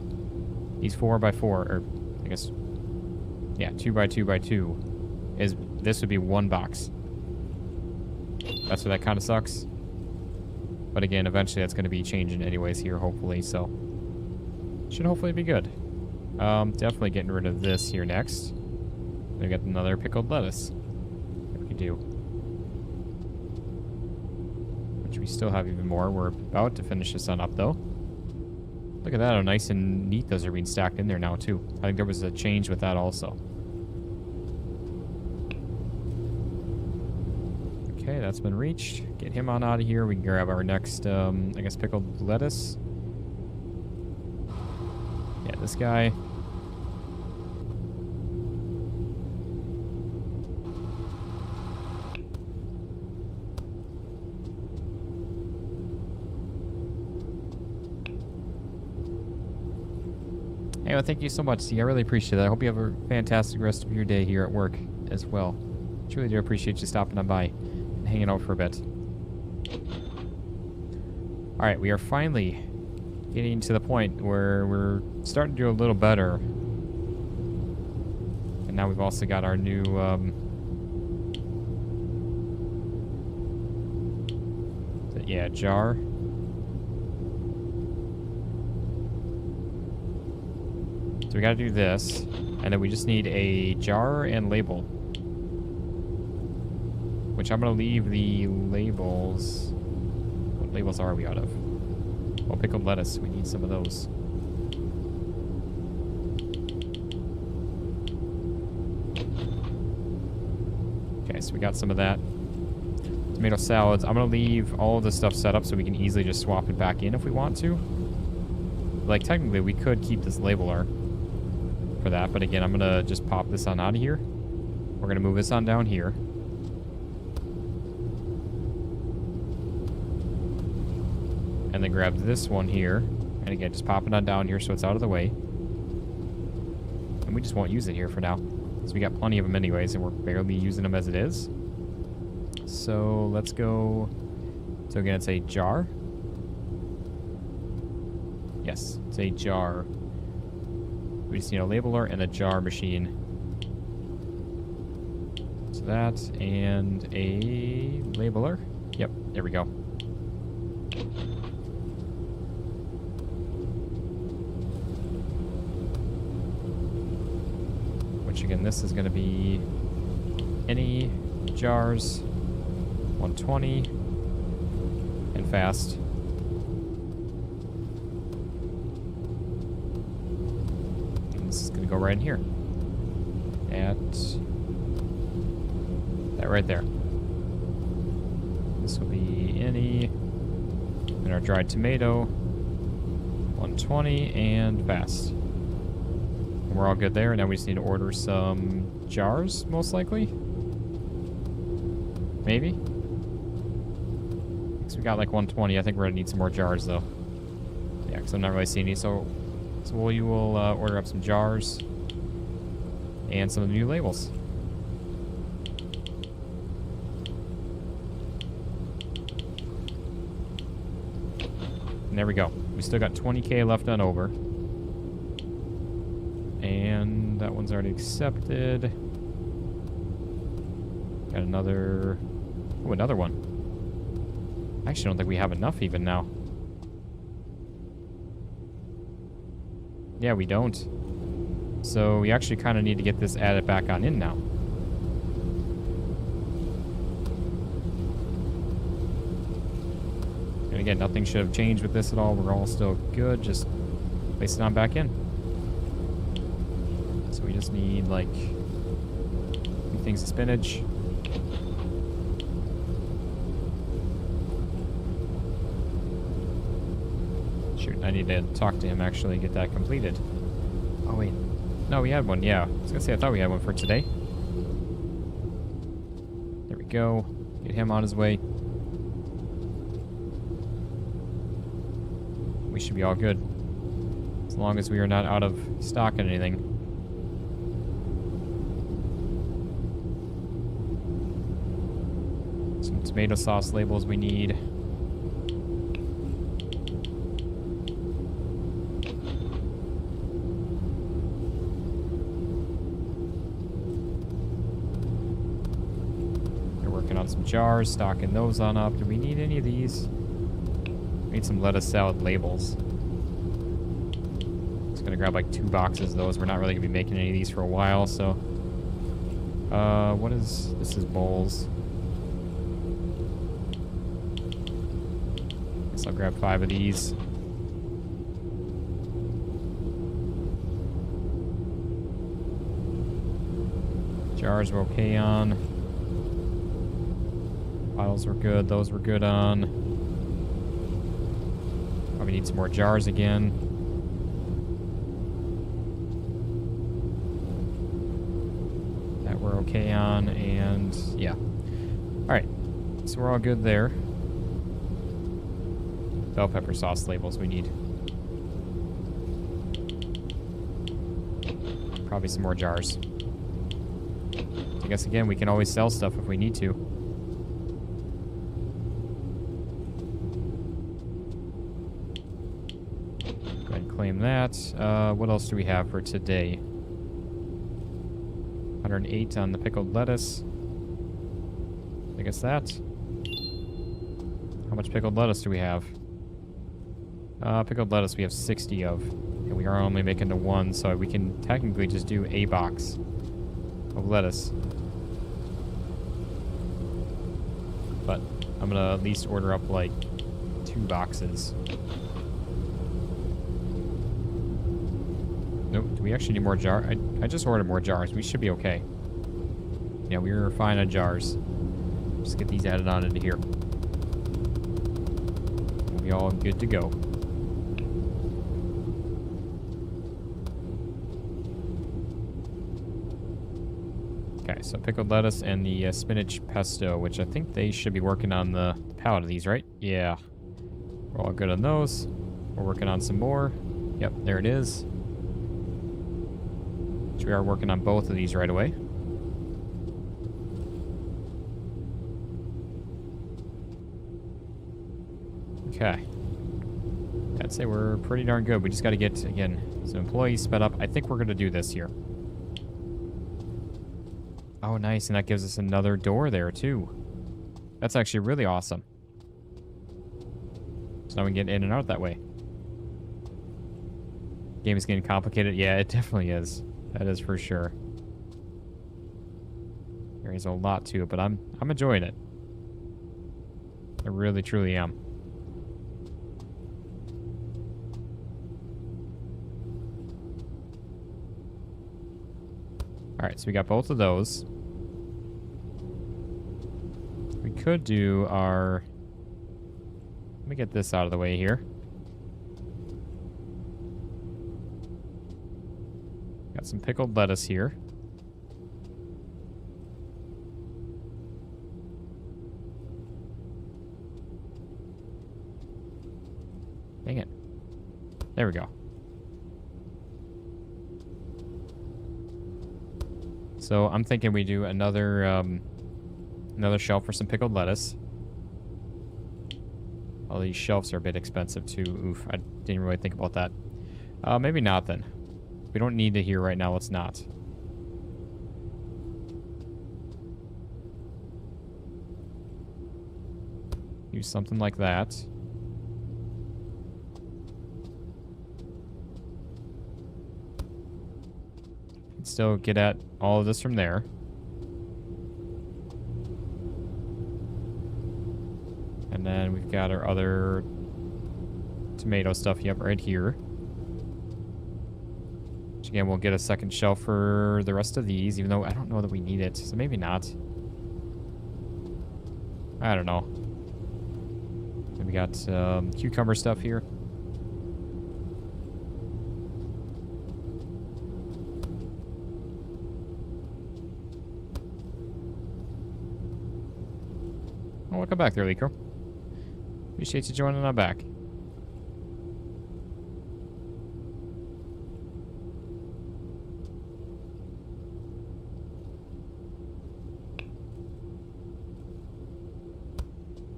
these 4x4, or I guess, yeah, 2x2x2, this would be 1 box. That's where that kind of sucks. But again, eventually that's going to be changing anyways here, hopefully, so should hopefully be good. Definitely getting rid of this here next. We got another pickled lettuce that we could do. Which we still have even more. We're about to finish this one up, though. Look at that, how nice and neat those are being stacked in there now, too. I think there was a change with that also. Okay, that's been reached. Get him on out of here. We can grab our next, I guess, pickled lettuce. Yeah, this guy. Hey, well, thank you so much, C. I really appreciate that. I hope you have a fantastic rest of your day here at work as well. Truly do appreciate you stopping on by and hanging out for a bit. Alright, we are finally getting to the point where we're starting to do a little better. And now we've also got our new, yeah, jar. So we gotta do this, and then we just need a jar and label. Which I'm gonna leave the labels. What labels are we out of? Oh, pickled lettuce. We need some of those. Okay, so we got some of that. Tomato salads. I'm gonna leave all of this stuff set up so we can easily just swap it back in if we want to. Like, technically, we could keep this labeler for that, but again, I'm gonna just pop this on out of here. We're gonna move this on down here. And then grab this one here. And again, just pop it on down here so it's out of the way. And we just won't use it here for now. So we got plenty of them anyways, and we're barely using them as it is. So let's go. So again, it's a jar. Yes, it's a jar. We just need a labeler and a jar machine. So that and a labeler. Yep, there we go. Which again, this is going to be any jars 120 and fast. This is going to go right in here. At that right there. This will be any. And our dried tomato. 120 and fast. And we're all good there. Now we just need to order some jars, most likely. Maybe. Because we got like 120. I think we're going to need some more jars, though. Yeah, because I'm not really seeing any. So we will order up some jars and some of the new labels. And there we go. We still got 20K left on over. And that one's already accepted. Got another... Oh, another one. I actually don't think we have enough even now. Yeah, we don't. So we actually kind of need to get this added back on in now. And again, nothing should have changed with this at all. We're all still good. Just place it on back in. So we just need like 2 things of spinach. Shoot, I need to talk to him actually, get that completed. Oh, wait. No, we had one, yeah. I was gonna say, I thought we had one for today. There we go. Get him on his way. We should be all good. As long as we are not out of stock in anything. Some tomato sauce labels we need. Some jars, stocking those on up. Do we need any of these? We need some lettuce salad labels. Just gonna grab like 2 boxes of those. We're not really gonna be making any of these for a while, so. What is this? Is bowls. Guess I'll grab 5 of these. Jars were okay on. Bottles were good. Those were good on. Probably need some more jars again. That we're okay on, and yeah. Alright, so we're all good there. Bell pepper sauce labels we need. Probably some more jars. I guess again, we can always sell stuff if we need to. Go ahead and claim that. What else do we have for today? 108 on the pickled lettuce. I guess that. How much pickled lettuce do we have? Pickled lettuce we have 60 of. And we are only making the one, so we can technically just do a box of lettuce. But I'm gonna at least order up like 2 boxes. Nope, do we actually need more jars? I just ordered more jars. We should be okay. Yeah, we were fine on jars. Just get these added on into here. We'll be all good to go. Okay, so pickled lettuce and the spinach pesto, which I think they should be working on the palette of these, right? Yeah. We're all good on those. We're working on some more. Yep, there it is. So we are working on both of these right away. Okay. I'd say we're pretty darn good. We just got to get, again, some employees sped up. I think we're going to do this here. Oh, nice. And that gives us another door there, too. That's actually really awesome. So now we can get in and out that way. Game is getting complicated. Yeah, it definitely is. That is for sure. There is a lot to it, but I'm enjoying it. I really, truly am. Alright, so we got both of those. We could do our... Let me get this out of the way here. Got some pickled lettuce here. Dang it. There we go. So I'm thinking we do another another shelf for some pickled lettuce. All these shelves are a bit expensive too. Oof, I didn't really think about that. Maybe not then. We don't need it here right now. Let's not. Use something like that. Still get at all of this from there. And then we've got our other tomato stuff, yep, right here. Which again, we'll get a second shelf for the rest of these, even though I don't know that we need it, so maybe not. I don't know. And we got cucumber stuff here. Oh, welcome back there, Lico. Appreciate you joining on back.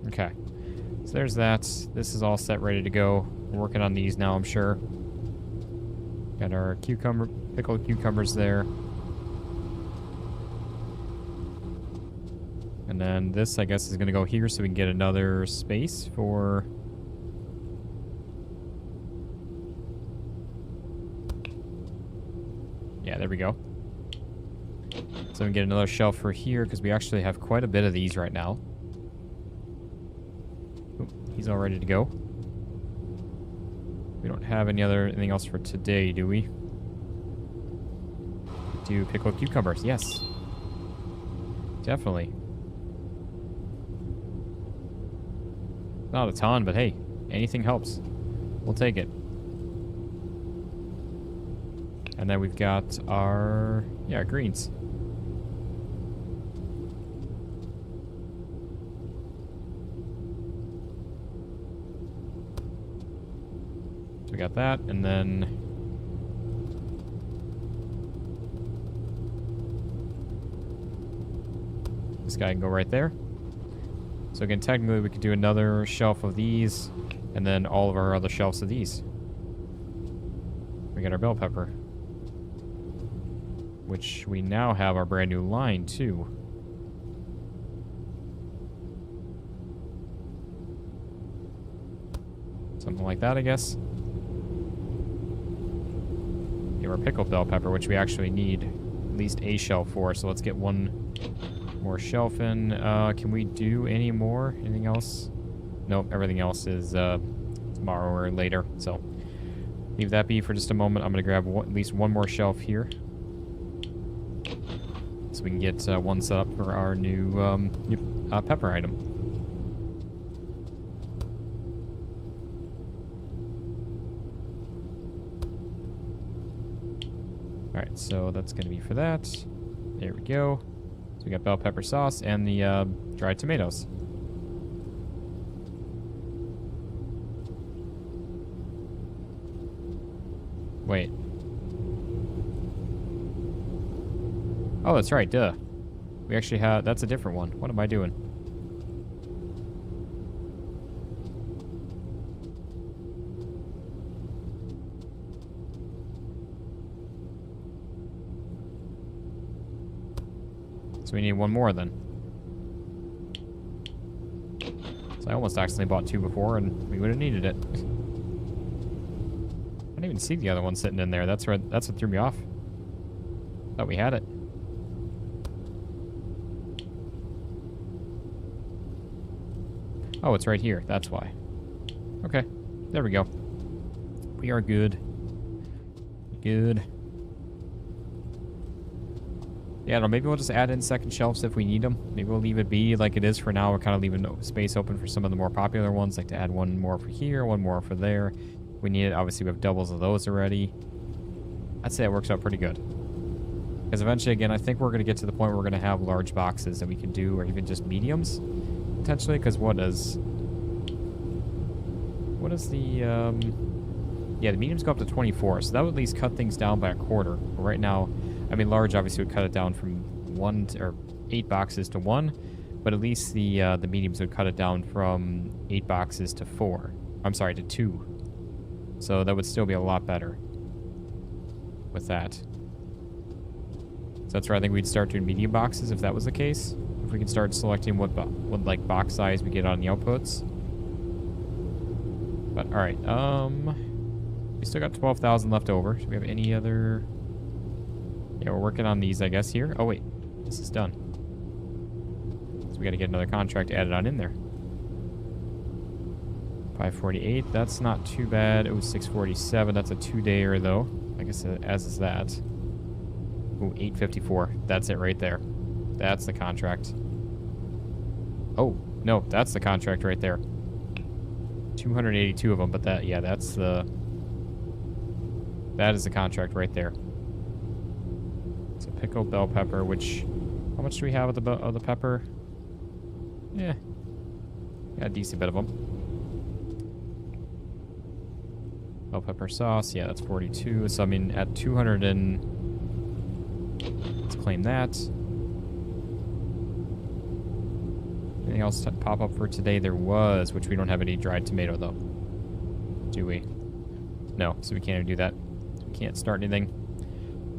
Okay. So there's that. This is all set, ready to go. We're working on these now, I'm sure. Got our pickled cucumbers there. And then this, I guess, is going to go here so we can get another space for... Yeah, there we go. So we can get another shelf for here because we actually have quite a bit of these right now. Oop, he's all ready to go. We don't have anything else for today, do we? Do pickled cucumbers, yes. Definitely. Not a ton, but hey, anything helps. We'll take it. And then we've got our, yeah, greens. So we got that, and then this guy can go right there. So again, technically we could do another shelf of these, and then all of our other shelves of these. We got our bell pepper, which we now have our brand new line too. Something like that, I guess. We have our pickled bell pepper, which we actually need at least a shelf for, so let's get one more shelf in. Can we do any more? Anything else? Nope, everything else is tomorrow or later, so leave that be for just a moment. I'm going to grab at least one more shelf here, so we can get one set up for our new pepper item. Alright, so that's going to be for that. There we go. So we got bell pepper sauce and the dried tomatoes. Wait. Oh, that's right, duh. We actually have, that's a different one. What am I doing? So we need one more then. So I almost accidentally bought two before and we would have needed it. I didn't even see the other one sitting in there. That's what threw me off. Thought we had it. Oh, it's right here. That's why. Okay. There we go. We are good. Good. Yeah, no, maybe we'll just add in second shelves if we need them. Maybe we'll leave it be like it is for now. We're kind of leaving space open for some of the more popular ones, like to add one more for here, one more for there. We need it. Obviously, we have doubles of those already. I'd say it works out pretty good. Because eventually, again, I think we're going to get to the point where we're going to have large boxes that we can do, or even just mediums, potentially. Because what is the, yeah, the mediums go up to 24, so that would at least cut things down by a quarter. But right now, I mean, large obviously would cut it down from 8 boxes to 1, but at least the mediums would cut it down from 8 boxes to 4. I'm sorry, to 2. So that would still be a lot better with that. So that's where I think we'd start doing medium boxes if that was the case. If we can start selecting what like box size we get on the outputs. But all right, we still got 12,000 left over. Do we have any other? Yeah, we're working on these, I guess, here. Oh, wait. This is done. So we got to get another contract added on in there. 548. That's not too bad. It was 647. That's a 2-dayer, though. I guess as is that. Ooh, 854. That's it right there. That's the contract. Oh, no. That's the contract right there. 282 of them, but that, yeah, that is the contract right there. Pickled bell pepper, which, how much do we have of the pepper? Yeah, got a decent bit of them. Bell pepper sauce, yeah, that's 42. So I mean, at 200 and let's claim that. Anything else to pop up for today? There was, which we don't have any dried tomato though. Do we? No, so we can't even do that. We can't start anything.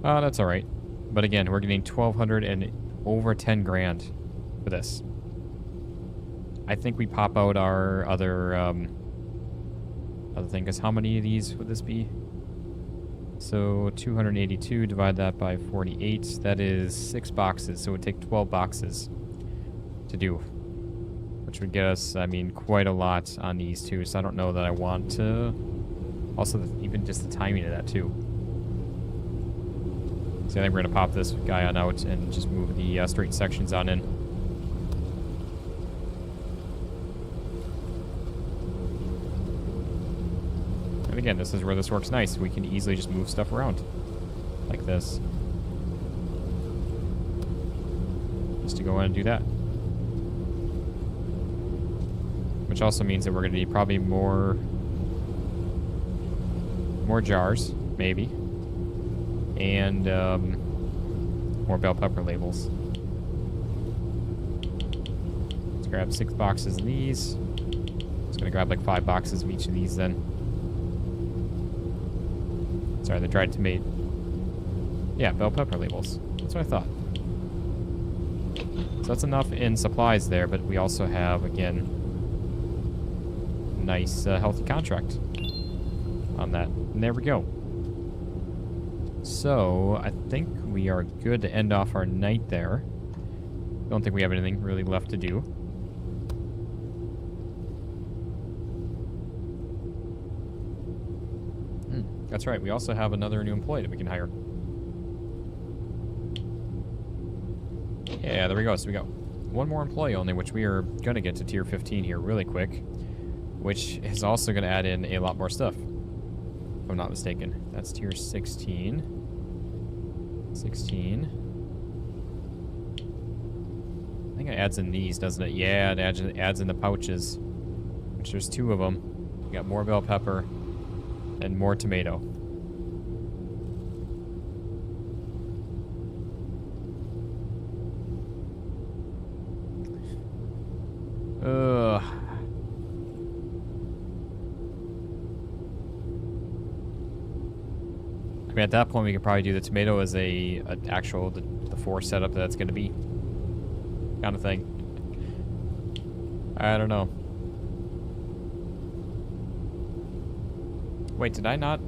That's all right. But again, we're getting 1,200 and over 10 grand for this. I think we pop out our other thing, because how many of these would this be? So 282, divide that by 48. That is 6 boxes, so it would take 12 boxes to do. Which would get us, I mean, quite a lot on these two, so I don't know that I want to... Also, even just the timing of that, too. So I think we're going to pop this guy on out and just move the straight sections on in. And again, this is where this works nice. We can easily just move stuff around like this. Just to go in and do that. Which also means that we're going to need probably more jars, maybe. And more bell pepper labels. Let's grab 6 boxes of these. Just gonna grab like 5 boxes of each of these then. Sorry, the dried tomato. Yeah, bell pepper labels. That's what I thought. So that's enough in supplies there, but we also have, again, a nice healthy contract on that. And there we go. So, I think we are good to end off our night there. Don't think we have anything really left to do. That's right, we also have another new employee that we can hire. Yeah, there we go. So we got one more employee only, which we are going to get to tier 15 here really quick, which is also going to add in a lot more stuff, if I'm not mistaken. That's tier 16. 16. I think it adds in these, doesn't it? Yeah, it adds in the pouches, which there's 2 of them. We got more bell pepper and more tomato. Ugh. I mean, at that point, we could probably do the tomato as the 4 setup that's going to be kind of thing. I don't know. Wait, did I not?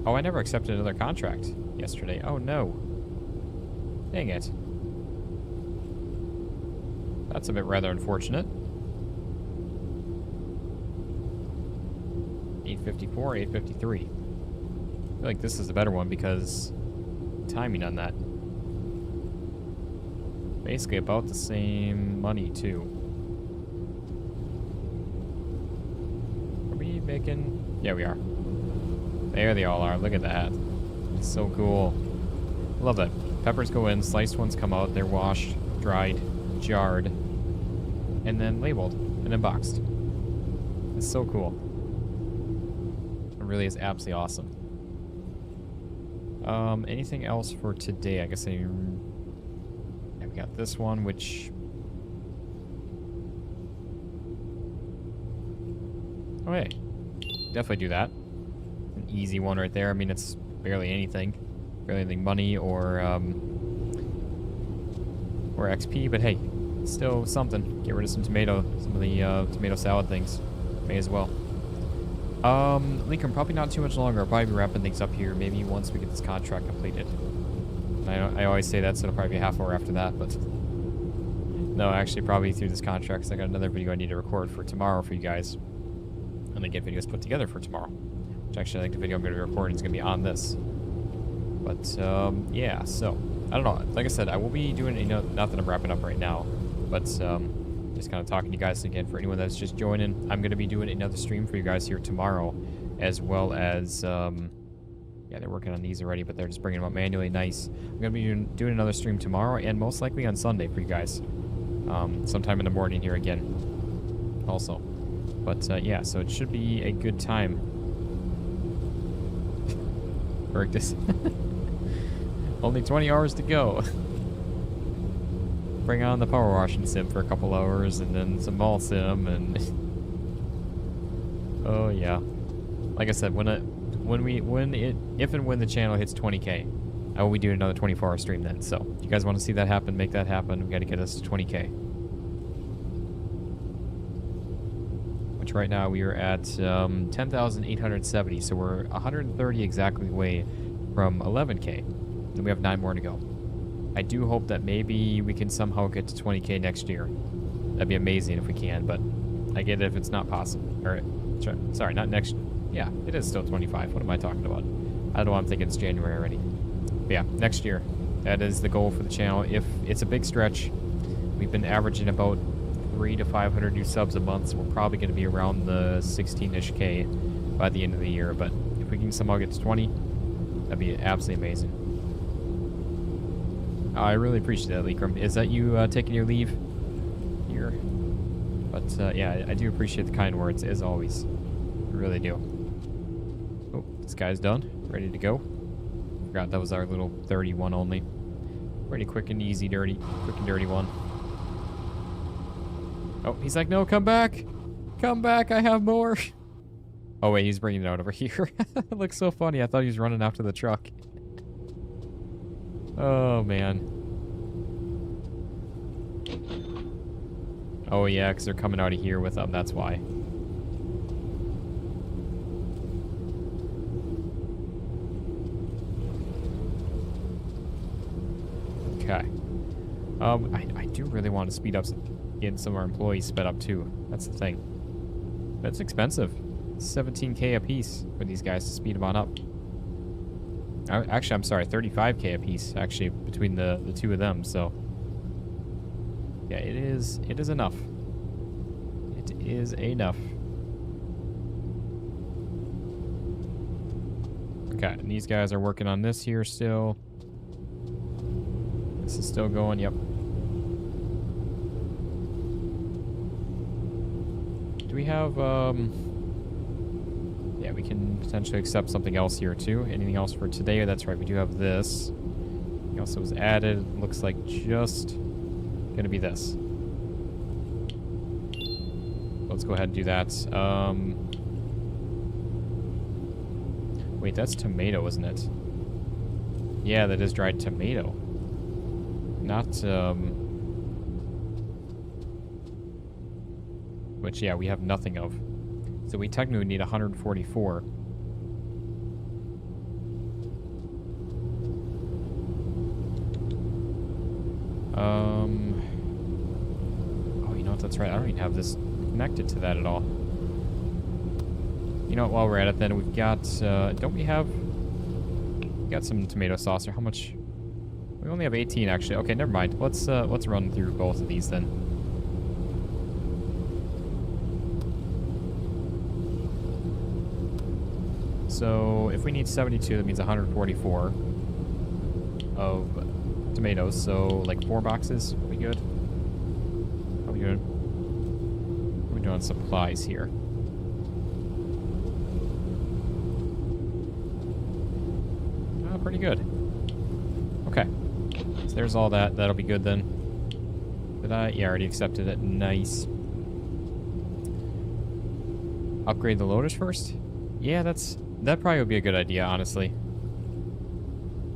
Oh, I never accepted another contract yesterday. Oh, no. Dang it. That's a bit rather unfortunate. 854, 853. I feel like this is a better one because timing on that. Basically about the same money, too. Are we making... Yeah, we are. There they all are. Look at that. It's so cool. Love that. Peppers go in, sliced ones come out. They're washed, dried, jarred, and then labeled and then boxed. It's so cool. It really is absolutely awesome. Anything else for today? I guess yeah, we got this one, which... Oh, hey. Definitely do that. An easy one right there. I mean, it's barely anything. Barely anything money or XP, but hey, still something. Get rid of some tomato, some of the tomato salad things. May as well. Lincoln, probably not too much longer. I'll probably be wrapping things up here, maybe once we get this contract completed. I always say that, so it'll probably be a half hour after that, but... No, actually, probably through this contract, because I got another video I need to record for tomorrow for you guys. And then get videos put together for tomorrow. Which actually, I think the video I'm going to be recording is going to be on this. But, yeah, so... I don't know. Like I said, I will be doing, not that I'm wrapping up right now, but, just kind of talking to you guys again. For anyone that's just joining, I'm going to be doing another stream for you guys here tomorrow, as well as, yeah, they're working on these already, but they're just bringing them up manually. Nice. I'm going to be doing another stream tomorrow, and most likely on Sunday for you guys. Sometime in the morning here again, also. But, yeah, so it should be a good time. Practice. Only 20 hours to go. Bring on the power washing sim for a couple hours, and then some mall sim, and... Oh, yeah. Like I said, if and when the channel hits 20K, I will be doing another 24-hour stream then. So, if you guys want to see that happen, make that happen. We got to get us to 20K. Which right now we are at 10,870, so we're 130 exactly away from 11K. Then we have 9 more to go. I do hope that maybe we can somehow get to 20K next year. That'd be amazing if we can, but I get it if it's not possible. Or, sorry, not next... Yeah, it is still 25. What am I talking about? I don't know, I'm thinking it's January already. But yeah, next year. That is the goal for the channel. If it's a big stretch, we've been averaging about 300 to 500 new subs a month, so we're probably going to be around the 16-ish K by the end of the year. But if we can somehow get to 20, that'd be absolutely amazing. I really appreciate that, Leekram. Is that you taking your leave here? But yeah, I do appreciate the kind words, as always. I really do. Oh, this guy's done. Ready to go. Forgot that was our little 31 only. Pretty quick and easy, quick and dirty one. Oh, he's like, no, come back. Come back, I have more. Oh, wait, he's bringing it out over here. It looks so funny. I thought he was running after the truck. Oh, man. Oh, yeah, because they're coming out of here with them. That's why. Okay. I do really want to speed up, get some of our employees sped up, too. That's the thing. That's expensive. 17K a piece for these guys to speed them on up. Actually, I'm sorry, 35K a piece, actually, between the two of them, so. Yeah, it is enough. It is enough. Okay, and these guys are working on this here still. This is still going, yep. Do we have, yeah, we can potentially accept something else here, too. Anything else for today? That's right, we do have this. Anything else that was added? Looks like just gonna be this. Let's go ahead and do that. Wait, that's tomato, isn't it? Yeah, that is dried tomato. Not, which, yeah, we have nothing of. So we technically need 144. Oh, you know what? That's right. I don't even have this connected to that at all. You know what? While we're at it, then we've got. Don't we have? We got some tomato sauce. Or how much? We only have 18 actually. Okay, never mind. Let's run through both of these then. So if we need 72, that means 144 of tomatoes. So like 4 boxes. Are we good? How are we doing? We're doing supplies here. Oh, pretty good. Okay. So there's all that. That'll be good then. Did I? Yeah, I already accepted it. Nice. Upgrade the loaders first? Yeah, that probably would be a good idea, honestly.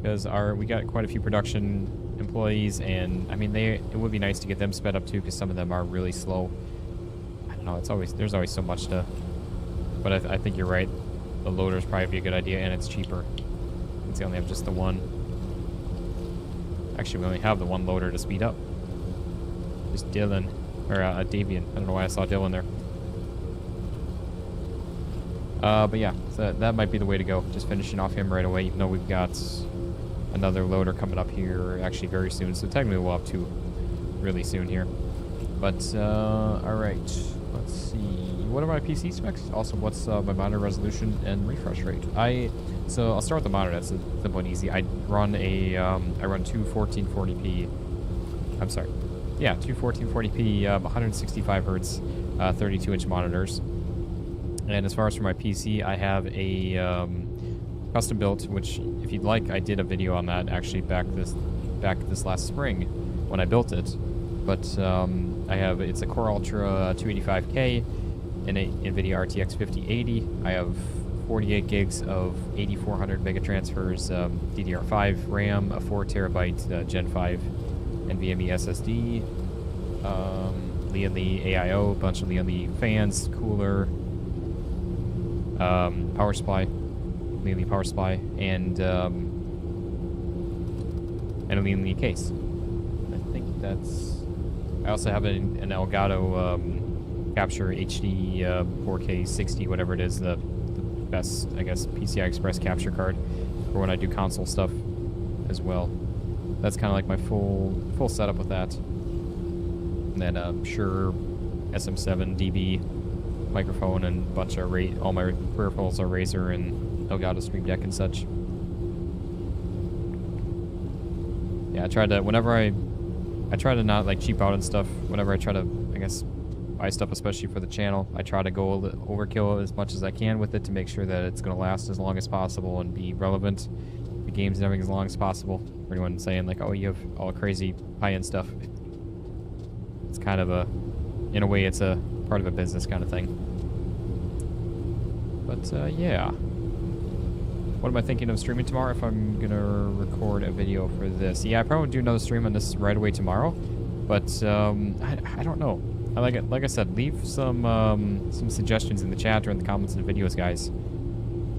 Because we got quite a few production employees, and I mean, it would be nice to get them sped up too, because some of them are really slow. I don't know. There's always so much to. But I think you're right. The loaders probably be a good idea, and it's cheaper. Since they only have just the one. Actually, we only have the one loader to speed up. Just Dylan or Davian. I don't know why I saw Dylan there. But yeah, so that might be the way to go. Just finishing off him right away, even though we've got another loader coming up here actually very soon. So technically we'll have 2 really soon here. But, alright. Let's see. What are my PC specs? Also, what's my monitor resolution and refresh rate? So I'll start with the monitor. That's simple and easy. I run two 1440p. I'm sorry. Yeah, two 1440p, 165 hertz, 32-inch monitors. And as far as for my PC, I have a custom built, which, if you'd like, I did a video on that actually back this last spring when I built it. But it's a Core Ultra 285K and a NVIDIA RTX 5080. I have 48 gigs of 8400 megatransfers DDR5 RAM, a 4 terabyte Gen 5 NVMe SSD, Lian Li AIO, a bunch of Lian Li fans, cooler, power supply, Lian Li power supply, and a Lian Li case. I think that's. I also have an Elgato Capture HD 4K 60, whatever it is, the best, I guess, PCI Express capture card for when I do console stuff. as well. That's kind of like my full setup with that. And then Shure SM7 DB microphone and a bunch of all my peripherals are Razer and Elgato Stream Deck and such. Yeah, I try to not like cheap out on stuff. Whenever I try to, I guess, buy stuff, especially for the channel, I try to go overkill as much as I can with it to make sure that it's going to last as long as possible and be relevant to games and everything as long as possible. For anyone saying like, oh, you have all crazy high-end stuff, it's kind of in a way, it's a part of a business kind of thing. But yeah. What am I thinking of streaming tomorrow if I'm going to record a video for this? Yeah, I probably won't do another stream on this right away tomorrow. But I don't know. Like I said, leave some suggestions in the chat or in the comments in the videos, guys.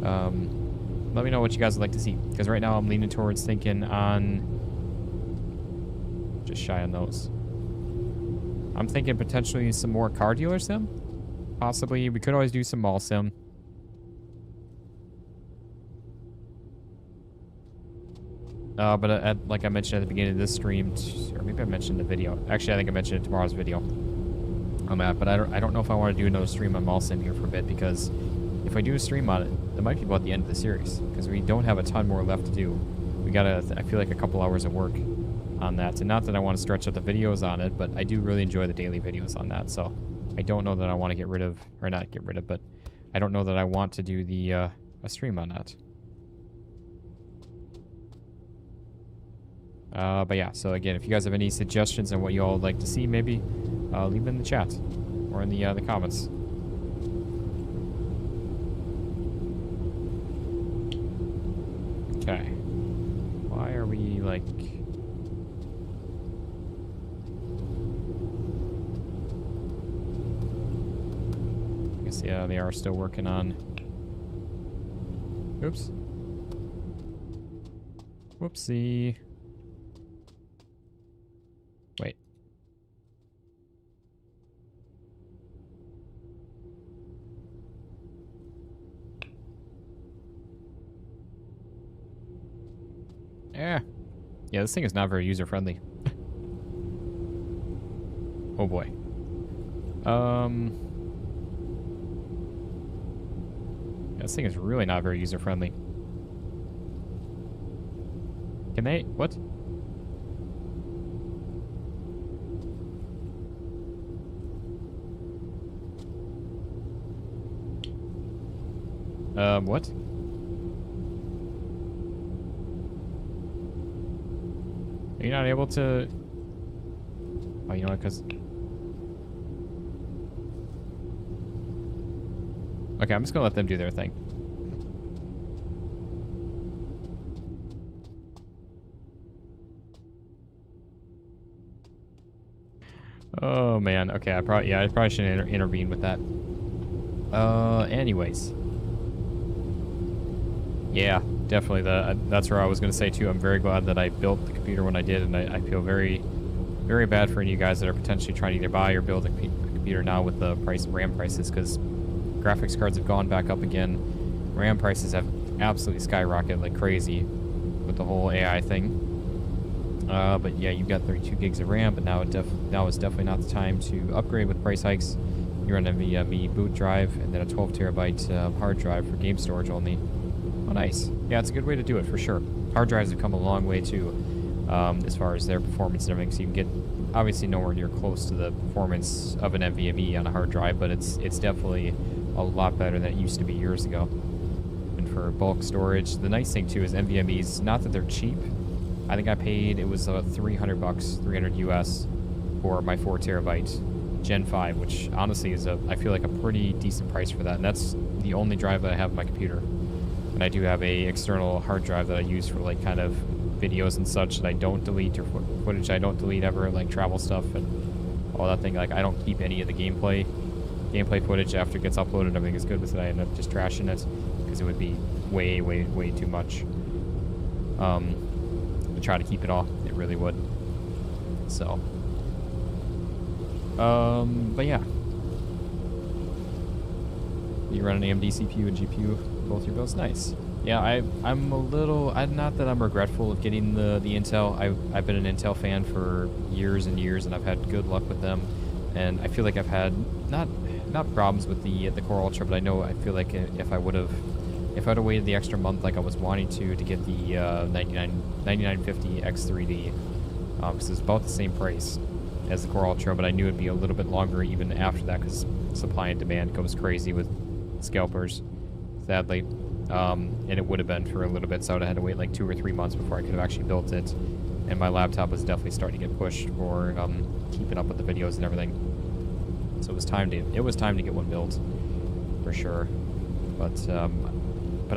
Let me know what you guys would like to see. Because right now I'm leaning towards thinking on... just shy on those. I'm thinking potentially some more car dealer sim. Possibly. We could always do some mall sim. But like I mentioned at the beginning of this stream, or maybe I mentioned in the video. Actually, I think I mentioned it in tomorrow's video. But I don't know if I want to do another stream on mall sim here for a bit, because if I do a stream on it, it might be about the end of the series, because we don't have a ton more left to do. We got I feel like a couple hours of work on that. And not that I want to stretch out the videos on it, but I do really enjoy the daily videos on that. So I don't know that I want to get rid of, or not get rid of, but I don't know that I want to do the a stream on that. But yeah, so again, if you guys have any suggestions on what you all would like to see, maybe leave them in the chat or in the comments. Okay. Why are we like... I guess, yeah, they are still working on... Oops. Whoopsie. Wait. Yeah, this thing is not very user-friendly. Oh boy. Yeah, this thing is really not very user-friendly. Can they... What? What? Are you not able to... Oh, you know what, because... Okay, I'm just gonna let them do their thing. Oh, man. Okay, I probably shouldn't intervene with that. Anyways. Yeah, definitely. That's where I was going to say, too. I'm very glad that I built the computer when I did, and I feel very, very bad for any of you guys that are potentially trying to either buy or build a computer now with the RAM prices, because graphics cards have gone back up again. RAM prices have absolutely skyrocketed like crazy with the whole AI thing. But yeah, you've got 32 gigs of RAM, but now is definitely not the time to upgrade with price hikes. You're on a NVMe boot drive, and then a 12 terabyte hard drive for game storage only. Oh, nice. Yeah, it's a good way to do it, for sure. Hard drives have come a long way, too, as far as their performance and everything. So you can get, obviously, nowhere near close to the performance of an NVMe on a hard drive, but it's definitely a lot better than it used to be years ago. And for bulk storage, the nice thing, too, is NVMe's, not that they're cheap. I think I paid, it was $300, 300 US, for my 4 terabyte Gen 5, which honestly is I feel like a pretty decent price for that. And that's the only drive that I have on my computer. And I do have a external hard drive that I use for like kind of videos and such that I don't delete, or footage I don't delete ever, like travel stuff and all that thing. Like I don't keep any of the gameplay footage after it gets uploaded. Everything is good with it. I end up just trashing it because it would be way, way, way too much. To try to keep it all, it really would. So, but yeah. You run an AMD CPU and GPU, both your builds, nice. Yeah, I'm a little. Not that I'm regretful of getting the Intel. I've been an Intel fan for years and years, and I've had good luck with them. And I feel like I've had not problems with the Core Ultra, but I feel like if I would have waited the extra month like I was wanting to get the 9950 X3D, because it's about the same price as the Core Ultra, but I knew it'd be a little bit longer even after that because supply and demand goes crazy with scalpers, sadly. And it would have been for a little bit, so I would have had to wait like 2 or 3 months before I could have actually built it. And my laptop was definitely starting to get pushed for keeping up with the videos and everything. So it was time to get one built, for sure. But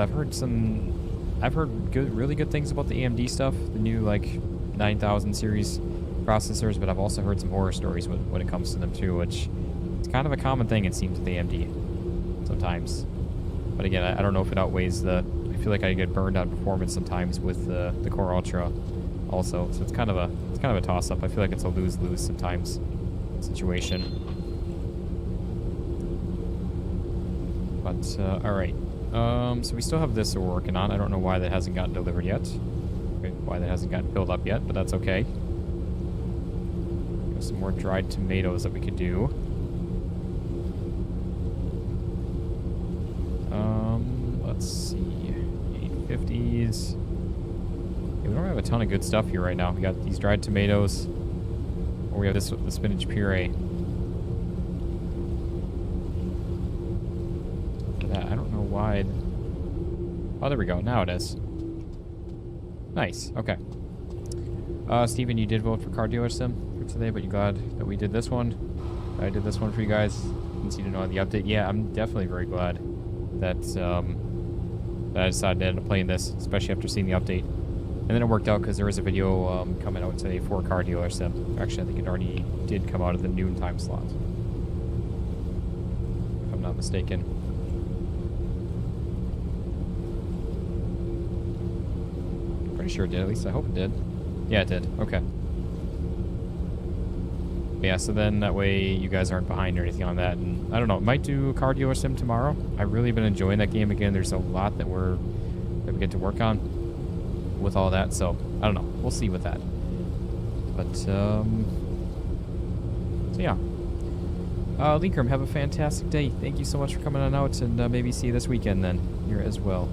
I've heard really good things about the AMD stuff, the new like 9000 series processors, but I've also heard some horror stories when it comes to them too, which it's kind of a common thing, it seems, with AMD sometimes. But again, I don't know if it outweighs I feel like I get burned on performance sometimes with the Core Ultra also. So it's kind of a toss-up. I feel like it's a lose-lose sometimes situation. But, alright. So we still have this we're working on. I don't know why that hasn't gotten delivered yet. Why that hasn't gotten filled up yet, but that's okay. There's some more dried tomatoes that we could do. Let's see. 850s. Yeah, we don't have a ton of good stuff here right now. We got these dried tomatoes. Or we have the spinach puree. I don't know why. Oh, there we go. Now it is. Nice. Okay. Steven, you did vote for Car Dealer Sim for today, but you glad that we did this one? I did this one for you guys. Since you didn't know the update. Yeah, I'm definitely very glad that that I decided to end up playing this, especially after seeing the update. And then it worked out because there was a video coming out today for Car Dealer Sim. Actually, I think it already did come out at the noon time slot, if I'm not mistaken. Pretty sure it did. At least I hope it did. Yeah, it did. Okay. Yeah, so then that way you guys aren't behind or anything on that. And I don't know, might do Car Dealer Sim tomorrow. I've really been enjoying that game again. There's a lot that we get to work on with all that. So I don't know. We'll see with that. But so yeah. Linkrum, have a fantastic day. Thank you so much for coming on out, and maybe see you this weekend then here as well.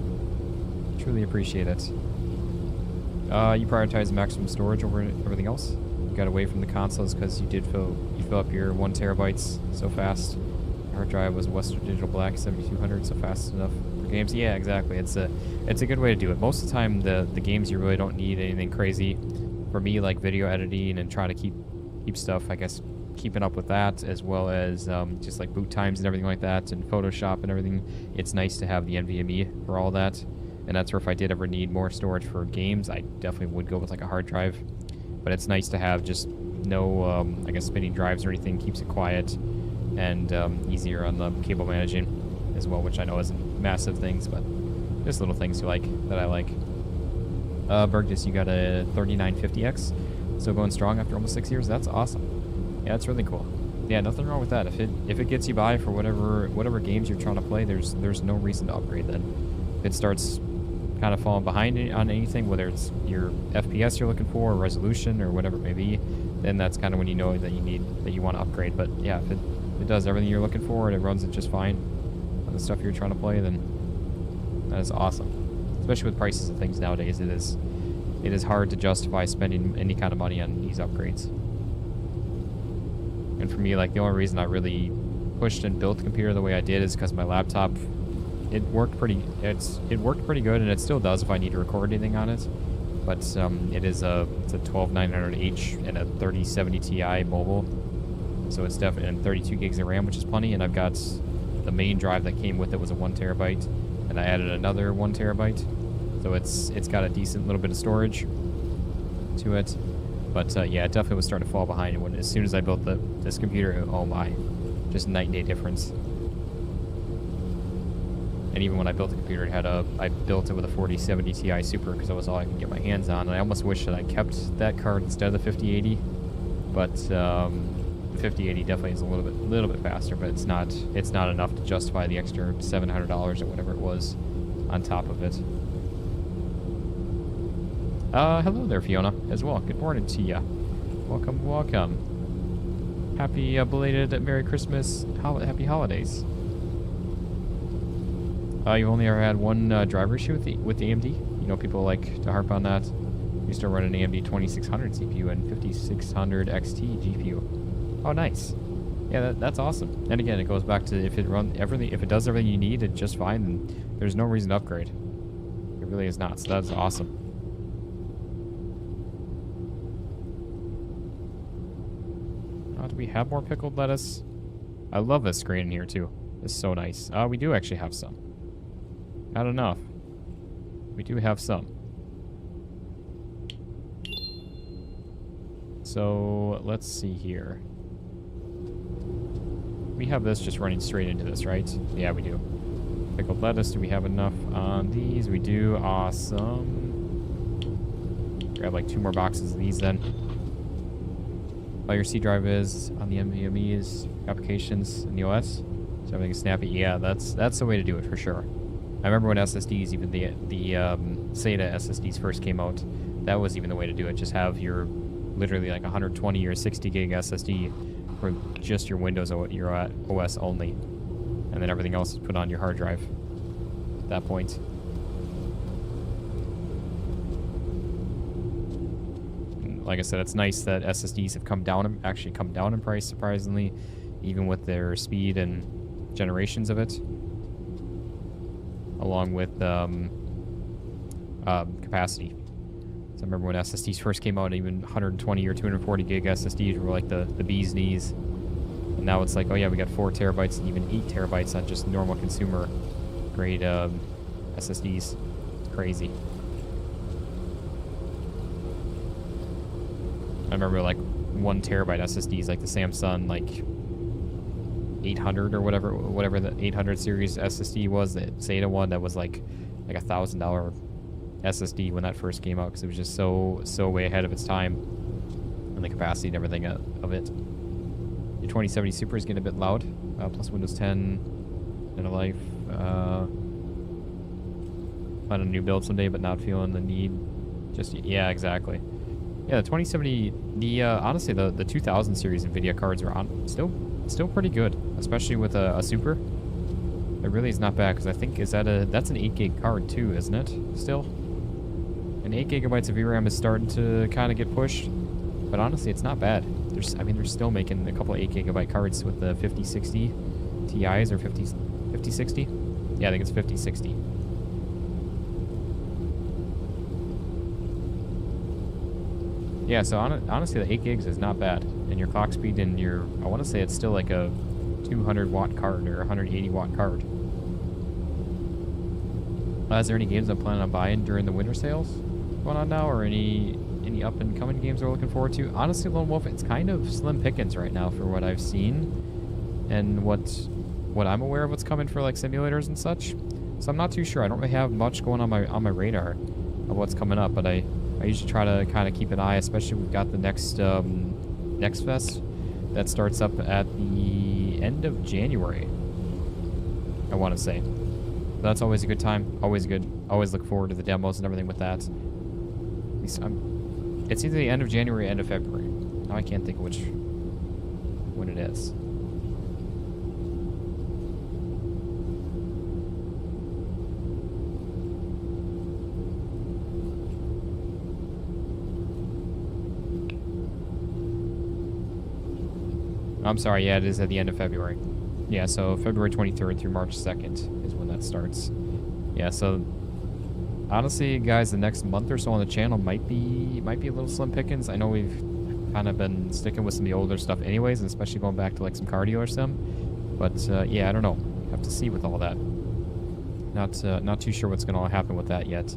Truly appreciate it. You prioritize maximum storage over everything else. You got away from the consoles because you fill up your 1 terabytes so fast. Your hard drive was Western Digital Black 7200, so fast enough for games. Yeah, exactly. It's a good way to do it. Most of the time, the games you really don't need anything crazy. For me, like video editing and trying to keep stuff, I guess, keeping up with that, as well as just like boot times and everything like that, and Photoshop and everything. It's nice to have the NVMe for all that. And that's where if I did ever need more storage for games, I definitely would go with like a hard drive. But it's nice to have just no, I guess, spinning drives or anything. Keeps it quiet and easier on the cable managing as well, which I know isn't massive things, but just little things that I like. Bergdus, you got a 3950X, still going strong after almost 6 years. That's awesome. Yeah, that's really cool. Yeah, nothing wrong with that. If it gets you by for whatever games you're trying to play, there's no reason to upgrade then. If it starts kind of falling behind on anything, whether it's your FPS you're looking for, or resolution, or whatever it may be, then that's kind of when you know that you want to upgrade. But yeah, if it does everything you're looking for and it runs it just fine on the stuff you're trying to play, then that is awesome. Especially with prices of things nowadays, it is hard to justify spending any kind of money on these upgrades. And for me, like, the only reason I really pushed and built the computer the way I did is because my laptop, it worked pretty good, and it still does if I need to record anything on it. But it's a 12900H and a 3070 Ti mobile, so it's definitely, and 32 gigs of RAM, which is plenty. And I've got the main drive that came with it was a 1 terabyte, and I added another 1 terabyte, so it's got a decent little bit of storage to it. But yeah, it definitely was starting to fall behind. And as soon as I built this computer, oh my, just night and day difference. And even when I built the computer, I built it with a 4070 Ti Super because that was all I could get my hands on. And I almost wish that I kept that card instead of the 5080. But the 5080 definitely is a little bit faster, but it's not enough to justify the extra $700 or whatever it was on top of it. Hello there, Fiona, as well. Good morning to ya. Welcome, welcome. Happy belated Merry Christmas, Happy Holidays. You only ever had one driver issue with the AMD? You know, people like to harp on that. Used to run an AMD 2600 CPU and 5600 XT GPU. Oh, nice. Yeah, that's awesome. And again, it goes back to if it does everything you need, it's just fine, then there's no reason to upgrade. It really is not. So that's awesome. Do we have more pickled lettuce? I love this grain in here too. It's so nice. We do actually have some. Not enough. We do have some. So let's see here. We have this just running straight into this, right? Yeah, we do. Pickled lettuce. Do we have enough on these? We do. Awesome. Grab like 2 more boxes of these then. All your C drive is on the NVMe's applications in the OS, so everything is snappy. Yeah, that's the way to do it for sure. I remember when SSDs, even the SATA SSDs first came out, that was even the way to do it. Just have your literally like 120 or 60 gig SSD for just your Windows your OS only, and then everything else is put on your hard drive at that point. Like I said, it's nice that SSDs have actually come down in price, surprisingly, even with their speed and generations of it, along with capacity. So I remember when SSDs first came out, even 120 or 240 gig SSDs were like the bee's knees. And now it's like, oh yeah, we got 4 terabytes and even 8 terabytes on just normal consumer grade SSDs. It's crazy. I remember like 1 terabyte SSDs, like the Samsung like 800 or whatever the 800 series SSD was, the SATA one that was like $1,000 SSD when that first came out, because it was just so way ahead of its time, and the capacity and everything of it. Your 2070 Super is getting a bit loud. Plus Windows 10 and a life. Plan a new build someday, but not feeling the need. Just yeah, exactly. Yeah, the 2070, honestly, the 2000 series NVIDIA cards are still pretty good, especially with a Super. It really is not bad, because I think, that's an 8 gig card too, isn't it, still? And 8 gigabytes of VRAM is starting to kind of get pushed, but honestly, it's not bad. They're still making a couple 8 gigabyte cards with the 5060 Ti's or 5060? Yeah, I think it's 5060. Yeah, so honestly, the 8 gigs is not bad. And your clock speed and I want to say it's still like a 200 watt card or 180 watt card. Is there any games I'm planning on buying during the winter sales going on now, or any up and coming games we're looking forward to? Honestly, Lone Wolf, it's kind of slim pickings right now for what I've seen and what I'm aware of what's coming for like simulators and such. So I'm not too sure. I don't really have much going on my radar of what's coming up, but I usually try to kind of keep an eye, especially we've got the next Fest that starts up at the end of January, I want to say. That's always a good time. Always good. Always look forward to the demos and everything with that. At least it's either the end of January or end of February. Now I can't think of when it is. I'm sorry, yeah, it is at the end of February. Yeah, so February 23rd through March 2nd is when that starts. Yeah, so honestly, guys, the next month or so on the channel might be a little slim pickings. I know we've kind of been sticking with some of the older stuff anyways, and especially going back to like some car dealer sim. But yeah, I don't know. Have to see with all that. Not too sure what's going to happen with that yet.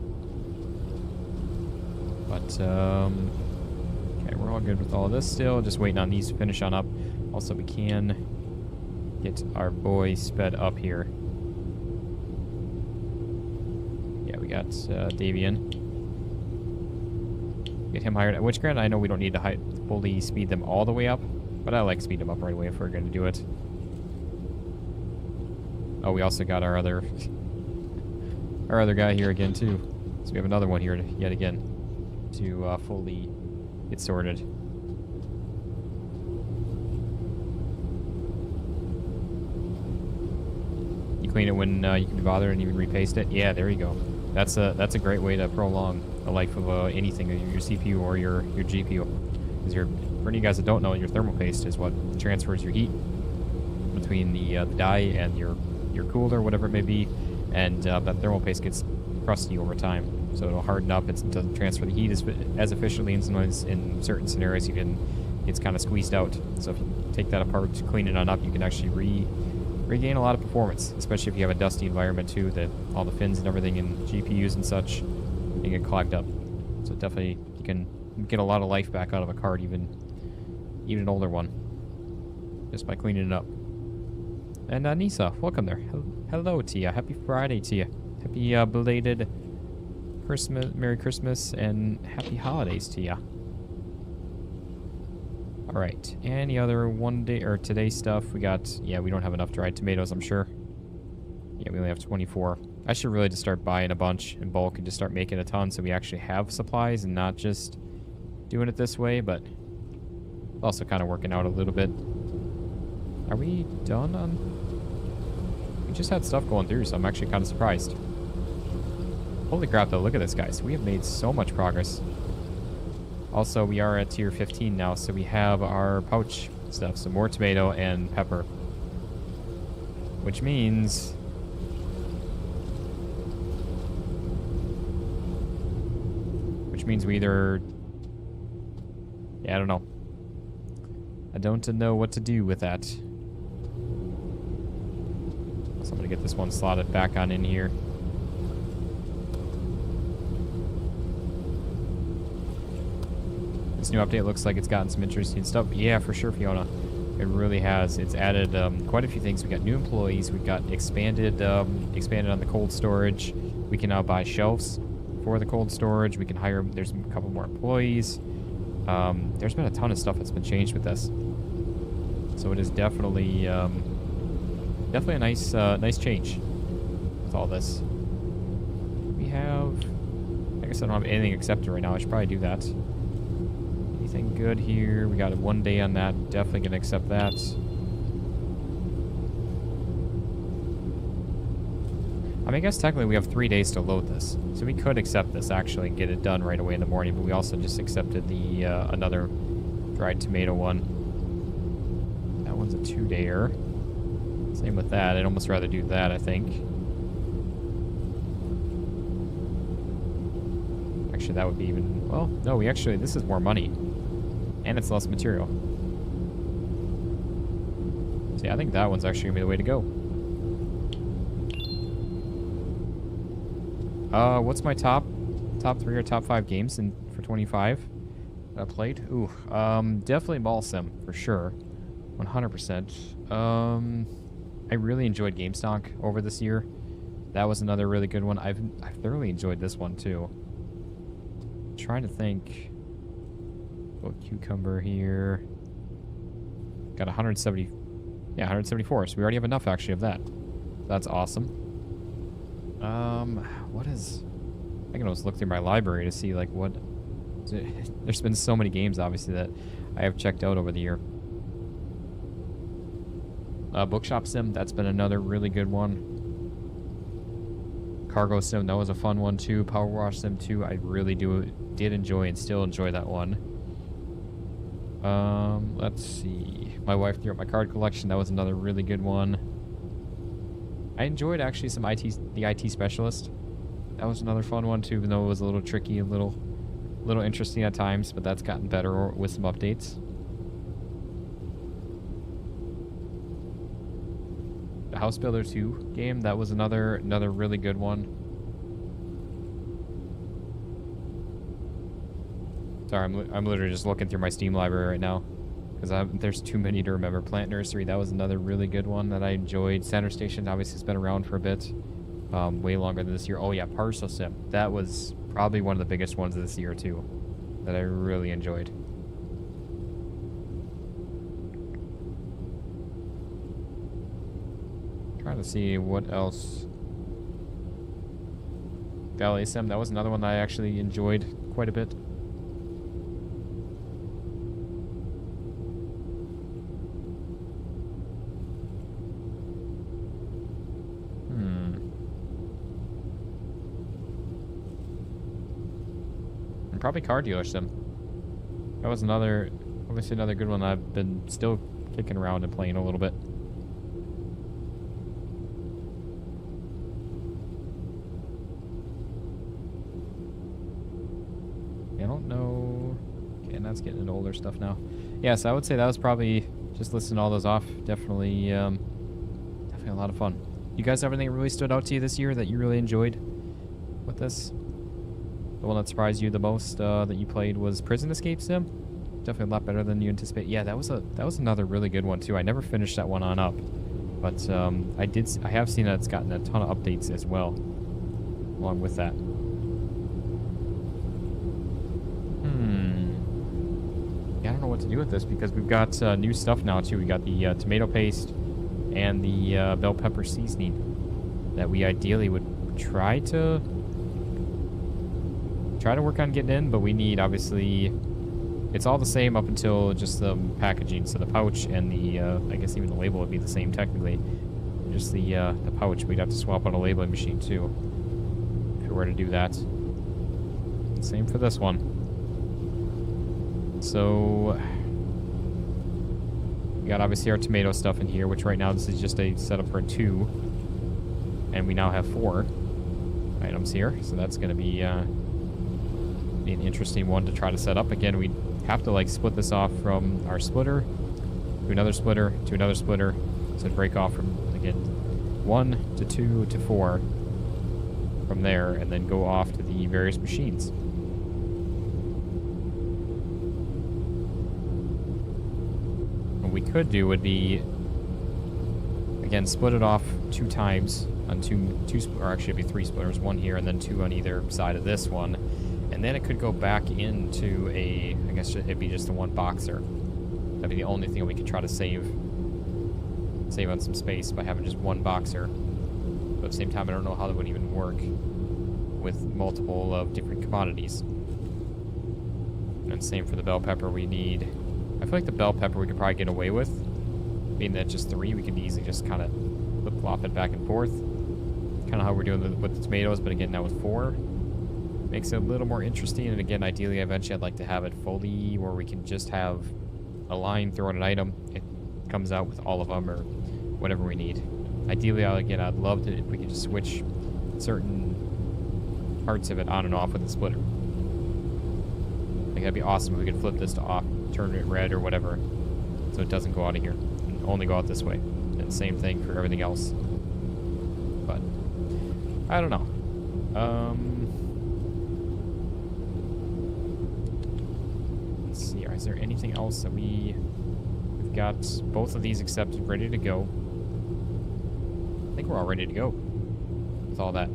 But okay, we're all good with all of this still. Just waiting on these to finish on up. Also, we can get our boy sped up here. Yeah, we got Davian. Get him hired. Which, granted, I know we don't need to fully speed them all the way up, but I like speed them up right away if we're going to do it. Oh, we also got our other guy here again too. So we have another one here yet again. to fully get sorted. You clean it when you can be bothered and even repaste it. Yeah, there you go. That's a great way to prolong the life of anything, your CPU or your GPU. Because for any guys that don't know, your thermal paste is what transfers your heat between the die and your cooler, whatever it may be, and that thermal paste gets crusty over time, so it'll harden up. It doesn't transfer the heat as efficiently, and sometimes in certain scenarios it's kind of squeezed out. So if you take that apart, clean it on up, you can actually regain a lot of performance, especially if you have a dusty environment too, that all the fins and everything in GPUs and such, they get clogged up. So definitely you can get a lot of life back out of a card, even an older one, just by cleaning it up. And Nisa, welcome there. Hello to ya. Happy Friday to ya. Happy belated Christmas, Merry Christmas, and Happy Holidays to ya. All right. Any other one day or today stuff? We got, yeah, we don't have enough dried tomatoes, I'm sure. Yeah, we only have 24. I should really just start buying a bunch in bulk and just start making a ton so we actually have supplies and not just doing it this way, but also kind of working out a little bit. Are we done on... We just had stuff going through, so I'm actually kind of surprised. Holy crap, though. Look at this, guys. We have made so much progress. Also, we are at tier 15 now, so we have our pouch stuff. So more tomato and pepper. Which means... we either... Yeah, I don't know. I don't know what to do with that. So I'm going to get this one slotted back on in here. This new update looks like it's gotten some interesting stuff. Yeah, for sure, Fiona. It really has. It's added quite a few things. We got new employees. We've got expanded on the cold storage. We can now buy shelves for the cold storage. We can hire... There's a couple more employees. There's been a ton of stuff that's been changed with this. So it is definitely a nice change with all this. We have... I guess I don't have anything accepted right now. I should probably do that. Anything good here? We got a 1 day on that. Definitely gonna accept that. I mean, I guess technically we have 3 days to load this. So we could accept this actually and get it done right away in the morning, but we also just accepted the another dried tomato one. That one's a 2-dayer. Same with that. I'd almost rather do that, I think. Actually, that would be even... Well, no, this is more money. And it's less material. So yeah, I think that one's actually going to be the way to go. What's my top 3 or top 5 games for 25 that I played? Ooh, definitely Mall Sim, for sure. 100%. I really enjoyed GameStonk over this year. That was another really good one. I've thoroughly enjoyed this one, too. I'm trying to think. Oh, Cucumber here. Got 170. Yeah, 174. So we already have enough, actually, of that. That's awesome. What is... I can almost look through my library to see, like, what... There's been so many games, obviously, that I have checked out over the year. Bookshop Sim, that's been another really good one. Cargo Sim, that was a fun one, too. Power Wash Sim 2, I really did enjoy and still enjoy that one. Let's see. My wife threw up my card collection. That was another really good one. I enjoyed actually the IT Specialist. That was another fun one too, even though it was a little tricky, a little interesting at times, but that's gotten better with some updates. The House Builder 2 game, that was another really good one. Sorry, I'm literally just looking through my Steam library right now because there's too many to remember. Plant Nursery, that was another really good one that I enjoyed. Center Station, obviously, has been around for a bit, way longer than this year. Oh yeah, Parcel Sim, that was probably one of the biggest ones of this year too, that I really enjoyed. Trying to see what else. Valet Sim, that was another one that I actually enjoyed quite a bit. probably car dealer sim. That was obviously another good one I've been still kicking around and playing a little bit. I don't know. Okay, and that's getting into older stuff now. Yeah, so I would say that was probably just listing all those off. Definitely, definitely a lot of fun. You guys have anything that really stood out to you this year that you really enjoyed with this? The one that surprised you the most that you played was Prison Escape Sim. Definitely a lot better than you anticipate. Yeah, that was another really good one too. I never finished that one on up, but I have seen that it's gotten a ton of updates as well, along with that. Yeah, I don't know what to do with this because we've got new stuff now too. We got the tomato paste and the bell pepper seasoning that we ideally would try to work on getting in, but we need, obviously, it's all the same up until just the packaging. So the pouch and the I guess even the label would be the same technically. Just the pouch, we'd have to swap out a labeling machine too if we were to do that. Same for this one. So we got obviously our tomato stuff in here, which right now this is just a setup for 2, and we now have 4 items here. So that's going to be an interesting one to try to set up. Again, we have to like split this off from our splitter to another splitter to another splitter, so break off from, again, 1 to 2 to 4 from there, and then go off to the various machines. What we could do would be, again, split it off 2 times on two, or actually it'd be 3 splitters, 1 here and then 2 on either side of this one. And then it could go back into I guess it'd be just the 1 boxer. That'd be the only thing we could try to save on some space by having just 1 boxer. But at the same time, I don't know how that would even work with multiple of different commodities. And same for the bell pepper. I feel like the bell pepper we could probably get away with. Being that just 3, we could easily just kind of flip-flop it back and forth. Kind of how we're doing with the tomatoes, but again, now with 4. Makes it a little more interesting, and again, ideally, eventually, I'd like to have it fully where we can just have a line, throw in an item, it comes out with all of them, or whatever we need. Ideally, I'd love to if we could just switch certain parts of it on and off with the splitter. Like, that'd be awesome if we could flip this to off, turn it red or whatever, so it doesn't go out of here, and only go out this way. And same thing for everything else. But, I don't know. Is there anything else that we've got both of these accepted, ready to go? I think we're all ready to go with all that.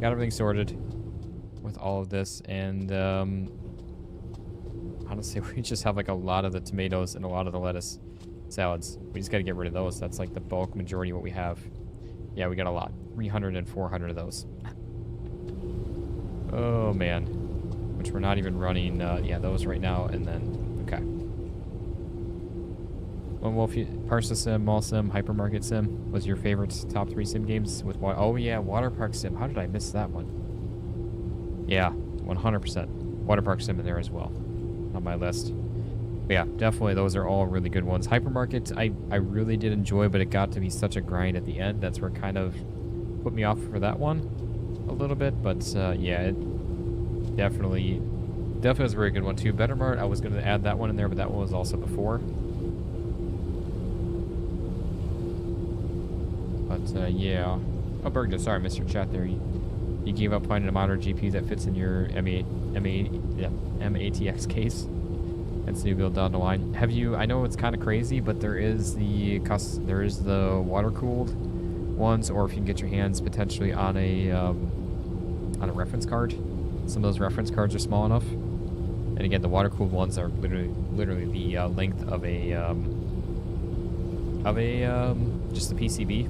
Got everything sorted with all of this, and honestly, we just have like a lot of the tomatoes and a lot of the lettuce salads. We just got to get rid of those. That's like the bulk majority of what we have. Yeah, we got a lot. 300 and 400 of those. Oh, man. Which we're not even running, yeah, those right now, and then... Okay. Lone Wolf, Parcel Sim, Mall Sim, Hypermarket Sim was your favorite top 3 sim games with oh yeah, Water Park Sim. How did I miss that one? Yeah, 100%. Water Park Sim in there as well on my list. But yeah, definitely those are all really good ones. Hypermarket, I really did enjoy, but it got to be such a grind at the end. That's where it kind of put me off for that one a little bit. But yeah, it definitely was a very good one too. Better Mart, I was going to add that one in there, but that one was also before. But yeah. Oh, Bergda, sorry, Mr. Chat there. You gave up finding a modern GPU that fits in your MATX case. That's new build down the line. Have you? I know it's kind of crazy, but there is the water cooled ones, or if you can get your hands potentially on a reference card. Some of those reference cards are small enough. And again, the water-cooled ones are literally the length of just the PCB,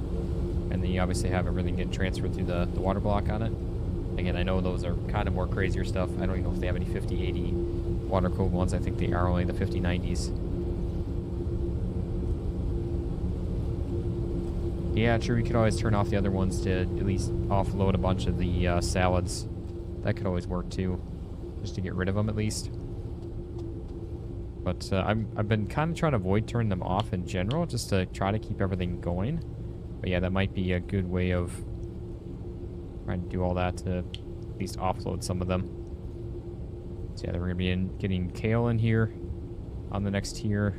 and then you obviously have everything get transferred through the water block on it. Again, I know those are kind of more crazier stuff. I don't even know if they have any 5080 water-cooled ones. I think they are only the 5090s. Yeah, true. You could always turn off the other ones to at least offload a bunch of the salads. That could always work too. just to get rid of them at least. But I've been kind of trying to avoid turning them off in general, just to try to keep everything going. But yeah, that might be a good way of trying to do all that to at least offload some of them. So yeah, we're going to be getting kale in here on the next tier,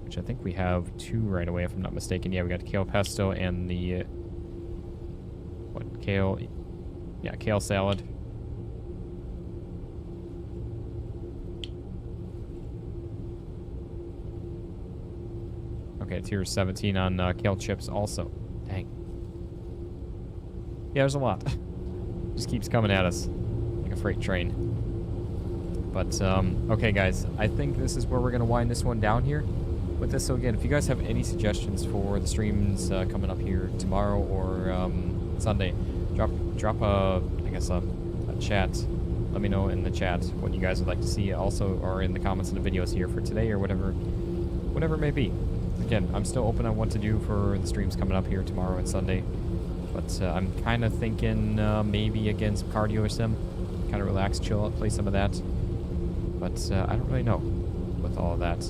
which I think we have 2 right away, if I'm not mistaken. Yeah, we got kale pesto and the kale? Yeah, kale salad. Okay, tier 17 on kale chips also. Dang. Yeah, there's a lot. Just keeps coming at us like a freight train. But, okay, guys. I think this is where we're going to wind this one down here with this. So, again, if you guys have any suggestions for the streams coming up here tomorrow or Sunday, drop a chat. Let me know in the chat what you guys would like to see also, or in the comments in the videos here for today or whatever it may be. Again, I'm still open on what to do for the streams coming up here tomorrow and Sunday. But I'm kind of thinking maybe again some cardio or sim. Kind of relax, chill out, play some of that. But I don't really know with all of that.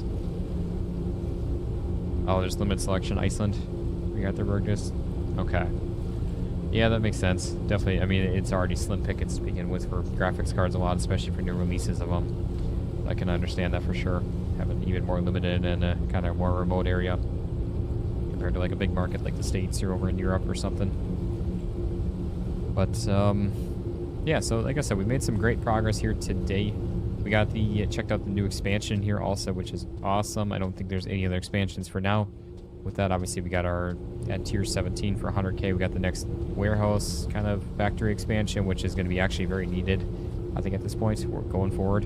Oh, there's limited selection Iceland. We got the Burgess. Okay. Yeah, that makes sense. Definitely. I mean, it's already slim pickings to begin with for graphics cards a lot, especially for new releases of them. I can understand that for sure. Having even more limited in a kind of more remote area compared to like a big market like the States or over in Europe or something. But yeah, so like I said, we made some great progress here today. We got checked out the new expansion here also, which is awesome. I don't think there's any other expansions for now. With that, obviously, we got our at tier 17 for 100k. We got the next warehouse kind of factory expansion, which is going to be actually very needed, I think, at this point. We're going forward.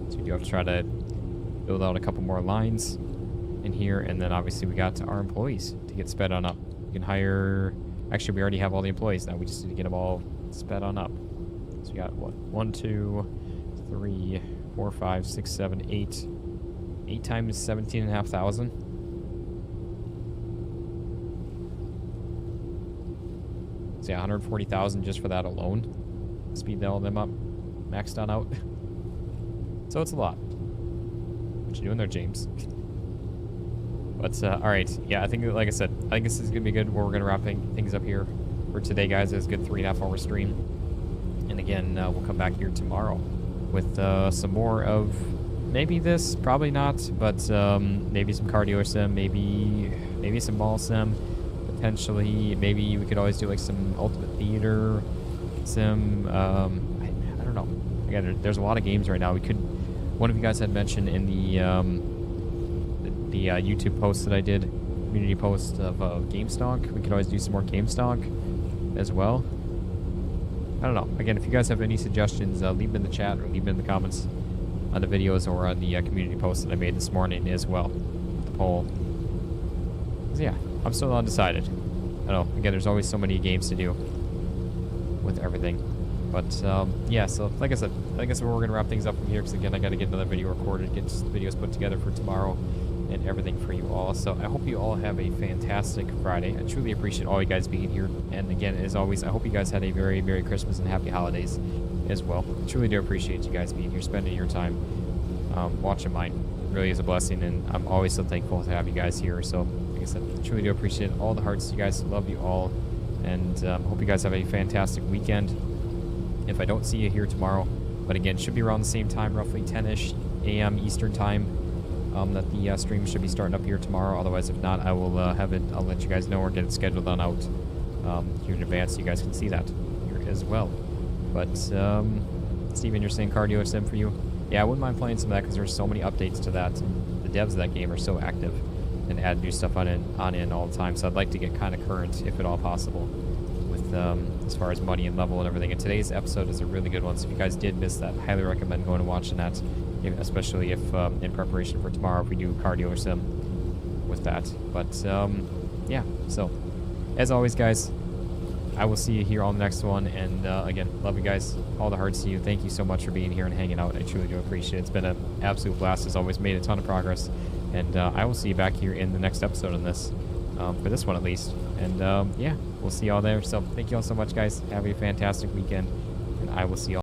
So we do have to try to build out a couple more lines in here. And then, obviously, we got our employees to get sped on up. We can hire... Actually, we already have all the employees now. We just need to get them all sped on up. So we got, what? 1, 2, 3, 4, 5, 6, 7, 8. 8 times 17,500. So yeah, 140,000 just for that alone. Speed all them up, maxed on out. So it's a lot. What you doing there, James? But all right, yeah, I think, like I said, I think this is gonna be good. Where we're gonna wrap things up here for today, guys. It's a good 3.5 hour stream. And again, we'll come back here tomorrow with some more of maybe this, probably not, but maybe some cardio sim, maybe some ball sim. Potentially, maybe we could always do like some Ultimate Theater sim. I don't know. Again, there's a lot of games right now. We could. One of you guys had mentioned in the YouTube post that I did, community post of GameStonk. We could always do some more GameStonk as well. I don't know. Again, if you guys have any suggestions, leave them in the chat or leave them in the comments on the videos or on the community post that I made this morning as well. The poll. Yeah. I'm still undecided. I don't know. Again, there's always so many games to do with everything. But, yeah, so like I said, we're going to wrap things up from here because, again, I got to get another video recorded, get videos put together for tomorrow and everything for you all. So I hope you all have a fantastic Friday. I truly appreciate all you guys being here. And, again, as always, I hope you guys had a very Merry Christmas and Happy Holidays as well. I truly do appreciate you guys being here, spending your time watching mine. It really is a blessing, and I'm always so thankful to have you guys here. So, like I said, I truly do appreciate all the hearts. You guys, love you all, and hope you guys have a fantastic weekend. If I don't see you here tomorrow, but again, should be around the same time, roughly 10-ish a.m. Eastern time, that the stream should be starting up here tomorrow. Otherwise, if not, I will I'll let you guys know or get it scheduled on out here in advance so you guys can see that here as well. But Steven, you're saying cardio sim for you? Yeah, I wouldn't mind playing some of that because there's so many updates to that. The devs of that game are so active and add new stuff on in all the time. So I'd like to get kind of current, if at all possible, with as far as money and level and everything. And today's episode is a really good one. So if you guys did miss that, highly recommend going and watching that, especially if in preparation for tomorrow if we do cardio or sim with that. But yeah, so as always, guys, I will see you here on the next one. And again, love you guys. All the hearts to you. Thank you so much for being here and hanging out. I truly do appreciate it. It's been an absolute blast. As always, made a ton of progress. And I will see you back here in the next episode on this, for this one at least. And yeah, we'll see y'all there. So thank you all so much, guys. Have a fantastic weekend. And I will see y'all.